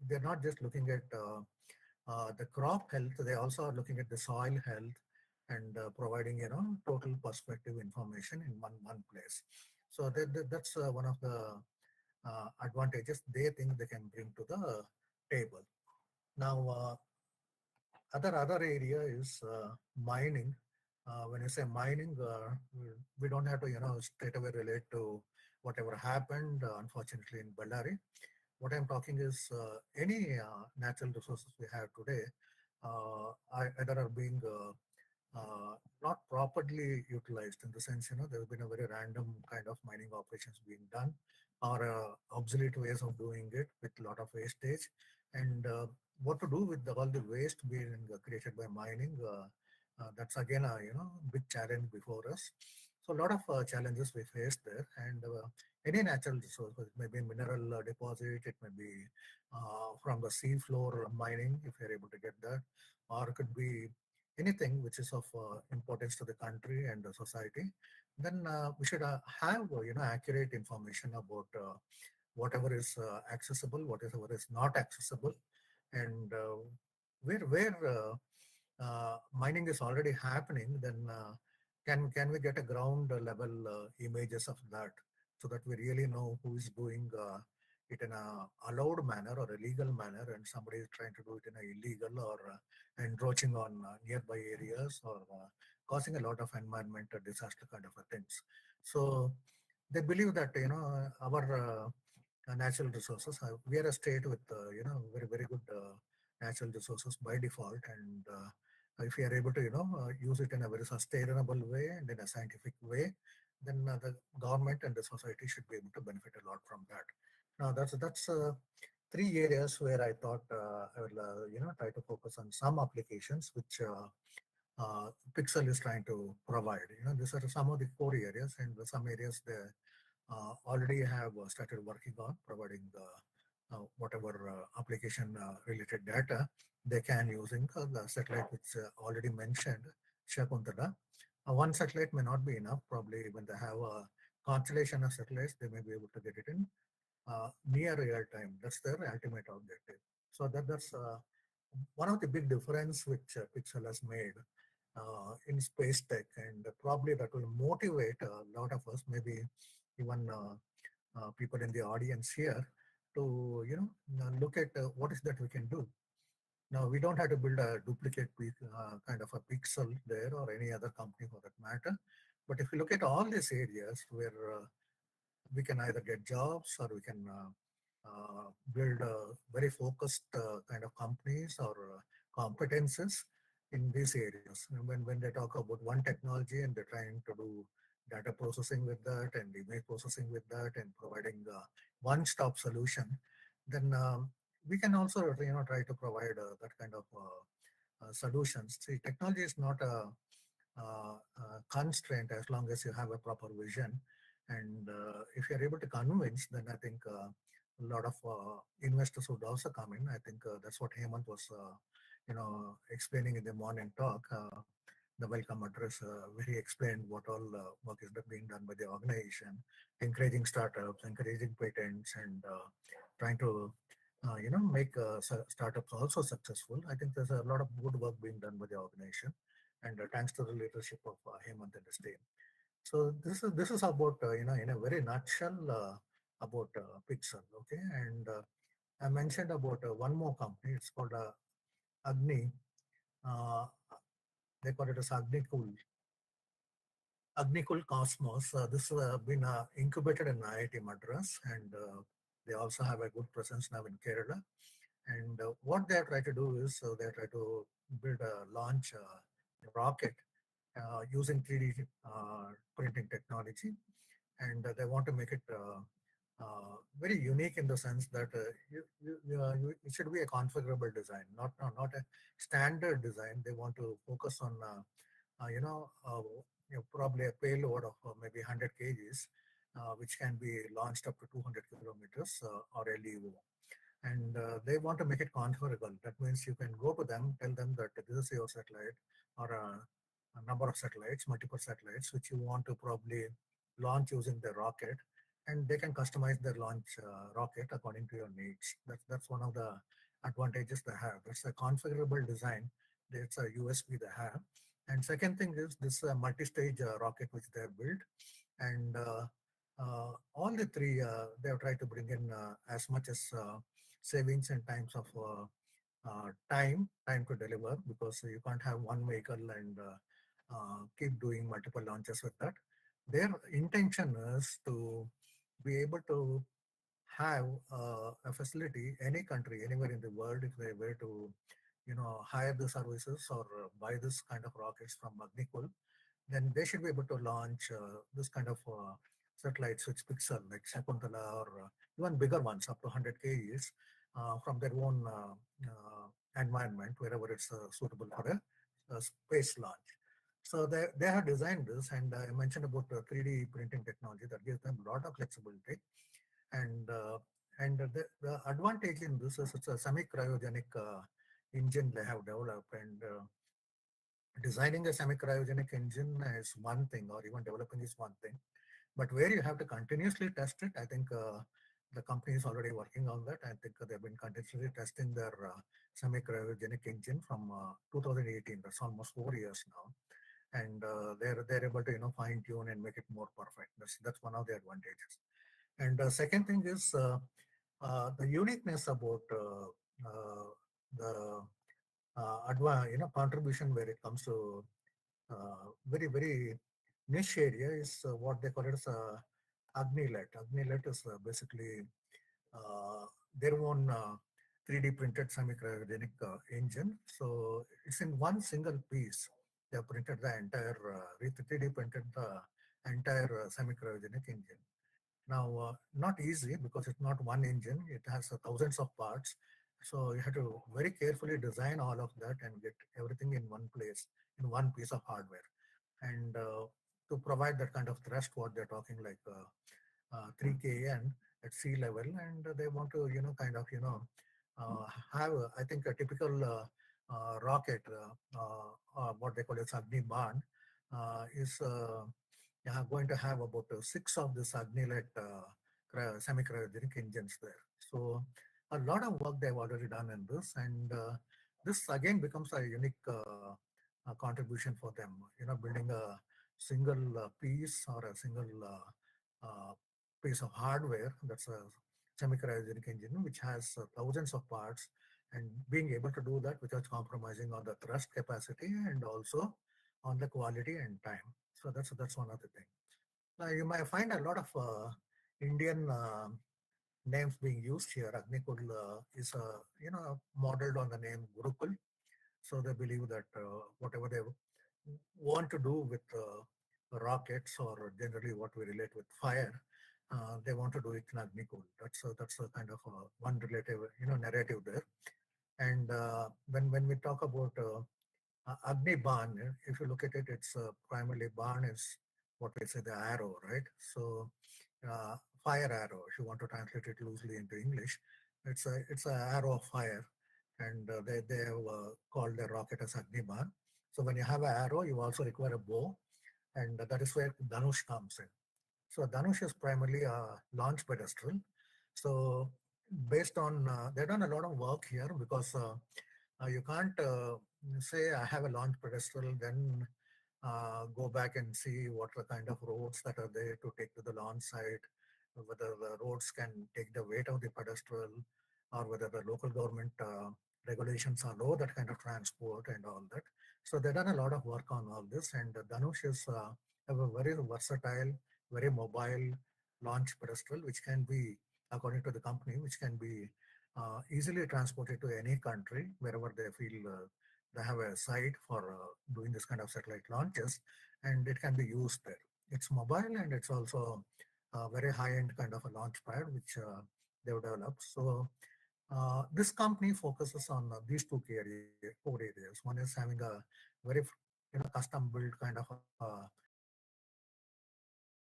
they're not just looking at the crop health, they also are looking at the soil health and providing, total perspective information in one place. So that's one of the advantages they think they can bring to the table. Now, other area is mining. When you say mining, we don't have to, straight away relate to whatever happened, unfortunately, in Ballari. What I'm talking is any natural resources we have today either are being not properly utilized, in the sense, there's been a very random kind of mining operations being done, or obsolete ways of doing it with a lot of wastage. And what to do with all the waste being created by mining, that's again a big challenge before us. So a lot of challenges we face there. And any natural resource, it may be mineral deposit, it may be from the sea floor mining, if you're able to get that, or it could be anything which is of importance to the country and the society. Then we should have accurate information about whatever is accessible, whatever is not accessible, and where mining is already happening. Then can we get a ground level images of that, so that we really know who is doing it in a allowed manner or a legal manner, and somebody is trying to do it in a illegal or encroaching on nearby areas, or causing a lot of environmental disaster kind of things. So they believe that our natural resources. We are a state with very good natural resources by default, and if we are able to use it in a very sustainable way and in a scientific way, then the government and the society should be able to benefit a lot from that. Now that's three areas where I thought I will try to focus on some applications which Pixel is trying to provide. These are some of the core areas, and some areas they already have started working on providing whatever application related data they can using the satellite which already mentioned, Shakuntala. One satellite may not be enough. Probably when they have a constellation of satellites, they may be able to get it in near real time. That's their ultimate objective. So that's one of the big difference which Pixel has made in space tech, and probably that will motivate a lot of us, maybe even people in the audience here, to look at what is that we can do. Now we don't have to build a duplicate kind of a Pixel there, or any other company for that matter. But if you look at all these areas where we can either get jobs, or we can build very focused kind of companies or competences in these areas. And when they talk about one technology and they're trying to do data processing with that and image processing with that and providing one-stop solution, then we can also try to provide that kind of solutions. See, technology is not a constraint as long as you have a proper vision. And if you're able to convince, then I think a lot of investors would also come in. I think that's what Hemant was, explaining in the morning talk, the welcome address, where he explained what all work is being done by the organization, encouraging startups, encouraging patents, and trying to, make startups also successful. I think there's a lot of good work being done by the organization, and thanks to the leadership of Hemant and his team. So this is about in a very nutshell about Pixel. Okay, and I mentioned about one more company. It's called Agni. Uh, they call it as Agnikul Cosmos. This has been incubated in IIT Madras, and they also have a good presence now in Kerala. And what they try to do is they try to build a launch rocket using 3D printing technology, and they want to make it very unique in the sense that it should be a configurable design, not a standard design. They want to focus on probably a payload of maybe 100 kgs, which can be launched up to 200 kilometers or LEO. and they want to make it configurable. That means you can go to them, tell them that this is your satellite or a number of satellites, multiple satellites, which you want to probably launch using the rocket, and they can customize their launch rocket according to your needs. That's one of the advantages they have. It's a configurable design. It's a USP they have. And second thing is this multi-stage rocket which they have built, and all the three they have tried to bring in as much as savings in times of time to deliver, because you can't have one vehicle and keep doing multiple launches with that. Their intention is to be able to have a facility, any country, anywhere in the world, if they were to, hire the services or buy this kind of rockets from Agnikul, then they should be able to launch this kind of satellites which pixel like Shakuntala or even bigger ones up to 100 kgs from their own environment, wherever it's suitable for a space launch. So they have designed this, and I mentioned about the 3D printing technology that gives them a lot of flexibility. And the advantage in this is it's a semi-cryogenic engine they have developed, and designing a semi-cryogenic engine is one thing, or even developing is one thing, but where you have to continuously test it, I think the company is already working on that. I think they've been continuously testing their semi-cryogenic engine from 2018. That's almost 4 years now, and they're able to fine tune and make it more perfect. That's one of the advantages. And the second thing is the uniqueness about the contribution where it comes to very niche area is what they call it as Agnilet. Agnilet is basically uh, their own 3D printed semi-cryogenic engine. So it's in one single piece. They have printed the entire, 3D printed the entire semi-cryogenic engine. Now, not easy because it's not one engine. It has thousands of parts. So you have to very carefully design all of that and get everything in one place, in one piece of hardware. And to provide that kind of thrust, what they're talking like 3 kN at sea level, and they want to, have, I think, a typical rocket, what they call it, Agni Ban, is going to have about six of this Agnilet semi-cryogenic engines there. So a lot of work they've already done in this, and this again becomes a unique contribution for them. Building a single piece or a single piece of hardware that's a semi-cryogenic engine, which has thousands of parts, and being able to do that without compromising on the thrust capacity and also on the quality and time. So that's one of the things. Now you might find a lot of Indian names being used here. Agnikul is modeled on the name Gurukul. So they believe that whatever they want to do with rockets, or generally what we relate with fire, they want to do it in Agnikul. That's a kind of one relative narrative there. And when we talk about Agni Ban, if you look at it, it's primarily Ban is what we say the arrow, right? So fire arrow, if you want to translate it loosely into English, it's a arrow of fire, and they have called the rocket as Agni Ban. So when you have an arrow, you also require a bow, and that is where Dhanush comes in. So Dhanush is primarily a launch pedestal. So based on, they've done a lot of work here, because you can't say I have a launch pedestal, then go back and see what the kind of roads that are there to take to the launch site, whether the roads can take the weight of the pedestal, or whether the local government regulations allow that kind of transport and all that. So they've done a lot of work on all this, and Dhanush is a very versatile, very mobile launch pedestal, which can be, according to the company, which can be easily transported to any country wherever they feel they have a site for doing this kind of satellite launches, and it can be used there. It's mobile, and it's also a very high-end kind of a launch pad which they've developed. So this company focuses on these four areas. One is having a very custom built kind of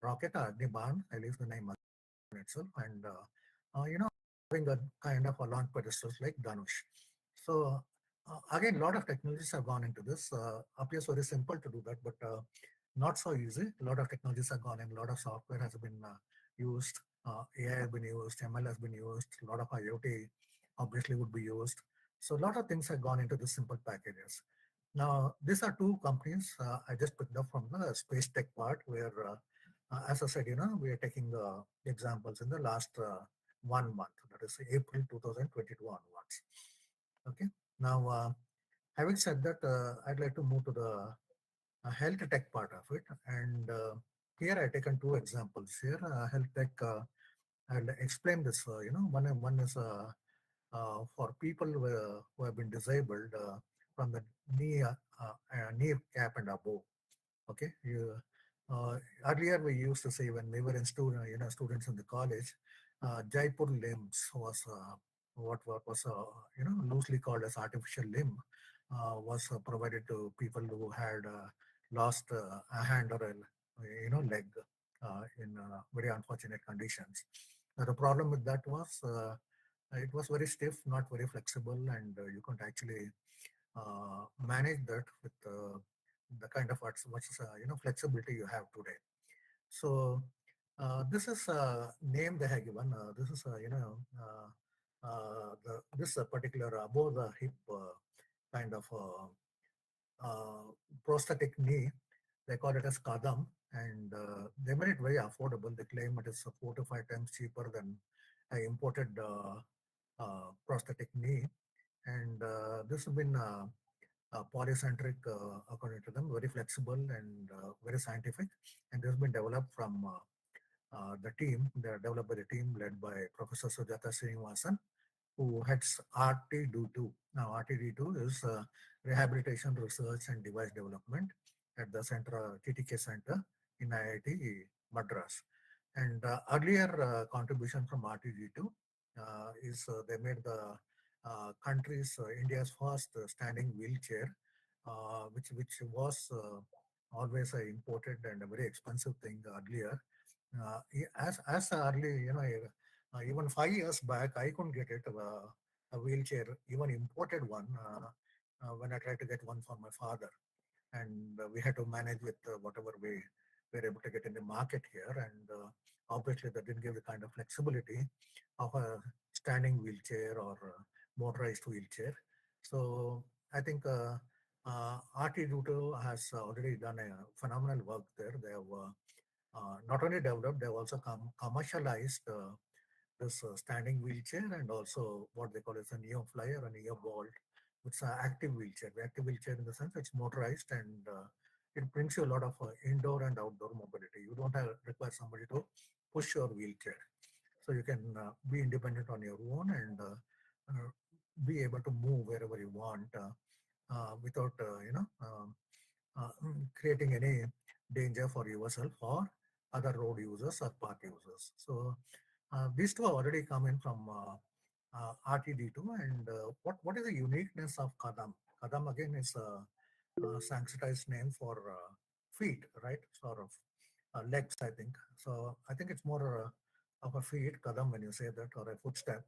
rocket, Agniban, I leave the name itself, and having a kind of a launch pedestals like Dhanush. So again, a lot of technologies have gone into this. Appears very simple to do that, but not so easy. A lot of technologies have gone in. A lot of software has been used. AI has been used. ML has been used. A lot of IoT obviously would be used. So a lot of things have gone into the simple packages. Now, these are two companies I just picked up from the space tech part, where, as I said, we are taking examples in the last 1 month, that is April 2022 onwards. Okay. Now, having said that, I'd like to move to the health tech part of it. And here I've taken two examples here. Health tech, I'll explain this. One is for people who have been disabled from the knee cap and above. Okay. Earlier we used to say, when we were in students in the college, Jaipur limbs was what was loosely called as artificial limb, was provided to people who had lost a hand or a leg in very unfortunate conditions. Now, the problem with that was it was very stiff, not very flexible, and you couldn't actually manage that with the kind of flexibility you have today. So this is a name they have given. This is this particular above the hip kind of prosthetic knee. They call it as Kadam, and they made it very affordable. They claim it is 4 to 5 times cheaper than an imported prosthetic knee. And this has been polycentric, according to them, very flexible and very scientific. And this has been developed from the team. They are developed by the team led by Professor Sujata Srinivasan, who heads RTD2. Now, RTD2 is Rehabilitation Research and Device Development at the TTK Center in IIT Madras. And earlier contribution from RTD2 is they made the country's India's first standing wheelchair, which was always imported and a very expensive thing earlier. As early, even 5 years back, I couldn't get it, a wheelchair, even imported one, when I tried to get one for my father. And we had to manage with whatever we were able to get in the market here. And obviously, that didn't give the kind of flexibility of a standing wheelchair or motorized wheelchair. So I think RT22 has already done a phenomenal work there. They have not only developed, they have also commercialized this standing wheelchair, and also what they call as a Neo Fly or a Neo Bolt. It's an active wheelchair. The active wheelchair, in the sense, it's motorized, and it brings you a lot of indoor and outdoor mobility. You don't require somebody to push your wheelchair. So you can be independent on your own and be able to move wherever you want without, creating any danger for yourself or other road users or park users. So these two are already coming from RTD2. And what is the uniqueness of Kadam? Kadam again is a sanskritized name for feet, right? Sort of legs, I think. So I think it's more of a feet, Kadam, when you say that, or a footstep.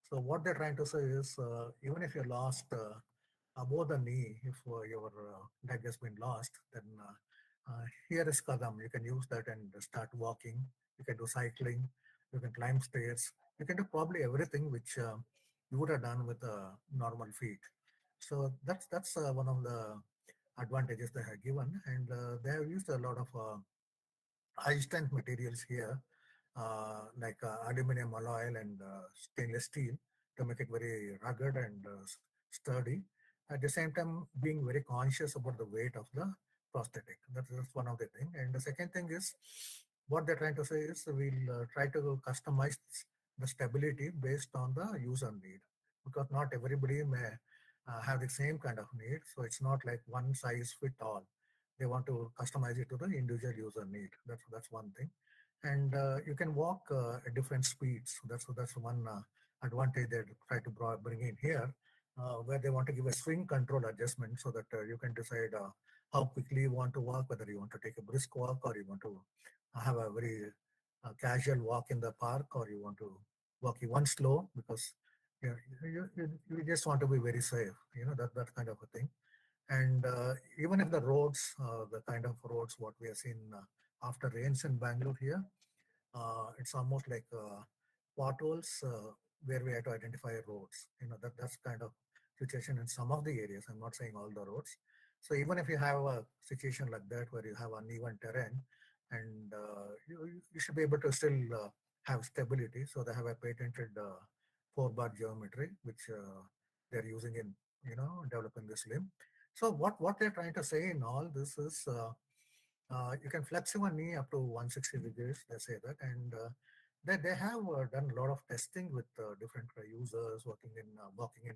So what they're trying to say is, even if you're lost above the knee, if your leg has been lost, then here is Kadam. You can use that and start walking. You can do cycling. You can climb stairs. You can do probably everything which you would have done with normal feet. So that's one of the advantages they have given, and they have used a lot of high strength materials here, like aluminum alloy and stainless steel, to make it very rugged and sturdy. At the same time, being very conscious about the weight of the prosthetic. That's one of the things. And the second thing is, what they're trying to say is, we'll try to customize the stability based on the user need, because not everybody may have the same kind of need. So it's not like one size fit all. They want to customize it to the individual user need. That's one thing. And you can walk at different speeds. That's one advantage they try to bring in here, where they want to give a swing control adjustment, so that you can decide how quickly you want to walk, whether you want to take a brisk walk, or you want to have a very casual walk in the park, or you want to work even slow because you just want to be very safe, that kind of a thing. And even if the roads, the kind of roads what we have seen after rains in Bangalore here, it's almost like potholes where we have to identify roads. That's kind of situation in some of the areas. I'm not saying all the roads. So even if you have a situation like that where you have uneven terrain, and you should be able to still have stability. So they have a patented 4-bar geometry which they're using in developing this limb. So what they're trying to say in all this is you can flex your knee up to 160 degrees, they say that. And they have done a lot of testing with different users walking in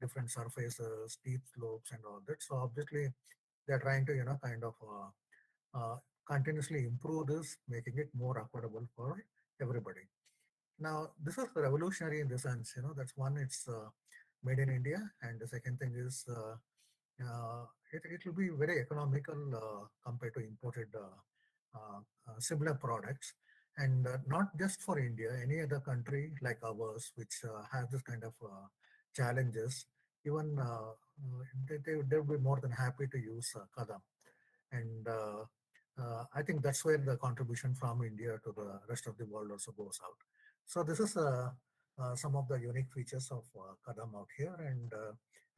different surfaces, steep slopes and all that. So obviously they're trying to, kind of continuously improve this, making it more affordable for everybody. Now, this is revolutionary in the sense, that's one, it's made in India. And the second thing is it will be very economical compared to imported similar products. And not just for India, any other country like ours, which has this kind of challenges, even they would be more than happy to use Kadam. And I think that's where the contribution from India to the rest of the world also goes out. So this is some of the unique features of Kadam out here. And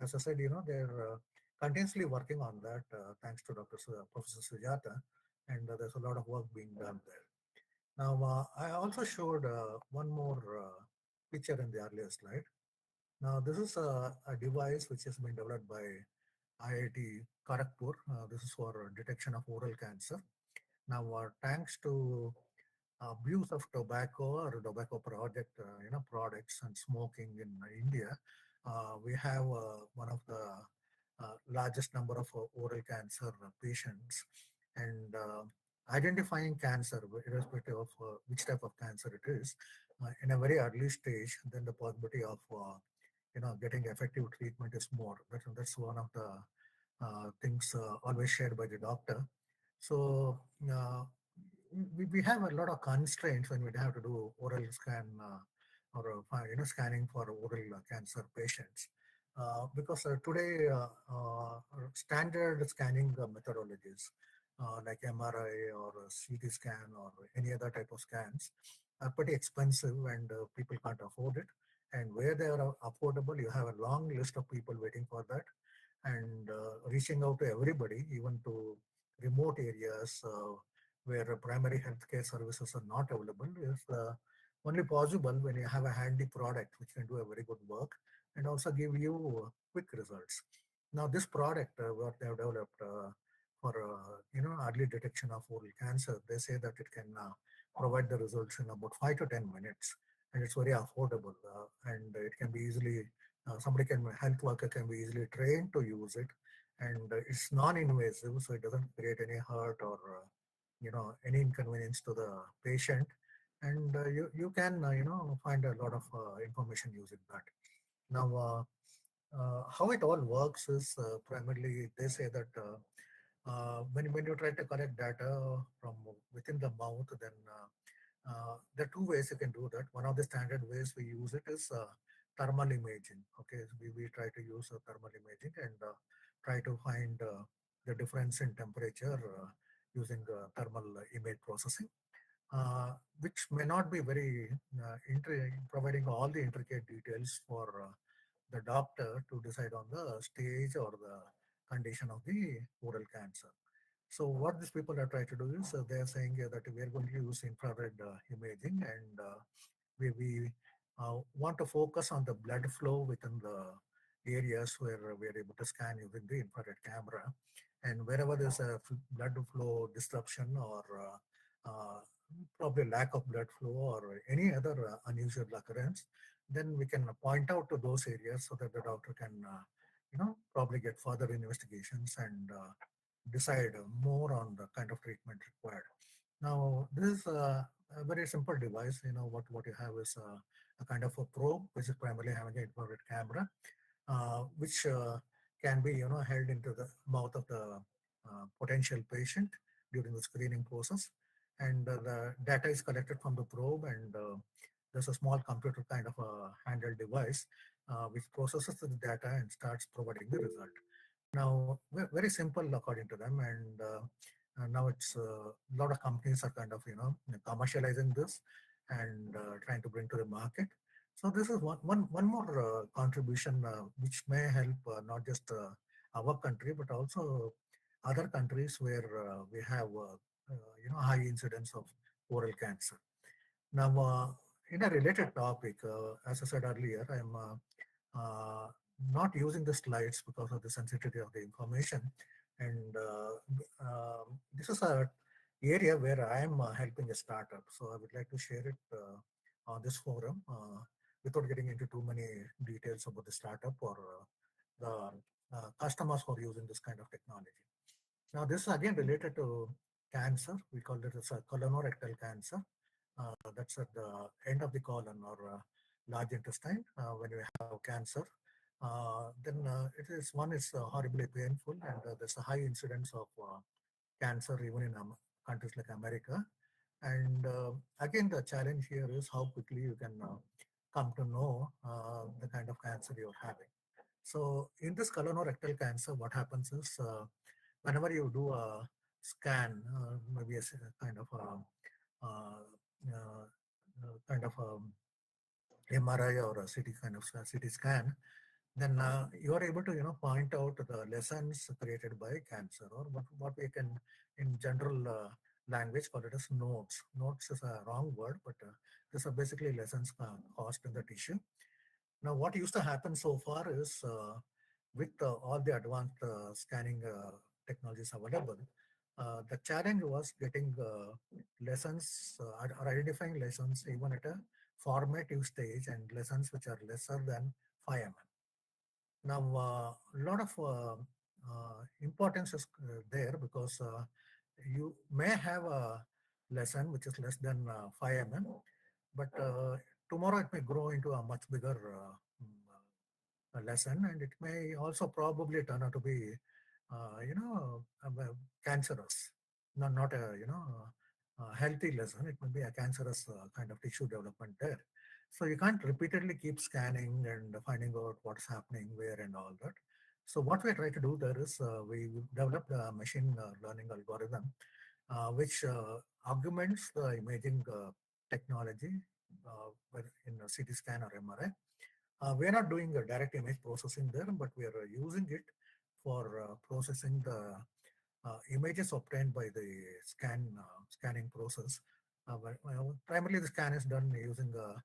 as I said, they're continuously working on that, thanks to Professor Sujata. And there's a lot of work being done there. Now, I also showed one more picture in the earlier slide. Now, this is a device which has been developed by IIT Kharagpur. This is for detection of oral cancer. Now, thanks to abuse of tobacco or tobacco products and smoking in India, we have one of the largest number of oral cancer patients, and identifying cancer, irrespective of which type of cancer it is, in a very early stage, then the possibility of getting effective treatment is more. That's one of the things always shared by the doctor. So we have a lot of constraints when we have to do oral scan or scanning for oral cancer patients. Because today standard scanning methodologies like MRI or CT scan or any other type of scans are pretty expensive, and people can't afford it. And where they are affordable, you have a long list of people waiting for that, and reaching out to everybody, even to remote areas where primary healthcare services are not available, is only possible when you have a handy product which can do a very good work and also give you quick results. Now, this product, what they have developed for early detection of oral cancer, they say that it can provide the results in about 5 to 10 minutes, and it's very affordable, and it can be easily health worker can be easily trained to use it, and it's non-invasive, so it doesn't create any hurt or any inconvenience to the patient, and you can find a lot of information using that. Now, how it all works is primarily they say that when you try to collect data from within the mouth, then there are two ways you can do that. One of the standard ways we use it is thermal imaging. Okay, so we try to use thermal imaging and try to find the difference in temperature using thermal image processing, which may not be very providing all the intricate details for the doctor to decide on the stage or the condition of the oral cancer. So what these people are trying to do is they are saying that we are going to use infrared imaging, and we want to focus on the blood flow within the areas where we are able to scan using the infrared camera. And wherever there's a blood flow disruption or probably lack of blood flow or any other unusual occurrence, then we can point out to those areas so that the doctor can, probably get further investigations and decide more on the kind of treatment required. Now, this is a very simple device. What you have is a kind of a probe, which is primarily having an infrared camera, which can be, held into the mouth of the potential patient during the screening process. And the data is collected from the probe, and there's a small computer kind of a handheld device which processes the data and starts providing the result. Now, very simple according to them, and now it's a lot of companies are kind of commercializing this and trying to bring to the market. So this is one more contribution which may help not just our country but also other countries where we have high incidence of oral cancer. Now, in a related topic, as I said earlier, I'm not using the slides because of the sensitivity of the information. And this is a area where I am helping a startup. So I would like to share it on this forum without getting into too many details about the startup or the customers who are using this kind of technology. Now, this is again related to cancer. We call it as a colorectal cancer. That's at the end of the colon or large intestine when we have cancer. Then it is one is horribly painful, and there's a high incidence of cancer even in countries like America. And again, the challenge here is how quickly you can come to know the kind of cancer you're having. So in this colorectal cancer, what happens is whenever you do a scan, maybe a kind of a MRI or a CT kind of CT scan, then you are able to point out the lessons created by cancer, or what we can in general language call it as nodes. Nodes is a wrong word, but these are basically lessons caused in the tissue. Now, what used to happen so far is with all the advanced scanning technologies available, the challenge was getting lessons or identifying lessons even at a formative stage and lessons which are lesser than 5 mm. Now, a lot of importance is there because you may have a lesson which is less than 5 mm, but tomorrow it may grow into a much bigger lesson, and it may also probably turn out to be, cancerous. Not a healthy lesson. It may be a cancerous kind of tissue development there. So you can't repeatedly keep scanning and finding out what's happening where and all that. So what we try to do there is we developed a machine learning algorithm which augments the imaging technology in a CT scan or MRI. We are not doing direct image processing there, but we are using it for processing the images obtained by the scanning process. Primarily, the scan is done using a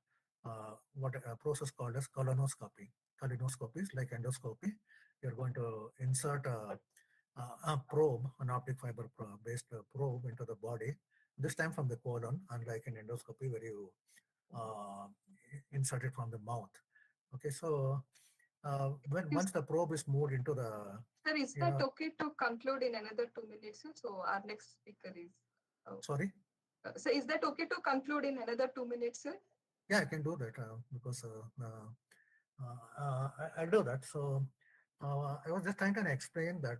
process called as colonoscopy. Colonoscopy is like endoscopy. You're going to insert a probe, an optic fiber based probe into the body, this time from the colon, unlike in endoscopy where you insert it from the mouth. Okay, so once the probe is moved into the... Sir, is that okay to conclude in another 2 minutes? So our next speaker is... Sorry? So is that okay to conclude in another 2 minutes, sir? Yeah, I can do that because I'll do that. So I was just trying to explain that,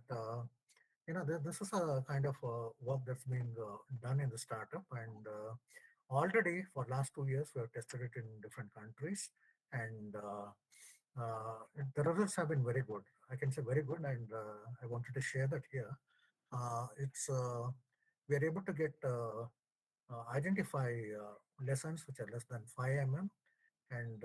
this is a kind of work that's being done in the startup, and already for last 2 years, we have tested it in different countries, and the results have been very good. I can say very good, and I wanted to share that here. We are able to get identify lessons which are less than 5 mm, and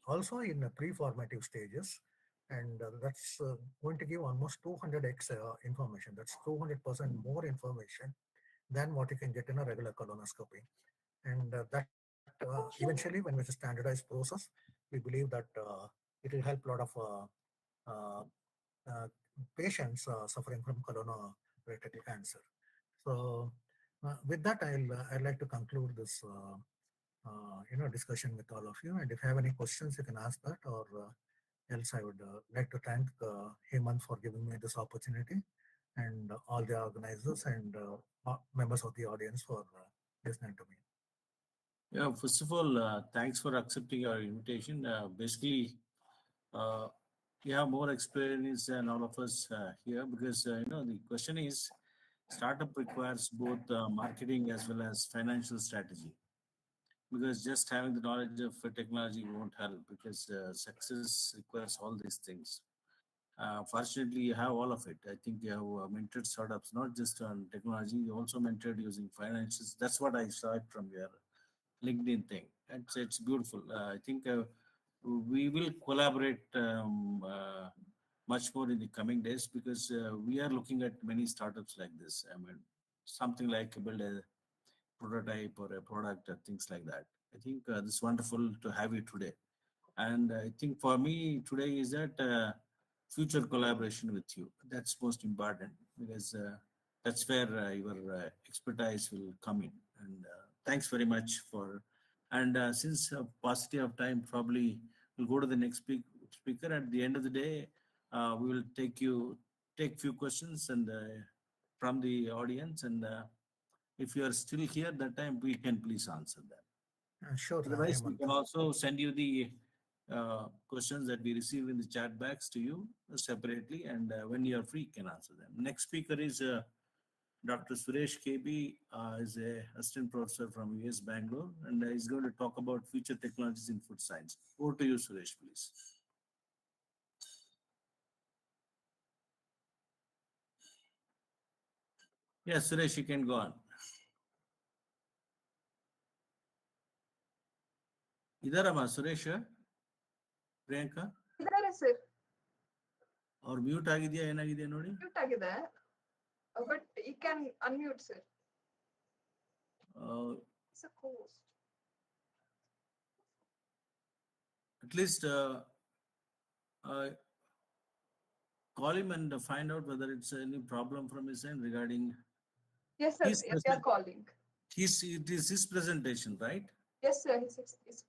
also in pre-formative stages, and that's going to give almost 200x information. That's 200% more information than what you can get in a regular colonoscopy. And that eventually, when it's a standardized process, we believe that it will help a lot of patients suffering from colorectal cancer. So with that, I'd like to conclude this discussion with all of you. And if you have any questions, you can ask that, or else I would like to thank Hemant for giving me this opportunity, and all the organizers and members of the audience for listening to me. Yeah, first of all, thanks for accepting our invitation. Basically, you have more experience than all of us here, because the question is, startup requires both marketing as well as financial strategy. because just having the knowledge of technology won't help, because success requires all these things. Fortunately, you have all of it. I think you have mentored startups, not just on technology, you also mentored using finances. That's what I saw it from your LinkedIn thing. It's beautiful. I think we will collaborate much more in the coming days, because we are looking at many startups like this. I mean, something like build a prototype or a product or things like that. I think it's wonderful to have you today. And I think for me today is that future collaboration with you. That's most important, because that's where your expertise will come in. And thanks very much for. And since paucity of time, probably we'll go to the next speaker. At the end of the day, we will take few questions and from the audience. And if you are still here, that time we can please answer them. Sure, Otherwise, we Hemant. can also send you the questions that we receive in the chat box to you separately, and when you are free, you can answer them. Next speaker is Dr. Suresh KB, is a assistant professor from US Bangalore, and he's going to talk about future technologies in food science. Over to you, Suresh, please. Yes, Suresh, you can go on. ಇದರಮ್ಮ Suresh Priyanka ಇದ್ದಾರೆ sir. ಅವ್ರು mute ಆಗಿದೆಯಾ ಏನಾಗಿದೆ ನೋಡಿ. Mute ಆಗಿದೆ, but you can unmute sir. It's a host. At least call him and find out whether it's any problem from his end regarding. Yes, sir. Yes, they are calling. It is his presentation, right? Yes, sir. He's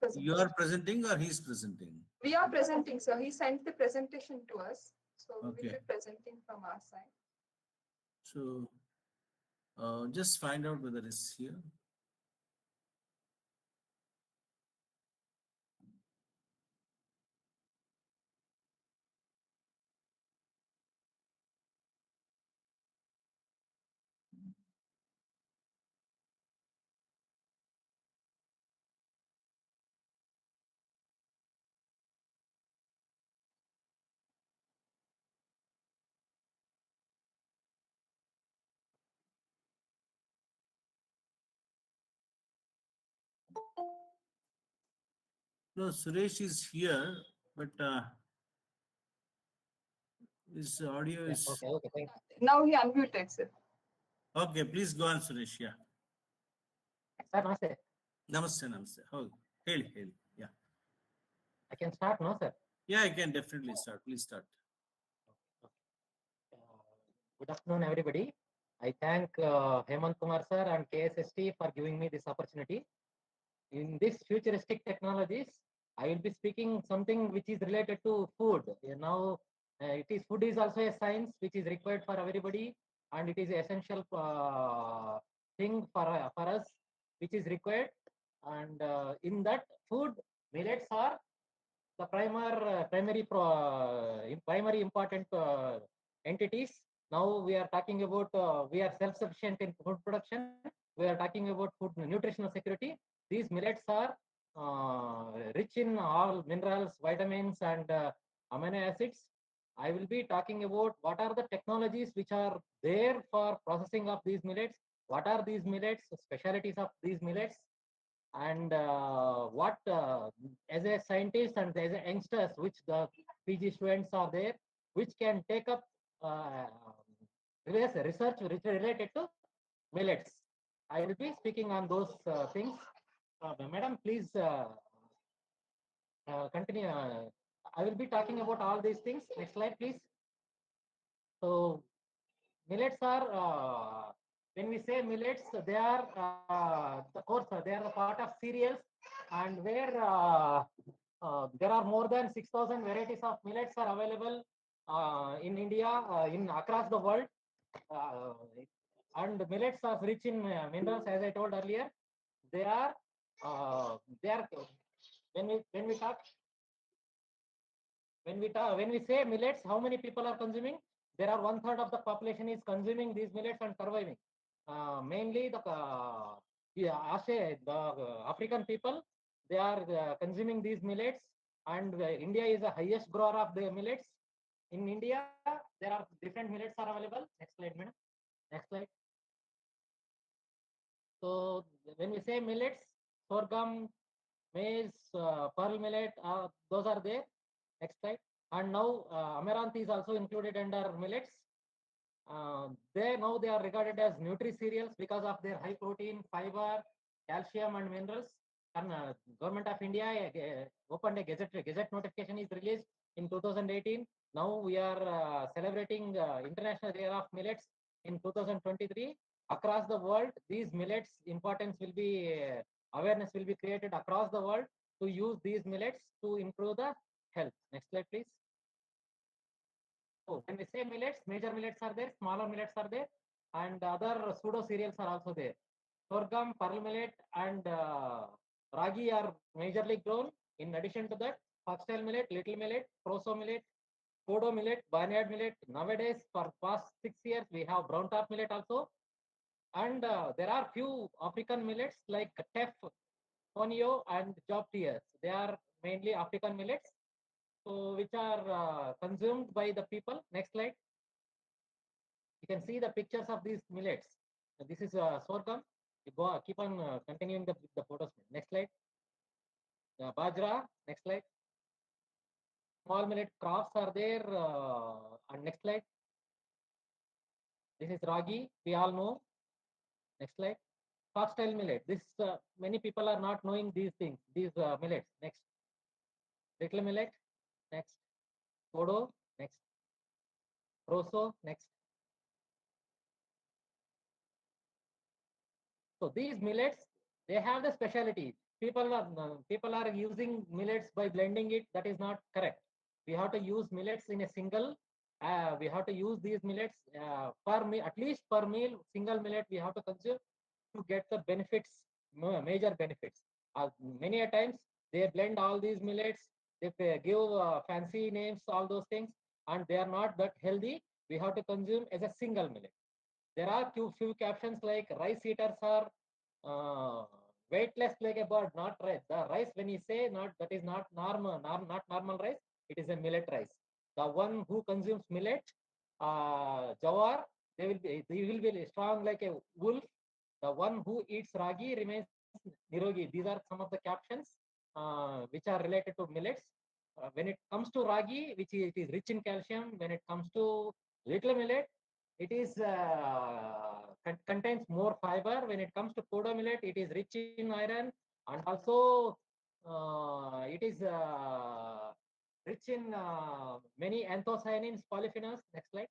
presenting. You are presenting or he's presenting? We are presenting, sir. He sent the presentation to us, so Okay. we'll be presenting from our side. So just find out whether it's here. No, Suresh is here, but his audio is. Okay, thank you. Now he unmuted, sir. Okay, please go on, Suresh. Yeah. Sir, namaste. Namaste. Oh, heli. Yeah. I can start now, sir. Yeah, I can definitely start. Please start. Good afternoon, everybody. I thank Hemant Kumar sir and KSST for giving me this opportunity. In this futuristic technologies, I will be speaking something which is related to food. Now, food is also a science which is required for everybody, and it is essential thing for us, which is required. And in that food, millets are the primary important entities. Now we are talking about we are self-sufficient in food production. We are talking about food nutritional security. These millets are rich in all minerals, vitamins, and amino acids. I will be talking about what are the technologies which are there for processing of these millets. What are these millets? Specialties of these millets. And what as a scientist and as a youngsters, which the PG students are there, which can take up research related to millets. I will be speaking on those things. Madam, please continue. I will be talking about all these things. Next slide, please. So millets are when we say millets, they are they are the part of cereals, and where there are more than 6,000 varieties of millets are available in India, in across the world. And millets are rich in minerals, as I told earlier. They are when we say millets, how many people are consuming? There are 1/3 of the population is consuming these millets and surviving. Mainly the Yeah, the African people, they are consuming these millets, and India is the highest grower of the millets. In India, there are different millets are available. Next slide, madam. Next slide. So when we say millets, sorghum, maize, pearl millet, those are there. Next slide. And now amaranth is also included under millets. They are regarded as nutri cereals because of their high protein, fiber, calcium, and minerals. And Government of India opened a gazette notification is released in 2018. Now we are celebrating International Year of Millets in 2023. Across the world, these millets importance will be awareness will be created across the world to use these millets to improve the health. Next slide, please. So when we say millets, major millets are there, smaller millets are there, and other pseudo cereals are also there. Sorghum, pearl millet, and ragi are majorly grown. In addition to that, foxtail millet, little millet, proso millet, kodo millet, barnyard millet. Nowadays, for past 6 years, we have brown top millet also. And there are few African millets like teff, fonio, and job tears. They are mainly African millets, so which are consumed by the people. Next slide. You can see the pictures of these millets. This is sorghum. You keep on continuing the photos. Next slide. Bajra. Next slide. Small millet crops are there. And next slide. This is ragi. We all know. Next slide. Foxtail millet. This many people are not knowing these things. These millets. Next. Little millet. Next. Kodo. Next. Proso. Next. So these millets, they have the specialty. People are using millets by blending it. That is not correct. We have to use millets in a single. We have to use these millets per meal, at least per meal. Single millet we have to consume to get the benefits, major benefits. Many a times they blend all these millets. They give fancy names, all those things, and they are not that healthy. We have to consume as a single millet. There are few captions like rice eaters are weightless like a bird, not rice. The rice, when you say not, that is not not normal rice. It is a millet rice. The one who consumes millet, jawar, they will be strong like a wolf. The one who eats ragi remains nirogi. These are some of the captions which are related to millets. When it comes to ragi, which it is rich in calcium. When it comes to little millet, it is contains more fiber. When it comes to kodo millet, it is rich in iron, and also it is rich in many anthocyanins, polyphenols. Next slide.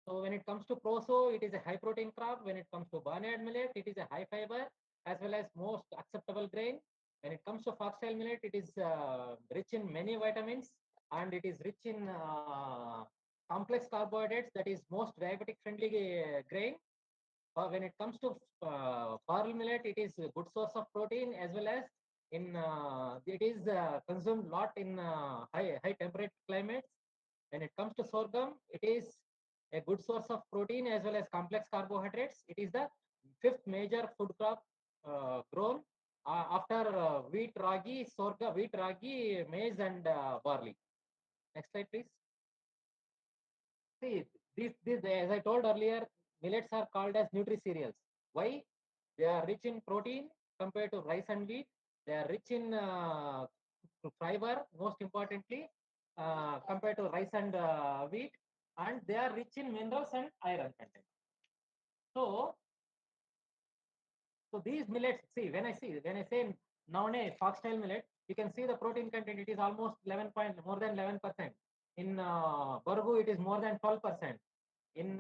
So when it comes to proso, it is a high protein crop. When it comes to barnyard millet, it is a high fiber as well as most acceptable grain. When it comes to foxtail millet, it is rich in many vitamins, and it is rich in complex carbohydrates, that is most diabetic friendly grain. When it comes to pearl millet, it is a good source of protein as well as in it is consumed lot in high temperature climates. When it comes to sorghum, it is a good source of protein as well as complex carbohydrates. It is the fifth major food crop grown after wheat, ragi, sorghum, wheat, ragi, maize, and barley. Next slide, please. See, this as I told earlier, millets are called as nutri cereals. Why? They are rich in protein compared to rice and wheat. They are rich in fiber, most importantly, compared to rice and wheat, and they are rich in minerals and iron content. So, these millets. See, when I say nowadays foxtail millet, you can see the protein content. It is almost 11 point more than 11%. In Burgu, it is more than 12%. In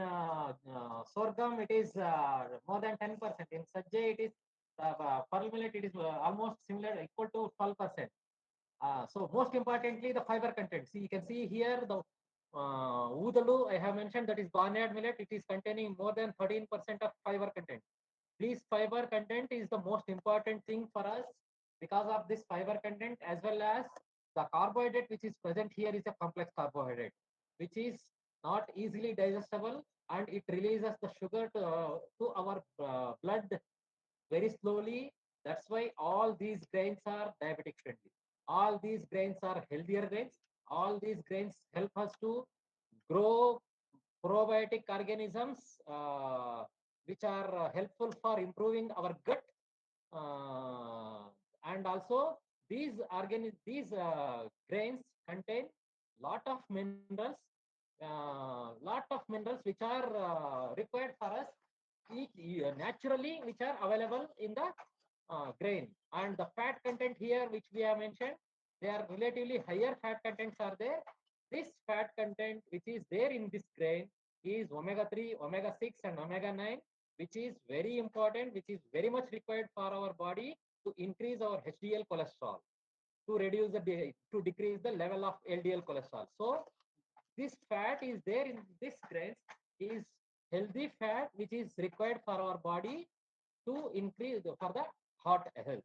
sorghum, it is more than 10%. In sajje, it is pearl millet. It is almost similar, equal to 12%. So most importantly, the fiber content. See, you can see here the Udalu, I have mentioned, that is barnyard millet. It is containing more than 13% of fiber content. This fiber content is the most important thing for us because of this fiber content, as well as the carbohydrate which is present here is a complex carbohydrate, which is not easily digestible and it releases the sugar to our blood very slowly. That's why all these grains are diabetic friendly. All these grains are healthier grains. All these grains help us to grow probiotic organisms, which are helpful for improving our gut. And also these grains contain lot of minerals which are required for us naturally, which are available in the grain. And the fat content here, which we have mentioned, they are relatively higher fat contents are there. This fat content which is there in this grain is omega-3, omega-6 and omega-9, which is very important, which is very much required for our body to increase our HDL cholesterol, to reduce to decrease the level of LDL cholesterol. So this fat is there in this grains is healthy fat which is required for our body to increase for the heart health.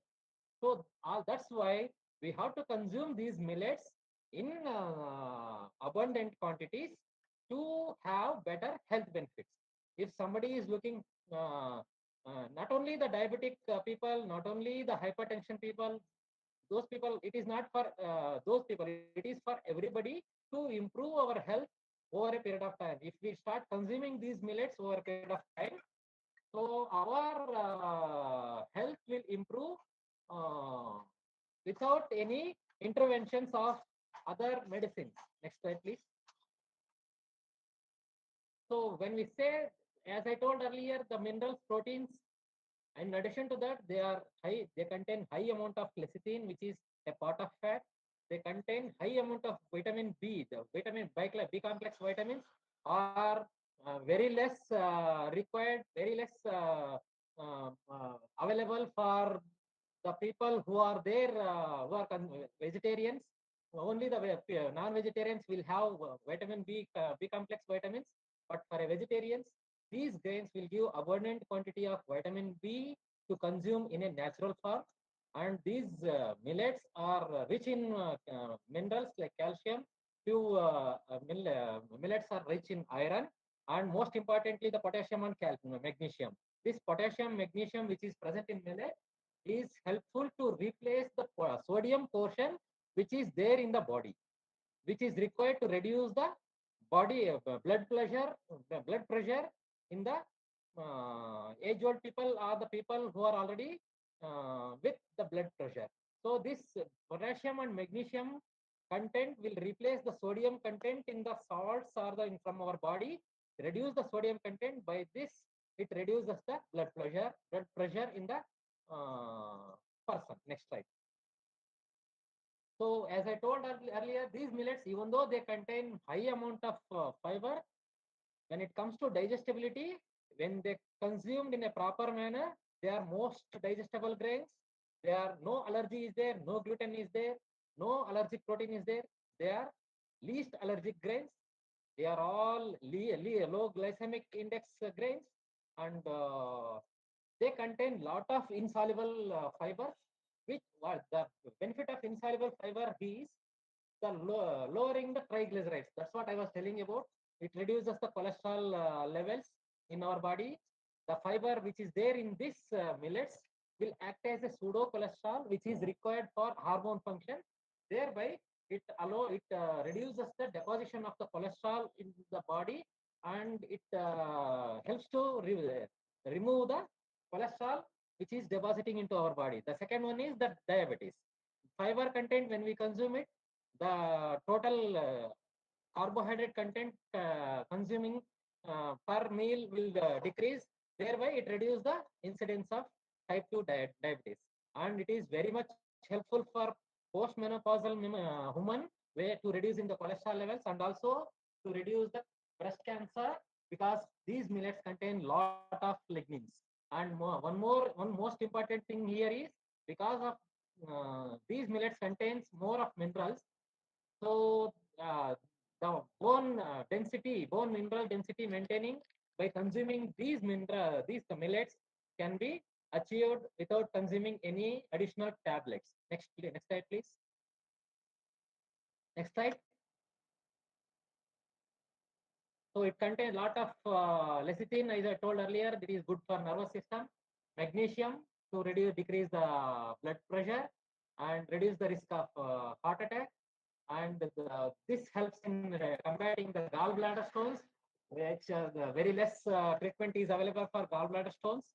So that's why we have to consume these millets in abundant quantities to have better health benefits. If somebody is looking, not only the diabetic people, not only the hypertension people, those people, it is not for those people, it is for everybody to improve our health over a period of time. If we start consuming these millets over a period of time, so our health will improve without any interventions of other medicines. Next slide, please. So when we say, as I told earlier, the minerals, proteins, in addition to that, they contain high amount of lecithin, which is a part of fat. They contain high amount of vitamin B. The vitamin B complex vitamins are very less required, very less available for the people who are there, who are vegetarians. Only the non-vegetarians will have vitamin B complex vitamins, but for a vegetarians, these grains will give abundant quantity of vitamin B to consume in a natural form. And these millets are rich in minerals like calcium. Millets are rich in iron, and most importantly, the potassium and magnesium. This potassium, magnesium, which is present in millet, is helpful to replace the sodium portion which is there in the body, which is required to reduce the body blood pressure in the age-old people or the people who are already with the blood pressure. So this potassium and magnesium content will replace the sodium content in the salts or from our body, reduce the sodium content. By this, it reduces the blood pressure in the person. Next slide. So as I told earlier, these millets, even though they contain high amount of fiber, when it comes to digestibility, when they consumed in a proper manner, they are most digestible grains. There are no allergy is there, no gluten is there, no allergic protein is there. They are least allergic grains. They are all low glycemic index grains, and they contain lot of insoluble fibers. Which the benefit of insoluble fiber is the lowering the triglycerides. That's what I was telling about. It reduces the cholesterol levels in our body. The fiber which is there in this millets will act as a pseudo cholesterol, which is required for hormone function. Thereby, it reduces the deposition of the cholesterol in the body, and it helps to remove the cholesterol which is depositing into our body. The second one is the diabetes. Fiber content, when we consume it, the total carbohydrate content consuming per meal will decrease. Thereby, it reduces the incidence of type 2 diabetes. And it is very much helpful for postmenopausal women, way to reducing the cholesterol levels and also to reduce the breast cancer, because these millets contain lot of lignins. And one most important thing here is, because of these millets contains more of minerals, so the bone mineral density maintaining by consuming these millets can be achieved without consuming any additional tablets. Next slide, please. Next slide. So it contains a lot of lecithin, as I told earlier, that is good for nervous system. Magnesium to decrease the blood pressure and reduce the risk of heart attack. And this helps in combating the gallbladder stones, which the very less treatment is available for gallbladder stones,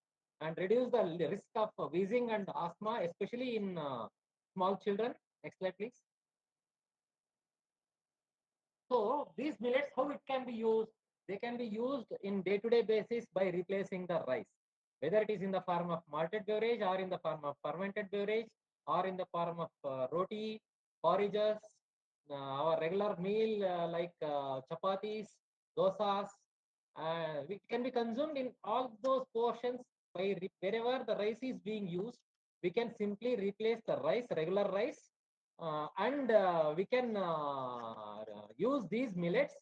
and reduce the risk of wheezing and asthma, especially in small children. Next slide, please. So these millets, how it can be used? They can be used in day-to-day basis by replacing the rice, whether it is in the form of malted beverage or in the form of fermented beverage or in the form of roti, porridges, our regular meal like chapatis, dosas. It can be consumed in all those portions by wherever the rice is being used. We can simply replace the rice, regular rice, and we can use these millets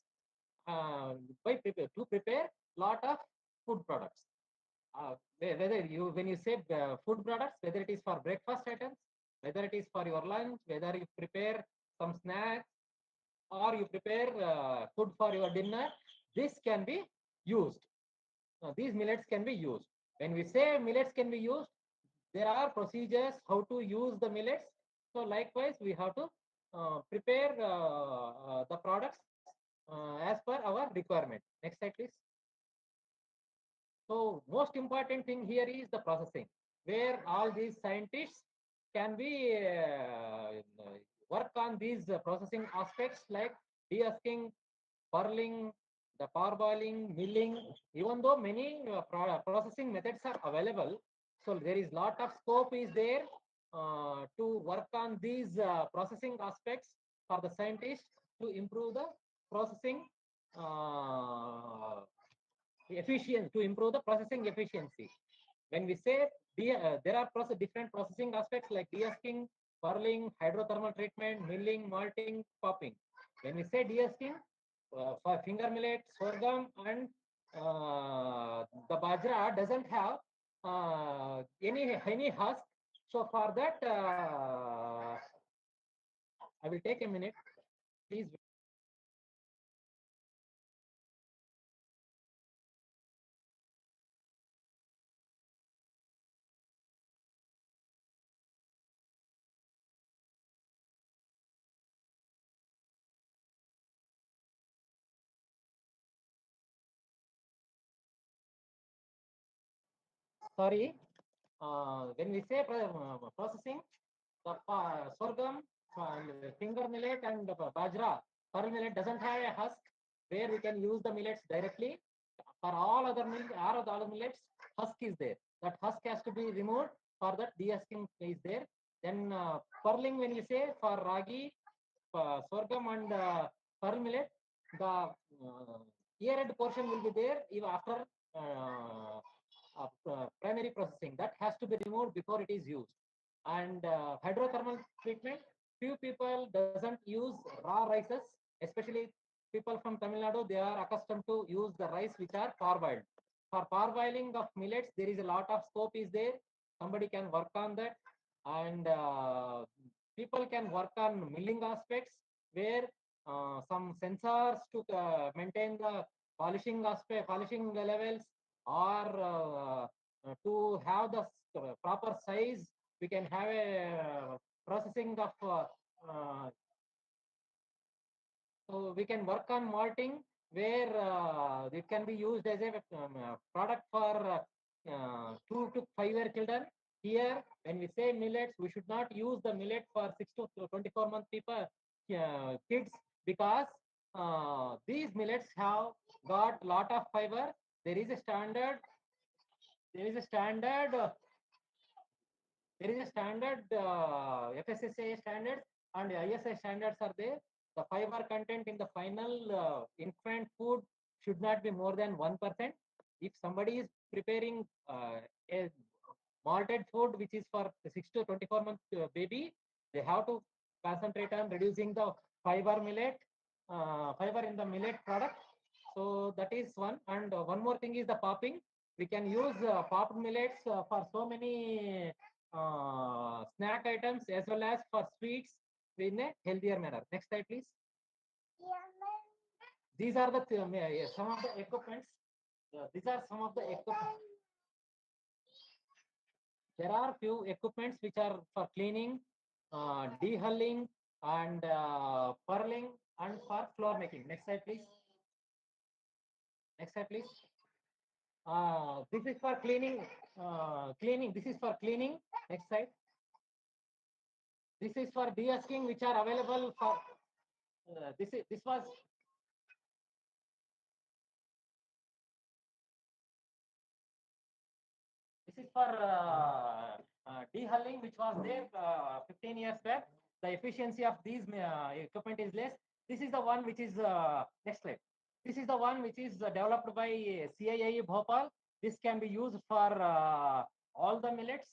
to prepare lot of food products. Whether you, when you say food products, whether it is for breakfast items, whether it is for your lunch, whether you prepare some snacks, or you prepare food for your dinner, this can be used. These millets can be used. When we say millets can be used, there are procedures how to use the millets. So likewise, we have to prepare the products as per our requirement. Next slide, please. So most important thing here is the processing, where all these scientists can be work on these processing aspects like de-husking, purling, the parboiling, milling. Even though many processing methods are available, so there is lot of scope is there to work on these processing aspects for the scientists to improve the processing efficiency, to improve the processing efficiency. When we say there are different processing aspects like de-husking, purling, hydrothermal treatment, milling, malting, popping. When we say de-husking, for finger millet, sorghum, and the bajra doesn't have any husk. So for that, I will take a minute, please. Sorry, when we say processing, the sorghum, finger millet, and bajra, pearl millet doesn't have a husk where we can use the millets directly. For all other millets, husk is there. That husk has to be removed. For that, de-husking is there. Then purling, when you say for ragi, sorghum, and pearl millet, the ear-end portion will be there even after primary processing. That has to be removed before it is used. And hydrothermal treatment, few people doesn't use raw rices, especially people from Tamil Nadu. They are accustomed to use the rice which are parboiled. For parboiling of millets, there is a lot of scope is there. Somebody can work on that, and people can work on milling aspects where some sensors to maintain the polishing aspect, polishing levels, or to have the proper size. We can have a processing of so we can work on malting where it can be used as a product for 2 to 5 year children. Here, when we say millets, we should not use the millet for 6 to 24-month people, kids, because these millets have got lot of fiber. There is a standard. There is a standard. There is a standard FSSAI standards and ISI standards are there. The fiber content in the final infant food should not be more than 1%. If somebody is preparing a malted food which is for 6 to 24-month baby, they have to concentrate on reducing the fiber in the millet product. So that is one. And one more thing is the popping. We can use popped millets for so many snack items as well as for sweets in a healthier manner. Next slide, please. these are the some of the equipments. These are some of the equipment. There are few equipments which are for cleaning, dehulling, and purling, and for floor making. Next slide, please. Next slide, please. This is for cleaning. Cleaning. This is for cleaning. Next slide. This is for de-husking, which are available for. This was. This is for dehulling, which was there 15 years back. The efficiency of these equipment is less. This is the one which is next slide. This is the one which is developed by CII Bhopal. This can be used for all the millets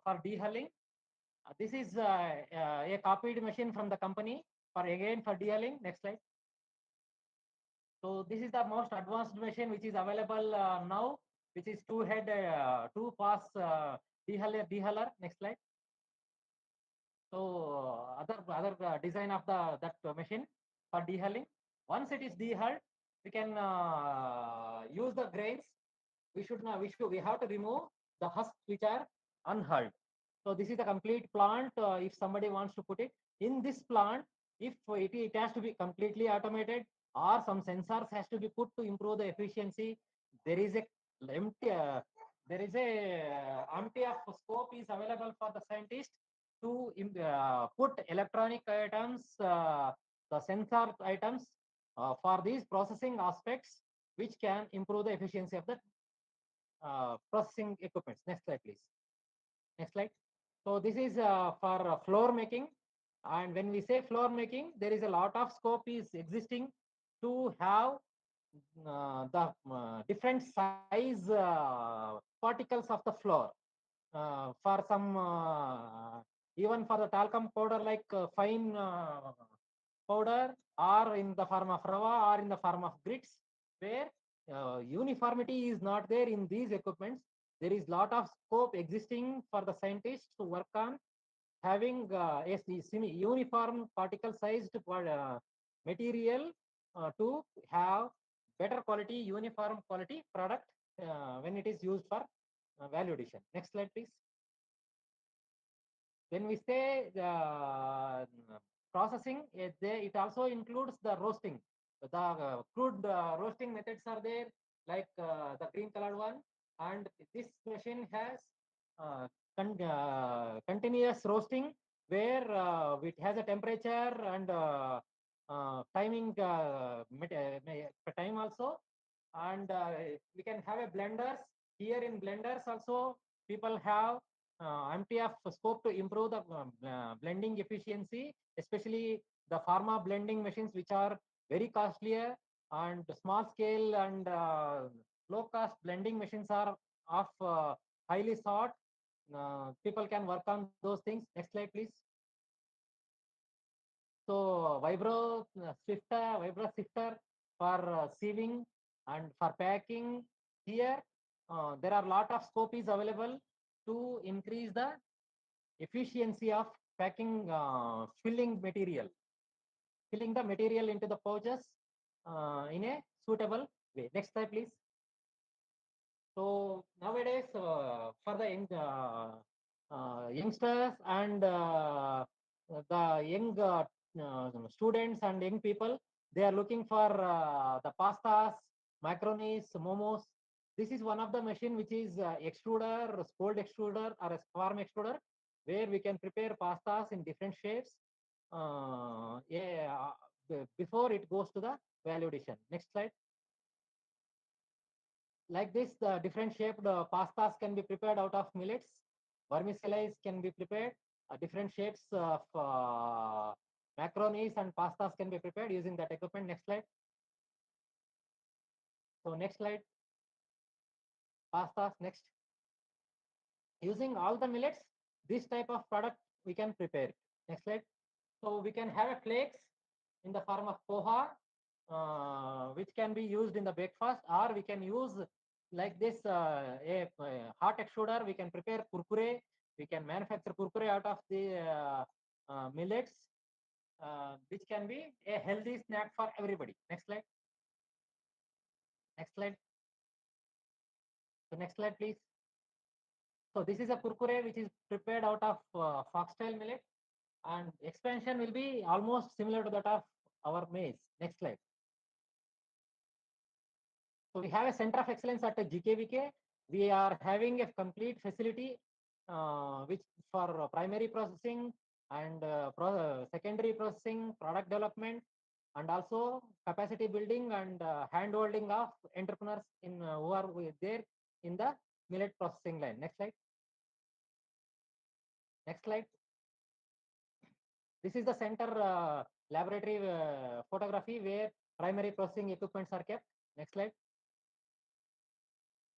for dehulling. This is a copied machine from the company for dehulling. Next slide. So this is the most advanced machine which is available now, which is two-head, two-pass dehuller. Next slide. So other design of that machine for dehulling. Once it is dehulled, we can use the grains. We have to remove the husks which are unhulled. So this is the complete plant. If somebody wants to put it in this plant, if it has to be completely automated, or some sensors has to be put to improve the efficiency. There is a empty of scope is available for the scientist to put electronic items, the sensor items for these processing aspects, which can improve the efficiency of the processing equipment. Next slide, please. Next slide. So this is for floor making. And when we say floor making, there is a lot of scope is existing to have the different size particles of the floor. For some, even for the talcum powder, like fine powder, or in the form of rava, or in the form of grits, where uniformity is not there in these equipments. There is lot of scope existing for the scientists to work on having a uniform particle sized material to have better quality, uniform quality product when it is used for value addition. Next slide, please. When we say processing, it also includes the roasting. The crude roasting methods are there, like the green colored one, and this machine has continuous roasting, where it has a temperature and timing time also, and we can have a blenders. Here in blenders also, people have empty of scope to improve the blending efficiency, especially the pharma blending machines, which are very costlier, and small scale and low cost blending machines are of highly sought. People can work on those things. Next slide, please. So vibro sifter for sieving and for packing. Here there are lot of scope is available to increase the efficiency of packing, filling the material into the pouches in a suitable way. Next slide, please. So nowadays, for the youngsters and the young students and young people, they are looking for the pastas, macaronis, momos. This is one of the machine which is extruder, cold extruder, or a farm extruder, where we can prepare pastas in different shapes before it goes to the value addition. Next slide. Like this, the different shaped pastas can be prepared out of millets. Vermicellis can be prepared. Different shapes of macaronis and pastas can be prepared using that equipment. Next slide. So next slide. Pastas next. Using all the millets, this type of product we can prepare. Next slide. So we can have a flakes in the form of poha, which can be used in the breakfast, or we can use like this a hot extruder. We can prepare kurkure. We can manufacture kurkure out of the millets, which can be a healthy snack for everybody. Next slide. So next slide, please. So this is a kurkure which is prepared out of foxtail millet, and expansion will be almost similar to that of our maize. Next slide. So we have a center of excellence at GKVK. We are having a complete facility which for primary processing and secondary processing, product development, and also capacity building and hand holding of entrepreneurs in who are there in the millet processing line. Next slide. Next slide. This is the center laboratory photography where primary processing equipments are kept. Next slide.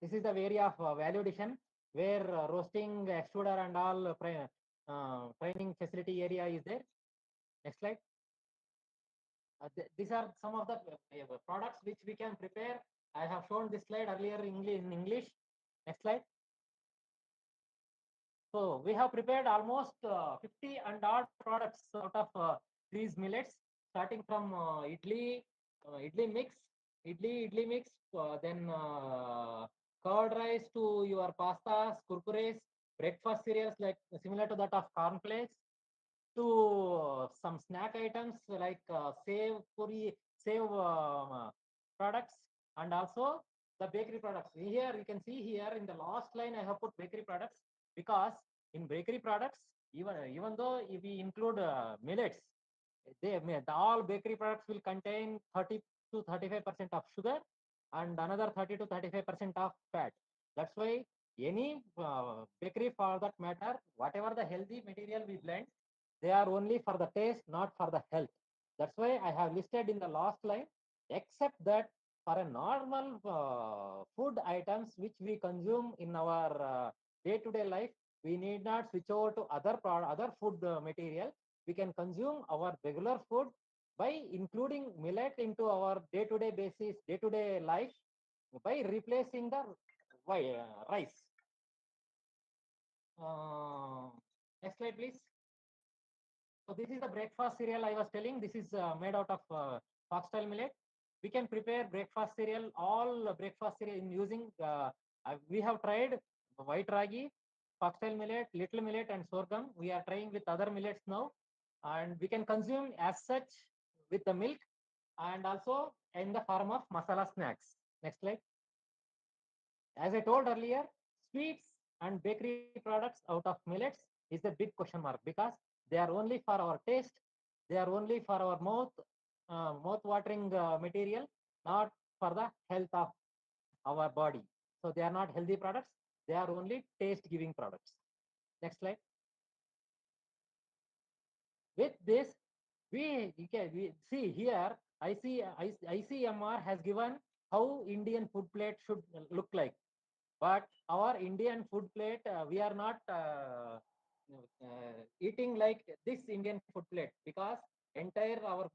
This is the area of value addition where roasting, extruder, and all training facility area is there. Next slide. These are some of the products which we can prepare. I have shown this slide earlier in English. Next slide. So we have prepared almost 50 and odd products out of these millets, starting from idli mix, then curd rice to your pastas, kurkures, breakfast cereals like similar to that of cornflakes, to some snack items like save products, and also the bakery products. Here you can see here in the last line I have put bakery products, because in bakery products, even though if we include millets, all bakery products will contain 30 to 35% of sugar and another 30 to 35% of fat. That's why any bakery for that matter, whatever the healthy material we blend, they are only for the taste, not for the health. That's why I have listed in the last line, except that for a normal food items which we consume in our day-to-day life, we need not switch over to other food material. We can consume our regular food by including millet into our day-to-day basis, day-to-day life, by replacing the rice. Next slide, please. So this is the breakfast cereal I was telling. This is made out of foxtail millet. We can prepare breakfast cereal, all breakfast cereal in using, we have tried white ragi, foxtail millet, little millet, and sorghum. We are trying with other millets now, and we can consume as such with the milk and also in the form of masala snacks. Next slide. As I told earlier, sweets and bakery products out of millets is a big question mark, because they are only for our taste, they are only for our mouth-watering material, not for the health of our body. So they are not healthy products, they are only taste-giving products. Next slide. With this, we see here, ICMR has given how Indian food plate should look like. But our Indian food plate, we are not eating like this Indian food plate, because our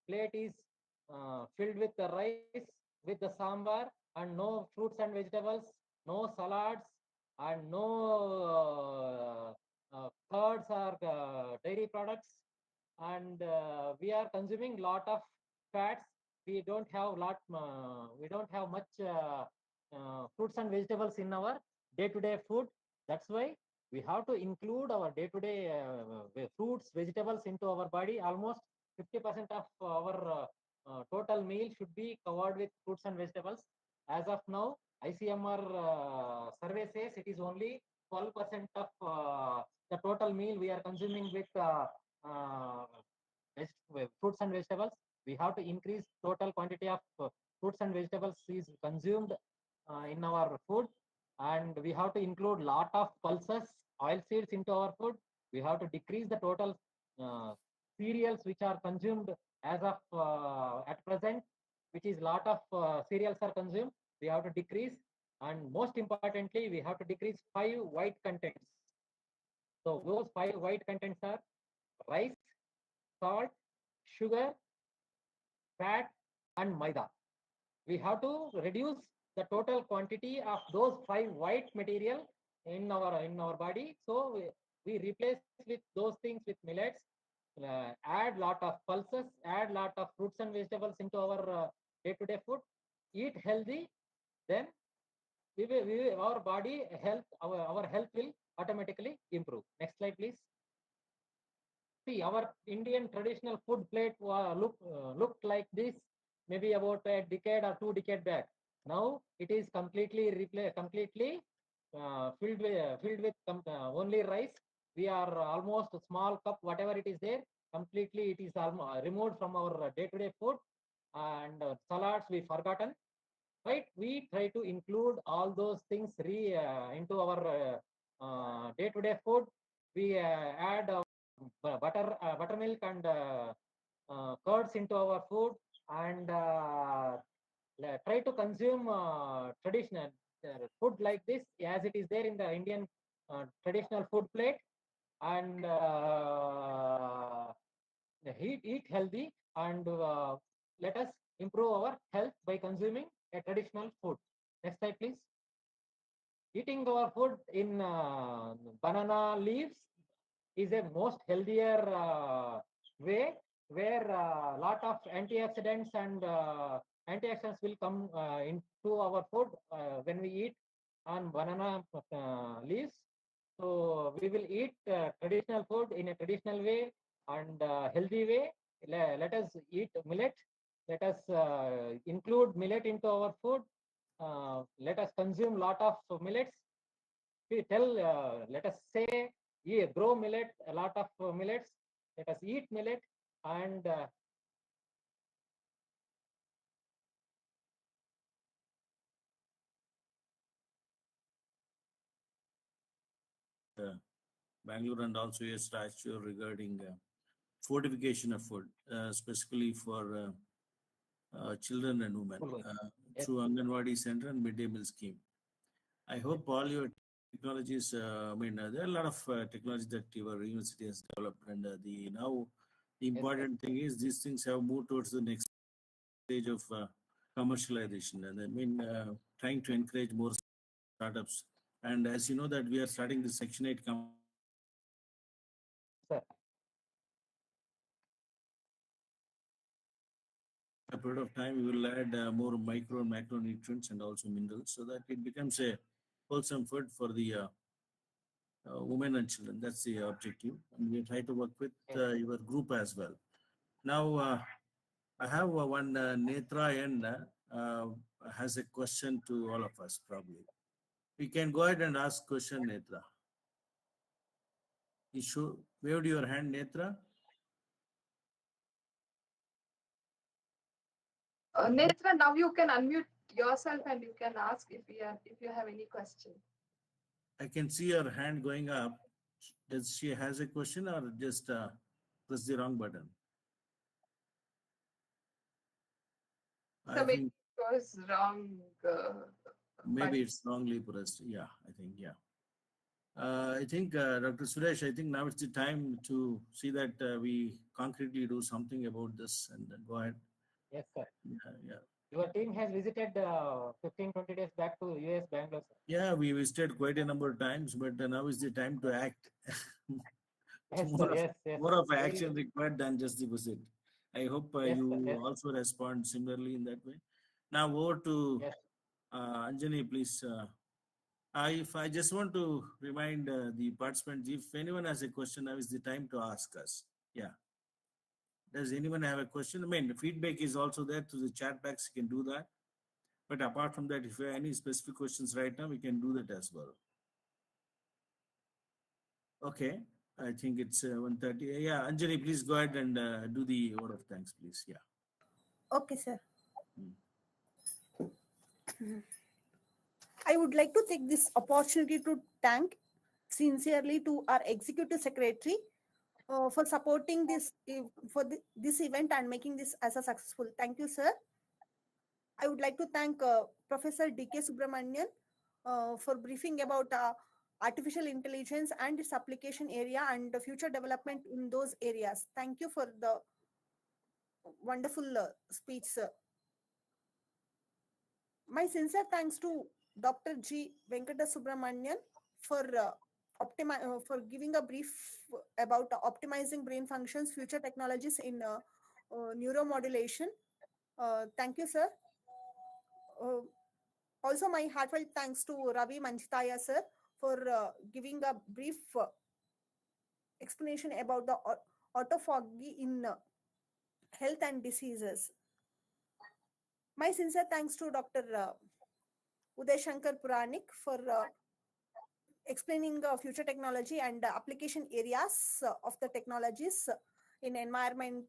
plate is filled with the rice, with the sambar, and no fruits and vegetables, no salads, and no curds or dairy products, and we are consuming lot of fats. We don't have much fruits and vegetables in our day-to-day food. That's why we have to include our day-to-day fruits, vegetables into our body. Almost 50% of our total meal should be covered with fruits and vegetables. As of now, ICMR survey says it is only 12% of the total meal we are consuming with fruits and vegetables. We have to increase total quantity of fruits and vegetables is consumed in our food, and we have to include lot of pulses, oil seeds into our food. We have to decrease the total cereals which are consumed as of at present, which is lot of cereals are consumed. We have to decrease, and most importantly, we have to decrease 5 white contents. So those 5 white contents are rice, salt, sugar, fat, and maida. We have to reduce the total quantity of those 5 white material in our body. So we replace with those things with millets, add lot of pulses, add lot of fruits and vegetables into our day-to-day food, eat healthy, then our body health, our health will automatically improve. Next slide, please. See, our Indian traditional food plate looked like this maybe about a decade or 2 decades back. Now it is completely filled with only rice. We are almost a small cup, whatever it is there, completely it is removed from our day-to-day food, and salads we forgotten. Right? We try to include all those things into our day-to-day food. We add buttermilk and curds into our food, and try to consume traditional food like this as it is there in the Indian traditional food plate, and eat healthy, and let us improve our health by consuming a traditional food. Next slide, please. Eating our food in banana leaves is a most healthier way, where a lot of antioxidants and antioxidants will come into our food when we eat on banana leaves. So we will eat traditional food in a traditional way and healthy way. Let us eat millet. Let us include millet into our food. Let us consume lot of millets. Let us say, yeah, grow millet, a lot of millets. Let us eat millet, and Bangalore and also your statue regarding fortification of food, specifically for children and women Yes. through Anganwadi Center and Midday Meal Scheme. I hope all your technologies, there are a lot of technology that your university has developed, and the important thing is these things have moved towards the next stage of commercialization, and trying to encourage more startups. And as you know that we are starting the Section 8 Sir. a period of time, we will add more micro and macronutrients and also minerals so that it becomes a wholesome food for the women and children. That's the objective. And we try to work with your group as well. Now, I have one Netra N has a question to all of us, probably. We can go ahead and ask question, Netra. You should waved your hand, Netra. Netra, now you can unmute yourself and you can ask if you have any question. I can see her hand going up. Does she has a question or just press the wrong button? So maybe it was wrong. Maybe it's wrongly pressed. Yeah, I think, yeah. I think, Dr. Suresh, I think now it's the time to see that we concretely do something about this, and go ahead. Yes, sir. Yeah. Your team has visited 15-20 days back to US, Bangalore, sir. Yeah, we visited quite a number of times, but now is the time to act. Yes, sir. Yes. More of action required than just the visit. I hope you also respond similarly in that way. Now over to Anjani, please. If I just want to remind the participants, if anyone has a question, now is the time to ask us. Yeah. Does anyone have a question? The feedback is also there through the chat box. You can do that. But apart from that, if you have any specific questions right now, we can do that as well. Okay. I think it's 1:30. Yeah, Anjali, please go ahead and do the word of thanks, please. Yeah. Okay, sir. I would like to take this opportunity to thank sincerely to our Executive Secretary for supporting this this event and making this as a successful. Thank you, sir. I would like to thank Professor D.K. Subramanian for briefing about artificial intelligence and its application area and the future development in those areas. Thank you for the wonderful speech, sir. My sincere thanks to Dr. G. Venkata Subramanian for for giving a brief about optimizing brain functions, future technologies in neuromodulation. Thank you, sir. Also, my heartfelt thanks to Ravi Manchita sir for giving a brief explanation about the autophagy in health and diseases. My sincere thanks to Dr. Uday Shankar Puranik for explaining future technology and application areas of the technologies in environment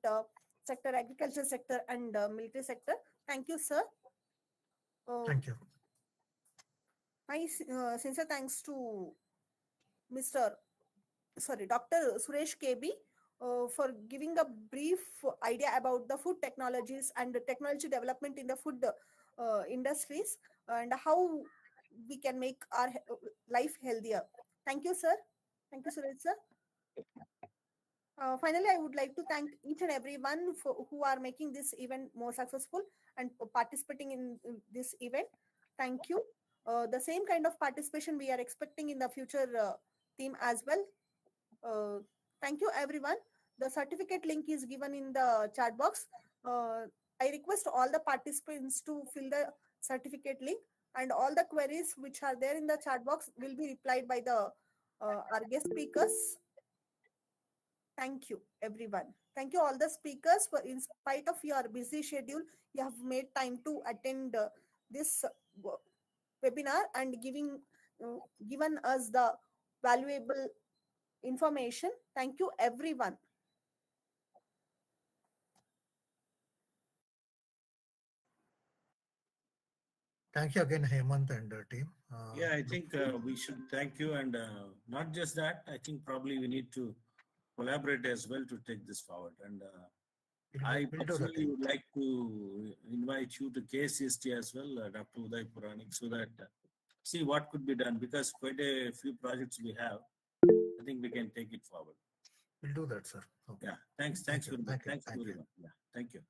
sector, agriculture sector, and military sector. Thank you, sir. Thank you. My sincere thanks to Dr. Suresh KB for giving a brief idea about the food technologies and the technology development in the food industries and how we can make our life healthier. Thank you, sir. Thank you, Suresh, sir. Finally, I would like to thank each and everyone who are making this event more successful and participating in this event. Thank you. The same kind of participation we are expecting in the future theme as well. Thank you, everyone. The certificate link is given in the chat box. I request all the participants to fill the certificate link, and all the queries which are there in the chat box will be replied by the our guest speakers. Thank you, everyone. Thank you, all the speakers, for in spite of your busy schedule, you have made time to attend this webinar and given us the valuable information. Thank you, everyone. Thank you again, Hemant and team. Yeah, I think we should thank you, and not just that. I think probably we need to collaborate as well to take this forward. And I we'll do that. personally would like to invite you to KSCST as well, Dr. Uday Puranik, so that see what could be done, because quite a few projects we have. I think we can take it forward. We'll do that, sir. Okay. Yeah, thanks Thank you. very much. Thank you. Thanks Thank you. everyone. Yeah, thank you.